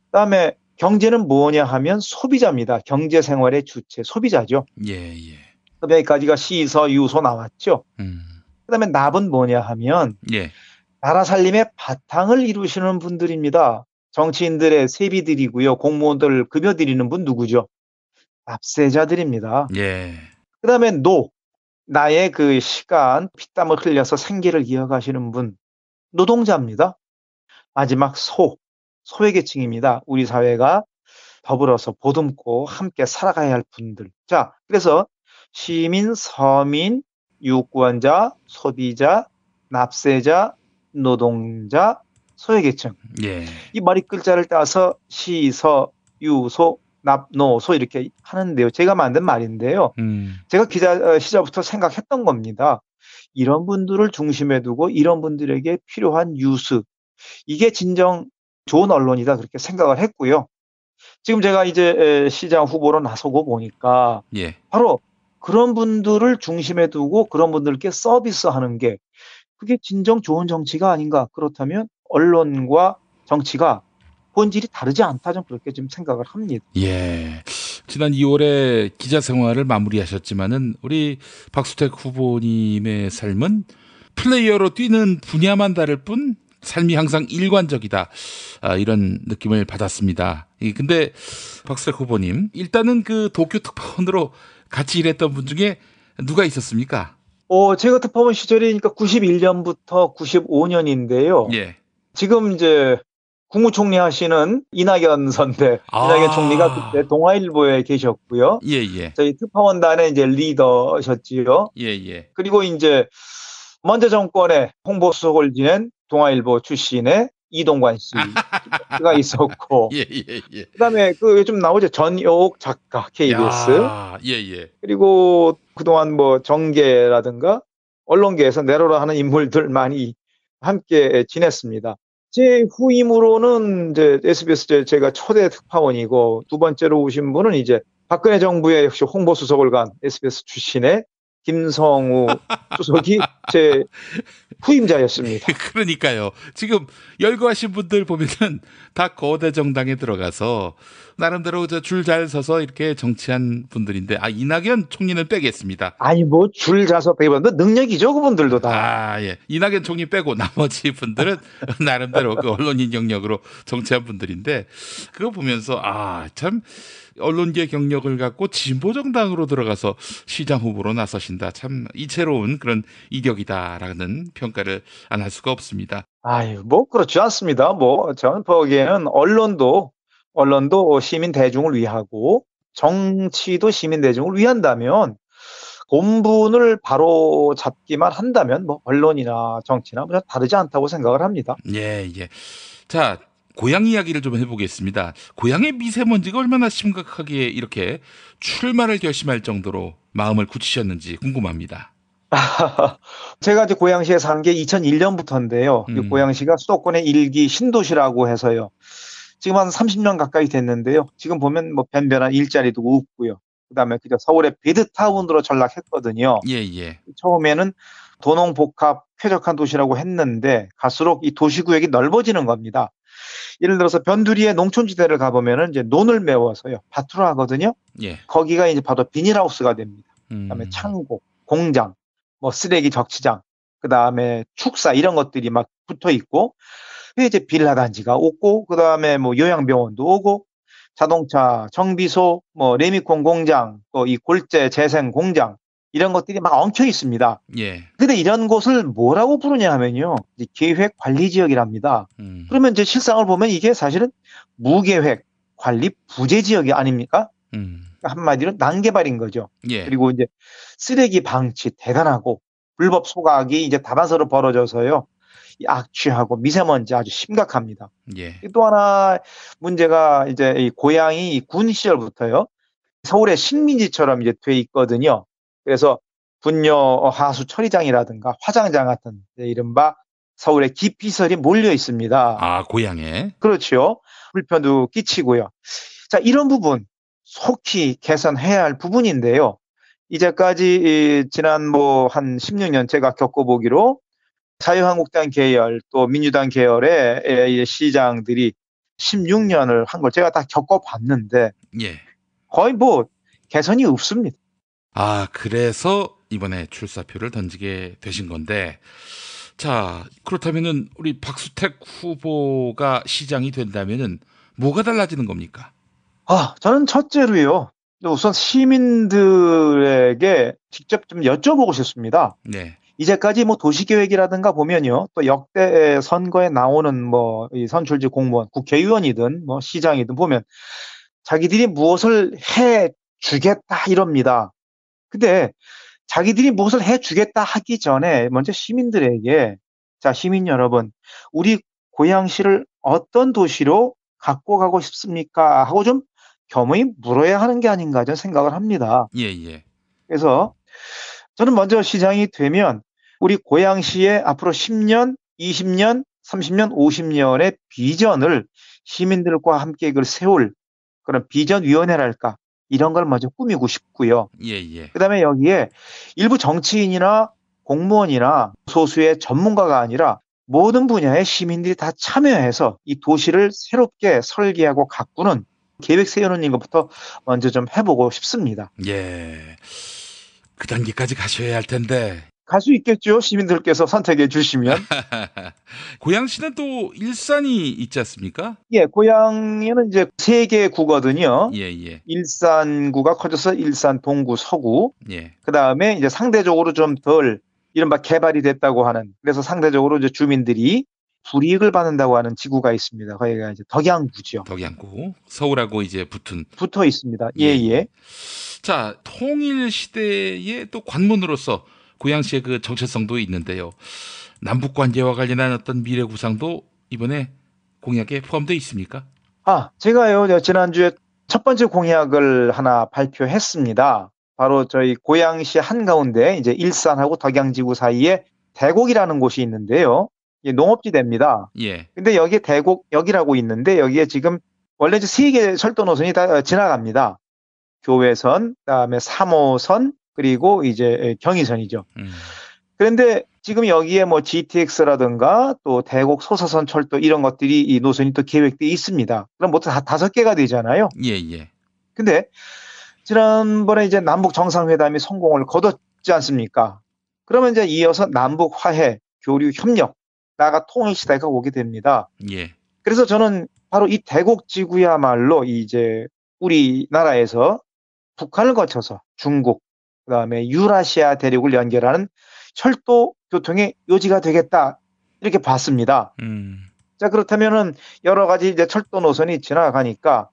그다음에 경제는 뭐냐 하면 소비자입니다. 경제 생활의 주체, 소비자죠. 예. 그럼 여기까지가 시, 서, 유, 소 나왔죠. 그다음에 납은 뭐냐 하면 예. 나라 살림의 바탕을 이루시는 분들입니다. 정치인들의 세비들이고요. 공무원들 급여 드리는 분 누구죠? 납세자들입니다. 예. 그다음에 나의 그 시간, 피땀을 흘려서 생계를 이어가시는 분, 노동자입니다. 마지막 소외 계층입니다. 우리 사회가 더불어서 보듬고 함께 살아가야 할 분들. 자, 그래서 시민, 서민, 유권자, 소비자, 납세자, 노동자, 소외계층. 예. 이 머리 글자를 따서 시, 서, 유, 소, 납, 노, 소 이렇게 하는데요. 제가 만든 말인데요. 제가 기자 시절부터 생각했던 겁니다. 이런 분들을 중심에 두고 이런 분들에게 필요한 뉴스, 이게 진정 좋은 언론이다 그렇게 생각을 했고요. 지금 제가 이제 시장 후보로 나서고 보니까 예. 바로 그런 분들을 중심에 두고 그런 분들께 서비스하는 게 그게 진정 좋은 정치가 아닌가. 그렇다면 언론과 정치가 본질이 다르지 않다 좀 그렇게 좀 생각을 합니다. 예. 지난 2월에 기자 생활을 마무리하셨지만은 우리 박수택 후보님의 삶은 플레이어로 뛰는 분야만 다를 뿐 삶이 항상 일관적이다. 이런 느낌을 받았습니다. 근데 박수택 후보님, 일단은 그 도쿄 특파원으로 같이 일했던 분 중에 누가 있었습니까? 제가 특파원 시절이니까 91년부터 95년인데요. 예. 지금 이제 국무총리 하시는 이낙연 이낙연 총리가 그때 동아일보에 계셨고요. 예. 저희 특파원단의 이제 리더셨지요. 예. 그리고 이제 먼저 정권의 홍보수석을 지낸 동아일보 출신의 이동관 씨가 있었고. 예. 그다음에 그 요즘 나오죠. 전효옥 작가 KBS. 예. 그리고 그동안 뭐 정계라든가 언론계에서 내로라 하는 인물들 많이 함께 지냈습니다. 제 후임으로는 이제 SBS 제가 초대 특파원이고 두 번째로 오신 분은 이제 박근혜 정부의 역시 홍보수석을 간 SBS 출신의 김성우 수석이 제 후임자였습니다. 그러니까요. 지금 열거하신 분들 보면은 다 거대 정당에 들어가서 나름대로 줄 잘 서서 이렇게 정치한 분들인데, 이낙연 총리는 빼겠습니다. 아니 뭐 줄 잘 섰다기보다 능력이죠, 그분들도 다. 예. 이낙연 총리 빼고 나머지 분들은 나름대로 그 언론인 경력으로 정치한 분들인데, 그거 보면서 참 언론계 경력을 갖고 진보 정당으로 들어가서 시장 후보로 나서신다. 참 이채로운 그런 이력이다라는 평가를 안 할 수가 없습니다. 뭐 그렇지 않습니다. 뭐 저는 보기에는 언론도 시민 대중을 위하고 정치도 시민 대중을 위한다면 본분을 바로 잡기만 한다면 뭐 언론이나 정치나 뭐 다르지 않다고 생각을 합니다. 예. 자, 고향 이야기를 좀 해보겠습니다. 고향의 미세먼지가 얼마나 심각하게 이렇게 출마를 결심할 정도로 마음을 굳히셨는지 궁금합니다. 제가 이제 고양시에 산 게 2001년부터인데요. 고양시가 수도권의 1기 신도시라고 해서요. 지금 한 30년 가까이 됐는데요. 지금 보면 뭐 변변한 일자리도 없고요. 그다음에 그저 서울의 베드타운으로 전락했거든요. 예. 처음에는 도농복합 쾌적한 도시라고 했는데 갈수록 이 도시구역이 넓어지는 겁니다. 예를 들어서 변두리의 농촌지대를 가보면은 이제 논을 메워서요. 밭으로 하거든요. 예. 거기가 이제 바로 비닐하우스가 됩니다. 그다음에 창고, 공장, 뭐 쓰레기 적치장, 그다음에 축사 이런 것들이 막 붙어 있고, 이제 빌라 단지가 오고, 그다음에 뭐 요양병원도 오고, 자동차 정비소, 뭐 레미콘 공장, 또 이 골재 재생 공장 이런 것들이 막 엉켜 있습니다. 예. 근데 이런 곳을 뭐라고 부르냐 하면요, 이제 계획 관리 지역이랍니다. 그러면 이제 실상을 보면 이게 사실은 무계획 관리 부재 지역이 아닙니까? 한마디로 난개발인 거죠. 예. 그리고 이제 쓰레기 방치 대단하고 불법 소각이 이제 다반사로 벌어져서요. 악취하고 미세먼지 아주 심각합니다. 예. 또 하나 문제가 이제 이 고향이 군 시절부터요. 서울의 식민지처럼 이제 돼 있거든요. 그래서 분뇨 하수 처리장이라든가 화장장 같은 이른바 서울에 기피설이 몰려 있습니다. 아, 고향에. 그렇죠. 불편도 끼치고요. 자, 이런 부분 속히 개선해야 할 부분인데요. 이제까지 지난 한 16년 제가 겪어보기로 자유한국당 계열 또 민주당 계열의 시장들이 16년을 한 걸 제가 다 겪어봤는데 예. 거의 개선이 없습니다. 아, 그래서 이번에 출사표를 던지게 되신 건데, 자, 그렇다면은 우리 박수택 후보가 시장이 된다면은 뭐가 달라지는 겁니까? 저는 첫째로요. 우선 시민들에게 직접 좀 여쭤보고 싶습니다. 네. 이제까지 도시계획이라든가 보면요. 또 역대 선거에 나오는 이 선출직 공무원, 국회의원이든 시장이든 보면 자기들이 무엇을 해 주겠다 이럽니다. 근데 자기들이 무엇을 해 주겠다 하기 전에 먼저 시민들에게 자, 시민 여러분, 우리 고양시를 어떤 도시로 갖고 가고 싶습니까? 하고 좀 겸허히 물어야 하는 게 아닌가 저는 생각을 합니다. 예. 그래서 저는 먼저 시장이 되면 우리 고양시의 앞으로 10년, 20년, 30년, 50년의 비전을 시민들과 함께 그걸 세울 그런 비전위원회랄까 이런 걸 먼저 꾸미고 싶고요. 예. 그다음에 여기에 일부 정치인이나 공무원이나 소수의 전문가가 아니라 모든 분야의 시민들이 다 참여해서 이 도시를 새롭게 설계하고 가꾸는 계획 세우는 것부터 먼저 좀 해보고 싶습니다. 예. 그 단계까지 가셔야 할 텐데. 갈 수 있겠죠. 시민들께서 선택해 주시면. 고양시는 또 일산이 있지 않습니까? 예, 고양시는 이제 3개 구거든요. 예. 일산구가 커져서 일산 동구, 서구. 예. 그다음에 이제 상대적으로 좀 덜 이른바 개발이 됐다고 하는 그래서 상대적으로 이제 주민들이 불이익을 받는다고 하는 지구가 있습니다. 거기가 이제 덕양구죠. 덕양구. 서울하고 이제 붙어 있습니다. 예. 자, 통일 시대의 또 관문으로서 고양시의 그 정체성도 있는데요. 남북 관계와 관련한 어떤 미래 구상도 이번에 공약에 포함되어 있습니까? 제가요, 지난주에 첫 번째 공약을 하나 발표했습니다. 바로 저희 고양시 한가운데 이제 일산하고 덕양지구 사이에 대곡이라는 곳이 있는데요. 이게 농업지대입니다. 예. 근데 여기에 대곡역이라고 있는데 여기에 지금 원래 이제 3개 철도 노선이 다 지나갑니다. 교외선, 그다음에 3호선, 그리고 이제 경의선이죠. 그런데 지금 여기에 GTX라든가 또 대곡 소서선 철도 이런 것들이 이 노선이 또 계획되어 있습니다. 그럼 모두 다 5개가 되잖아요. 예. 근데 지난번에 이제 남북 정상회담이 성공을 거뒀지 않습니까? 그러면 이제 이어서 남북 화해, 교류, 협력, 나아가 통일 시대가 오게 됩니다. 예. 그래서 저는 바로 이 대곡 지구야말로 이제 우리나라에서 북한을 거쳐서 중국, 그다음에 유라시아 대륙을 연결하는 철도 교통의 요지가 되겠다 이렇게 봤습니다. 자, 그렇다면은 여러 가지 이제 철도 노선이 지나가니까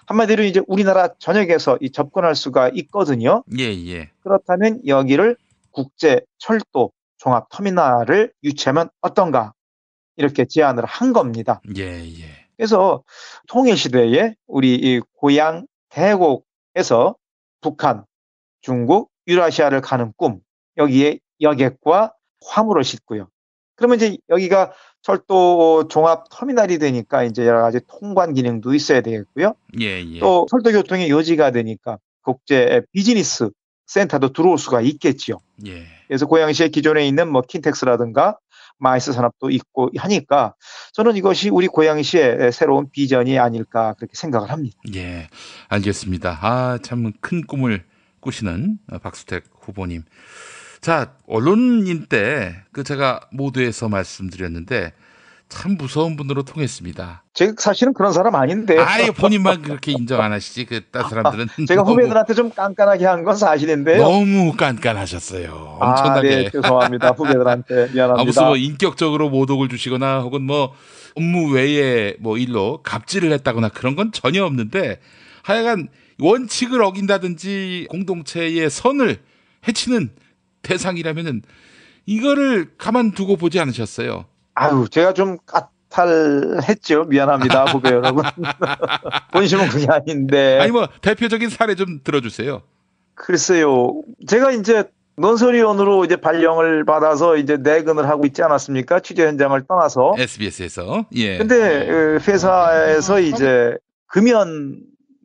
한마디로 이제 우리나라 전역에서 접근할 수가 있거든요. 예. 그렇다면 여기를 국제 철도 종합 터미널을 유치하면 어떤가 이렇게 제안을 한 겁니다. 예. 그래서 통일 시대에 우리 이 고향 대곡에서 북한, 중국, 유라시아를 가는 꿈 여기에 여객과 화물을 싣고요. 그러면 이제 여기가 철도 종합 터미널이 되니까 이제 여러 가지 통관 기능도 있어야 되겠고요. 예. 또 철도 교통의 요지가 되니까 국제 비즈니스 센터도 들어올 수가 있겠지요. 예. 그래서 고양시에 기존에 있는 킨텍스라든가 마이스 산업도 있고 하니까 저는 이것이 우리 고양시의 새로운 비전이 아닐까 그렇게 생각을 합니다. 예, 알겠습니다. 참 큰 꿈을 꾸시는 박수택 후보님. 자, 언론인 때 제가 모두에서 말씀드렸는데 참 무서운 분으로 통했습니다. 제가 사실은 그런 사람 아닌데요. 본인만 그렇게 인정 안 하시지. 다른 사람들은 제가 후배들한테 좀 깐깐하게 한 건 사실인데요. 너무 깐깐하셨어요. 엄청나게. 네, 죄송합니다. 후배들한테 미안합니다. 무슨 인격적으로 모독을 주시거나 혹은 업무 외에 일로 갑질을 했다거나 그런 건 전혀 없는데 하여간 원칙을 어긴다든지 공동체의 선을 해치는 대상이라면은 이거를 가만두고 보지 않으셨어요. 제가 좀 까탈했죠. 미안합니다, 후배 여러분. 본심은 그게 아닌데. 대표적인 사례 좀 들어주세요. 글쎄요. 제가 이제 논설위원으로 이제 발령을 받아서 이제 내근을 하고 있지 않았습니까? 취재 현장을 떠나서. SBS에서. 예. 근데 회사에서 이제 금연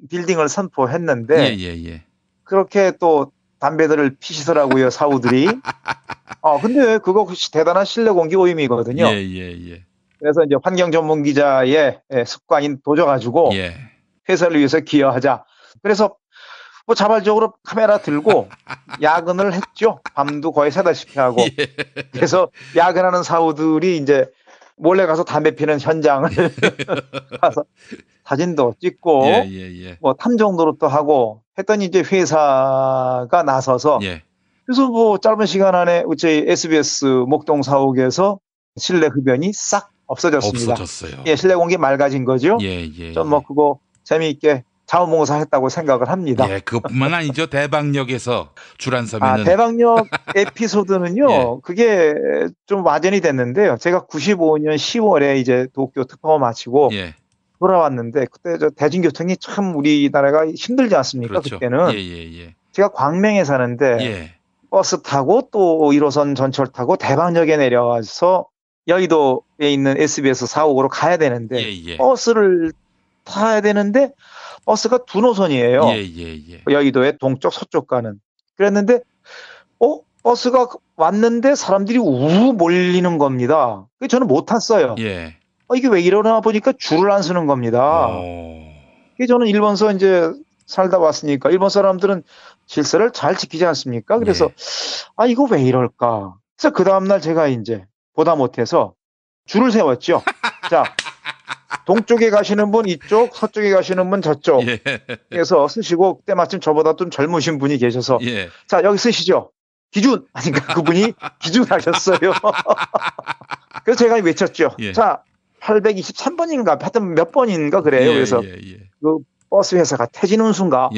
빌딩을 선포했는데 예. 그렇게 또 담배들을 피시더라고요, 사우들이. 근데 그거 대단한 신뢰 공개 오염이거든요. 예. 그래서 이제 환경 전문 기자의 습관인 도져가지고 회사를 위해서 기여하자. 그래서 뭐 자발적으로 카메라 들고 야근을 했죠. 밤도 거의 새다시피 하고. 그래서 야근하는 사우들이 이제 몰래 가서 담배 피는 현장을 가서 사진도 찍고 뭐 탐정도 또 하고 했더니 이제 회사가 나서서 그래서 뭐 짧은 시간 안에 저희 SBS 목동 사옥에서 실내 흡연이 싹 없어졌습니다. 없어졌어요. 예, 실내 공기 맑아진 거죠. 좀 뭐 그거 재미있게 자원봉사했다고 생각을 합니다. 예, 그것뿐만 아니죠. 대방역에서 줄 안 서면은. 대방역 에피소드는요. 그게 좀 와전이 됐는데요. 제가 95년 10월에 이제 도쿄 특파원 마치고 돌아왔는데 그때 저 대중교통이 참 우리나라가 힘들지 않습니까? 그렇죠. 그때는 제가 광명에 사는데 버스 타고 또 1호선 전철 타고 대방역에 내려와서 여의도에 있는 SBS 사옥으로 가야 되는데 버스를 타야 되는데 버스가 두 노선이에요. 여의도의 동쪽 서쪽 가는. 그랬는데 버스가 왔는데 사람들이 우르르 몰리는 겁니다. 저는 못 탔어요. 이게 왜 이러나 보니까 줄을 안 서는 겁니다. 저는 일본서 이제 살다 왔으니까 일본 사람들은 질서를 잘 지키지 않습니까? 그래서 이거 왜 이럴까? 그래서 그 다음날 제가 이제 보다 못해서 줄을 세웠죠. 자, 동쪽에 가시는 분 이쪽, 서쪽에 가시는 분 저쪽. 그래서 쓰시고 그때 마침 저보다 좀 젊으신 분이 계셔서 자, 여기 쓰시죠. 기준! 아닌가 그분이 기준하셨어요. 그래서 제가 외쳤죠. 자, 823번인가 하여튼 몇 번인가 그래요. 그래서 그 버스 회사가 퇴진하는 순간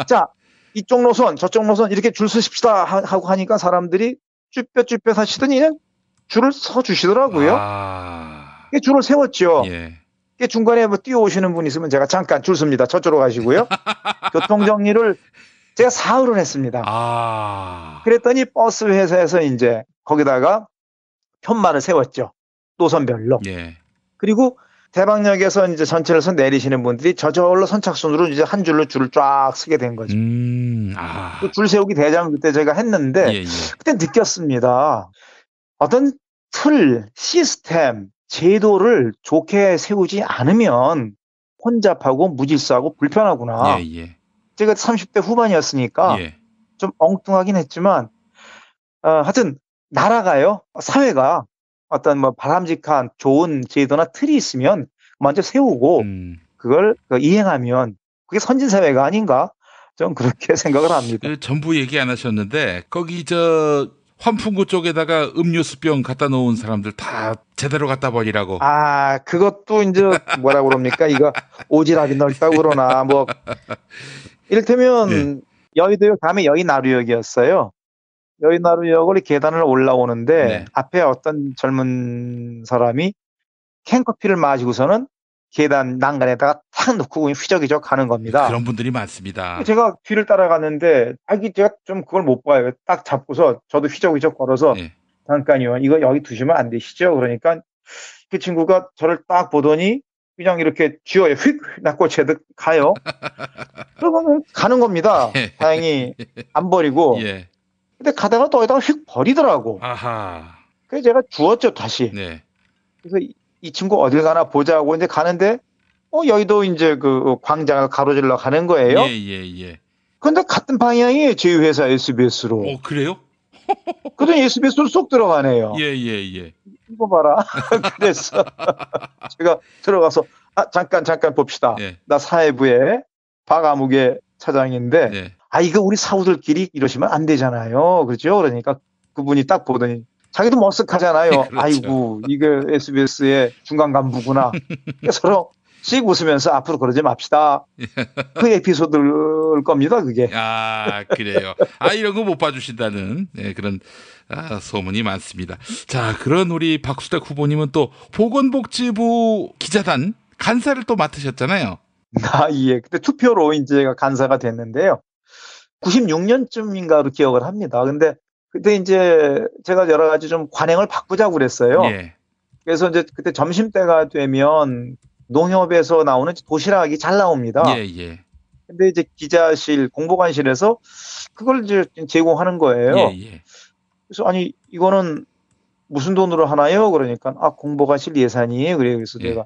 자, 이쪽 노선 저쪽 노선 이렇게 줄 서십시다 하고 하니까 사람들이 쭈뼛쭈뼛 하시더니 줄을 서 주시더라고요. 줄을 세웠죠. 중간에 뭐 뛰어오시는 분 있으면 제가 잠깐 줄 섭니다. 저쪽으로 가시고요. 교통정리를 제가 사흘을 했습니다. 그랬더니 버스 회사에서 이제 거기다가 편말을 세웠죠. 노선별로. 그리고 대방역에서 이제 전철에서 내리시는 분들이 저절로 선착순으로 이제 한 줄로 줄을 쫙 서게 된 거죠. 또 줄 세우기 대장을 그때 제가 했는데 그때 느꼈습니다. 어떤 틀, 시스템, 제도를 좋게 세우지 않으면 혼잡하고 무질서하고 불편하구나. 제가 30대 후반이었으니까 좀 엉뚱하긴 했지만 하여튼 나라가요. 사회가 어떤 뭐 바람직한 좋은 제도나 틀이 있으면 먼저 세우고 그걸 이행하면 그게 선진사회가 아닌가? 좀 그렇게 생각을 합니다. 전부 얘기 안 하셨는데 거기 저 환풍구 쪽에다가 음료수병 갖다 놓은 사람들 다 제대로 갖다 버리라고. 그것도 이제 뭐라 그럽니까? 이거 오지랖이 넓다고 그러나 뭐 이를테면 여의도역 다음에 여의나루역이었어요. 여의나루역을 계단을 올라오는데 앞에 어떤 젊은 사람이 캔커피를 마시고서는 계단 난간에다가 탁 놓고 휘적휘적 가는 겁니다. 그런 분들이 많습니다. 제가 뒤를 따라갔는데 제가 좀 그걸 못 봐요. 딱 잡고서 저도 휘적휘적 걸어서 잠깐요. 이거 여기 두시면 안 되시죠? 그러니까 그 친구가 저를 딱 보더니 그냥 이렇게 쥐어요. 휙 낚고 제득 가요. 그러면 가는 겁니다. 다행히 안 버리고. 근데 가다가 또 어디다가 휙 버리더라고. 그래서 제가 주웠죠, 다시. 그래서 이 친구 어딜 가나 보자고 이제 가는데, 여의도 이제 그 광장을 가로질러 가는 거예요. 그런데 같은 방향이에요, 저희 회사 SBS로. 그래요? 그러더니 SBS로 쏙 들어가네요. 이거 봐라. 그래서 제가 들어가서, 잠깐 봅시다. 나 사회부의 박아무개 차장인데, 이거 우리 사우들끼리 이러시면 안 되잖아요. 그렇죠? 그러니까 그분이 딱 보더니 자기도 머쓱하잖아요. 그렇죠. 아이고, 이게 SBS의 중간 간부구나. 서로 씩 웃으면서 앞으로 그러지 맙시다. 그 에피소드일 겁니다, 그게. 그래요. 이런 거 못 봐주신다는 그런 소문이 많습니다. 자, 그런 우리 박수택 후보님은 또 보건복지부 기자단 간사를 또 맡으셨잖아요. 그때 투표로 이제 제가 간사가 됐는데요. 96년쯤인가로 기억을 합니다. 근데 그때 이제 제가 여러 가지 좀 관행을 바꾸자고 그랬어요. 예. 그래서 이제 그때 점심때가 되면 농협에서 나오는 도시락이 잘 나옵니다. 예. 근데 이제 기자실, 공보관실에서 그걸 이제 제공하는 거예요. 예. 그래서 아니, 이거는 무슨 돈으로 하나요? 그러니까 공보관실 예산이에요. 그래서 제가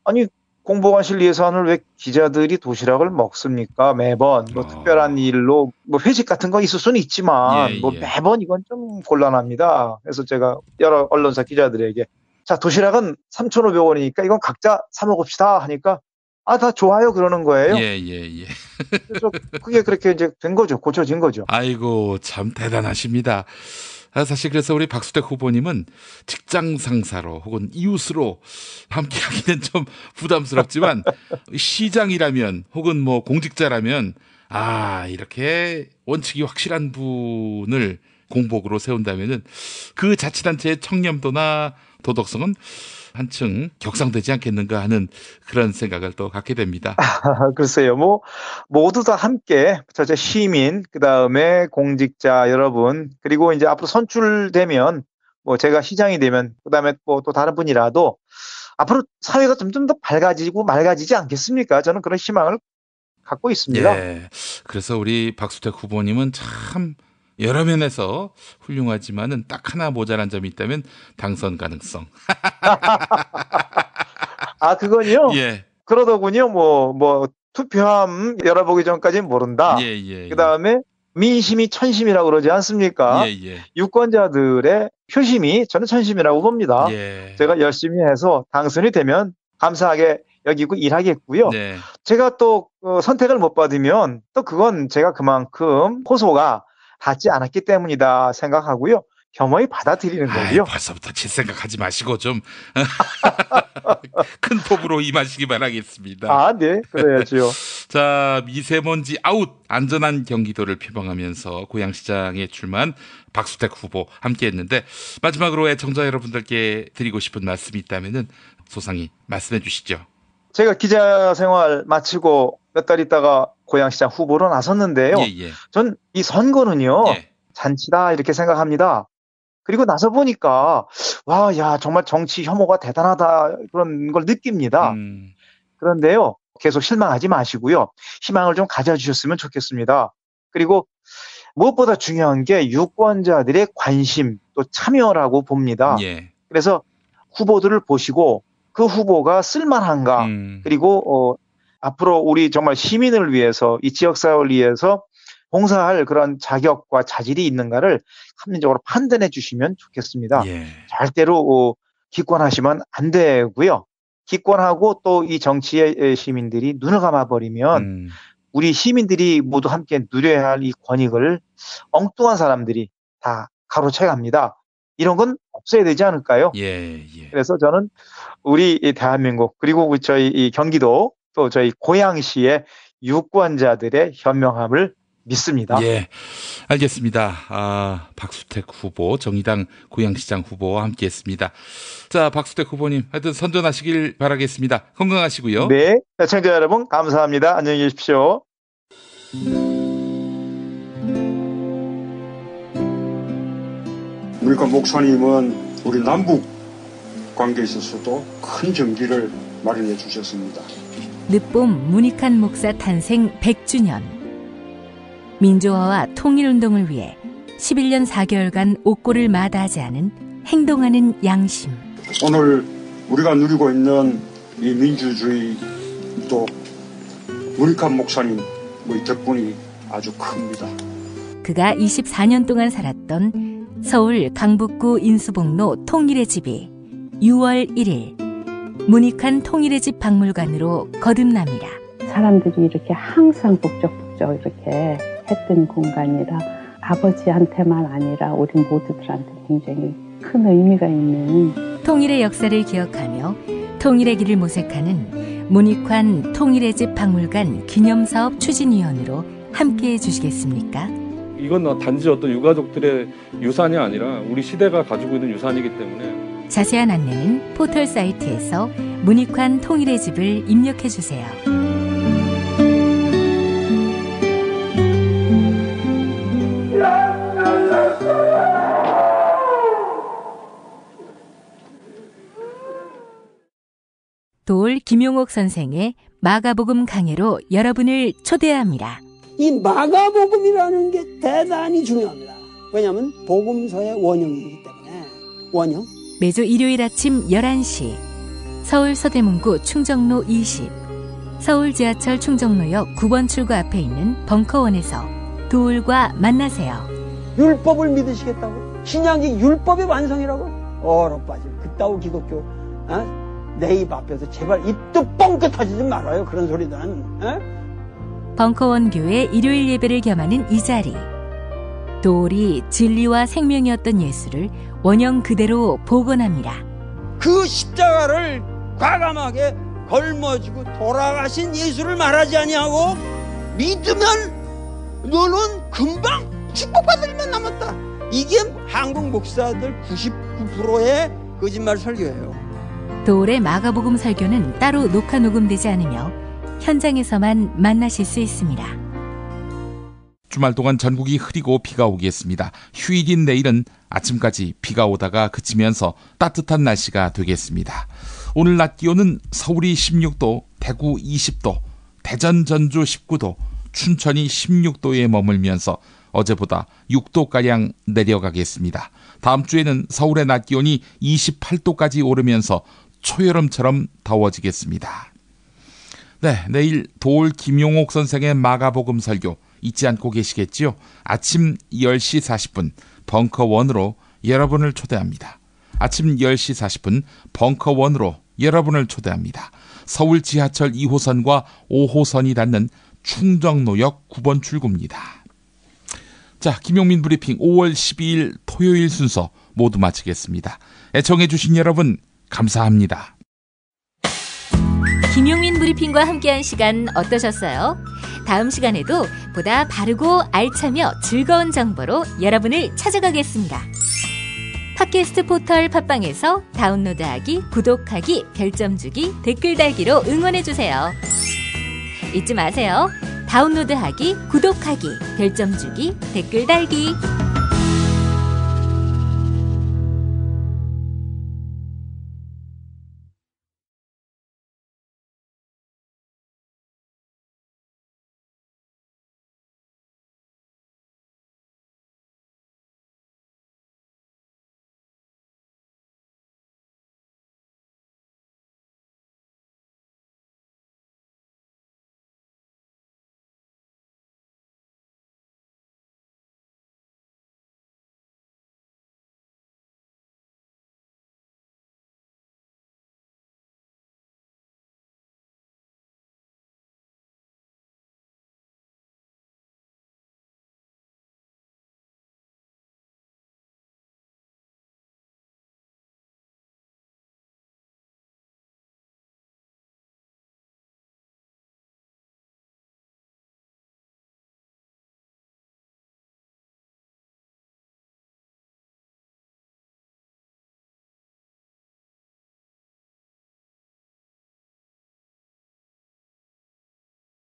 아니, 공보관실 예산을 왜 기자들이 도시락을 먹습니까? 매번 뭐 특별한 일로 뭐 회식 같은 거 있을 수는 있지만 뭐 매번 이건 좀 곤란합니다. 그래서 제가 여러 언론사 기자들에게 자, 도시락은 3,500원이니까 이건 각자 사 먹읍시다 하니까 다 좋아요 그러는 거예요. 예. 그래서 그게 그렇게 이제 된 거죠. 고쳐진 거죠. 아이고, 참 대단하십니다. 사실 그래서 우리 박수택 후보님은 직장 상사로 혹은 이웃으로 함께하기는 좀 부담스럽지만 시장이라면 혹은 뭐 공직자라면 이렇게 원칙이 확실한 분을 공복으로 세운다면은 그 자치단체의 청렴도나 도덕성은 한층 격상되지 않겠는가 하는 그런 생각을 또 갖게 됩니다. 글쎄요, 뭐 모두 다 함께 저제 시민, 그 다음에 공직자 여러분, 그리고 이제 앞으로 선출되면 뭐 제가 시장이 되면 그 다음에 뭐 또 다른 분이라도 앞으로 사회가 점점 더 밝아지고 맑아지지 않겠습니까? 저는 그런 희망을 갖고 있습니다. 예. 그래서 우리 박수택 후보님은 참 여러 면에서 훌륭하지만은 딱 하나 모자란 점이 있다면 당선 가능성. 그건요? 예. 그러더군요. 뭐 투표함 열어보기 전까지는 모른다. 예. 그 다음에 민심이 천심이라고 그러지 않습니까? 예. 유권자들의 표심이 저는 천심이라고 봅니다. 제가 열심히 해서 당선이 되면 감사하게 여기고 일하겠고요. 제가 또 선택을 못 받으면 또 그건 제가 그만큼 호소가 닿지 않았기 때문이다 생각하고요. 겸허히 받아들이는 거고요. 벌써부터 제 생각하지 마시고 좀 큰 폭으로 임하시기 바라겠습니다. 네, 그래야죠. 자, 미세먼지 아웃, 안전한 경기도를 표방하면서 고양시장에 출마한 박수택 후보 함께했는데 마지막으로 애청자 여러분들께 드리고 싶은 말씀이 있다면은 소상히 말씀해 주시죠. 제가 기자 생활 마치고 몇 달 있다가 고양시장 후보로 나섰는데요. 전 이 선거는요, 잔치다 이렇게 생각합니다. 그리고 나서 보니까 정말 정치 혐오가 대단하다 그런 걸 느낍니다. 그런데요, 계속 실망하지 마시고요. 희망을 좀 가져주셨으면 좋겠습니다. 그리고 무엇보다 중요한 게 유권자들의 관심 또 참여라고 봅니다. 그래서 후보들을 보시고 그 후보가 쓸만한가, 그리고 앞으로 우리 정말 시민을 위해서 이 지역사회를 위해서 봉사할 그런 자격과 자질이 있는가를 합리적으로 판단해 주시면 좋겠습니다. 절대로 기권하시면 안 되고요. 기권하고 또 이 정치의 시민들이 눈을 감아버리면 우리 시민들이 모두 함께 누려야 할 이 권익을 엉뚱한 사람들이 다 가로채갑니다. 이런 건 없어야 되지 않을까요? 그래서 저는 우리 대한민국 그리고 저희 이 경기도 또 저희 고양시의 유권자들의 현명함을 믿습니다. 알겠습니다. 박수택 후보, 정의당 고양시장 후보와 함께했습니다. 자, 박수택 후보님, 하여튼 선전하시길 바라겠습니다. 건강하시고요. 네, 시청자 여러분 감사합니다. 안녕히 계십시오. 우리가 목사님은 우리 남북 관계에 있어서도 큰 정기를 마련해 주셨습니다. 늦봄 문익환 목사 탄생 100주년. 민주화와 통일운동을 위해 11년 4개월간 옥고를 마다하지 않은 행동하는 양심. 오늘 우리가 누리고 있는 이 민주주의 또 문익환 목사님 덕분이 아주 큽니다. 그가 24년 동안 살았던 서울 강북구 인수봉로 통일의 집이 6월 1일 문익환 통일의 집 박물관으로 거듭납니다. 사람들이 이렇게 항상 북적북적 이렇게 했던 공간이라 아버지한테만 아니라 우리 모두들한테 굉장히 큰 의미가 있는 통일의 역사를 기억하며 통일의 길을 모색하는 문익환 통일의 집 박물관 기념사업 추진위원으로 함께해 주시겠습니까? 이건 단지 어떤 유가족들의 유산이 아니라 우리 시대가 가지고 있는 유산이기 때문에 자세한 안내는 포털 사이트에서 문익환 통일의 집을 입력해 주세요. 도올 김용옥 선생의 마가복음 강해로 여러분을 초대합니다. 이 마가복음이라는 게 대단히 중요합니다. 왜냐하면 복음서의 원형이기 때문에. 원형. 매주 일요일 아침 11시 서울 서대문구 충정로 20 서울 지하철 충정로역 9번 출구 앞에 있는 벙커원에서 도올과 만나세요. 율법을 믿으시겠다고? 신약이 율법의 완성이라고? 얼어빠질 그따위 기독교 내 입 앞에서 제발 입도 뻥끗 터지지 말아요. 그런 소리들은. 벙커원 교회 일요일 예배를 겸하는 이 자리. 도올이 진리와 생명이었던 예수를 원형 그대로 복원합니다. 그 십자가를 과감하게 걸머지고 돌아가신 예수를 말하지 아니하고 믿으면 너는 금방 축복받을 일만 남았다. 이게 한국 목사들 99%의 거짓말 설교예요. 도올의 마가복음 설교는 따로 녹화 녹음되지 않으며 현장에서만 만나실 수 있습니다. 주말 동안 전국이 흐리고 비가 오겠습니다. 휴일인 내일은 아침까지 비가 오다가 그치면서 따뜻한 날씨가 되겠습니다. 오늘 낮 기온은 서울이 16도, 대구 20도, 대전 전주 19도, 춘천이 16도에 머물면서 어제보다 6도가량 내려가겠습니다. 다음 주에는 서울의 낮 기온이 28도까지 오르면서 초여름처럼 더워지겠습니다. 네, 내일 도올 김용옥 선생의 마가복음 설교 잊지 않고 계시겠지요? 아침 10시 40분 벙커원으로 여러분을 초대합니다. 아침 10시 40분 벙커원으로 여러분을 초대합니다. 서울 지하철 2호선과 5호선이 닿는 충정로역 9번 출구입니다. 자, 김용민 브리핑 5월 12일 토요일 순서 모두 마치겠습니다. 애청해 주신 여러분 감사합니다. 김용민 브리핑과 함께한 시간 어떠셨어요? 다음 시간에도 보다 바르고 알차며 즐거운 정보로 여러분을 찾아가겠습니다. 팟캐스트 포털 팟빵에서 다운로드하기, 구독하기, 별점 주기, 댓글 달기로 응원해주세요. 잊지 마세요. 다운로드하기, 구독하기, 별점 주기, 댓글 달기.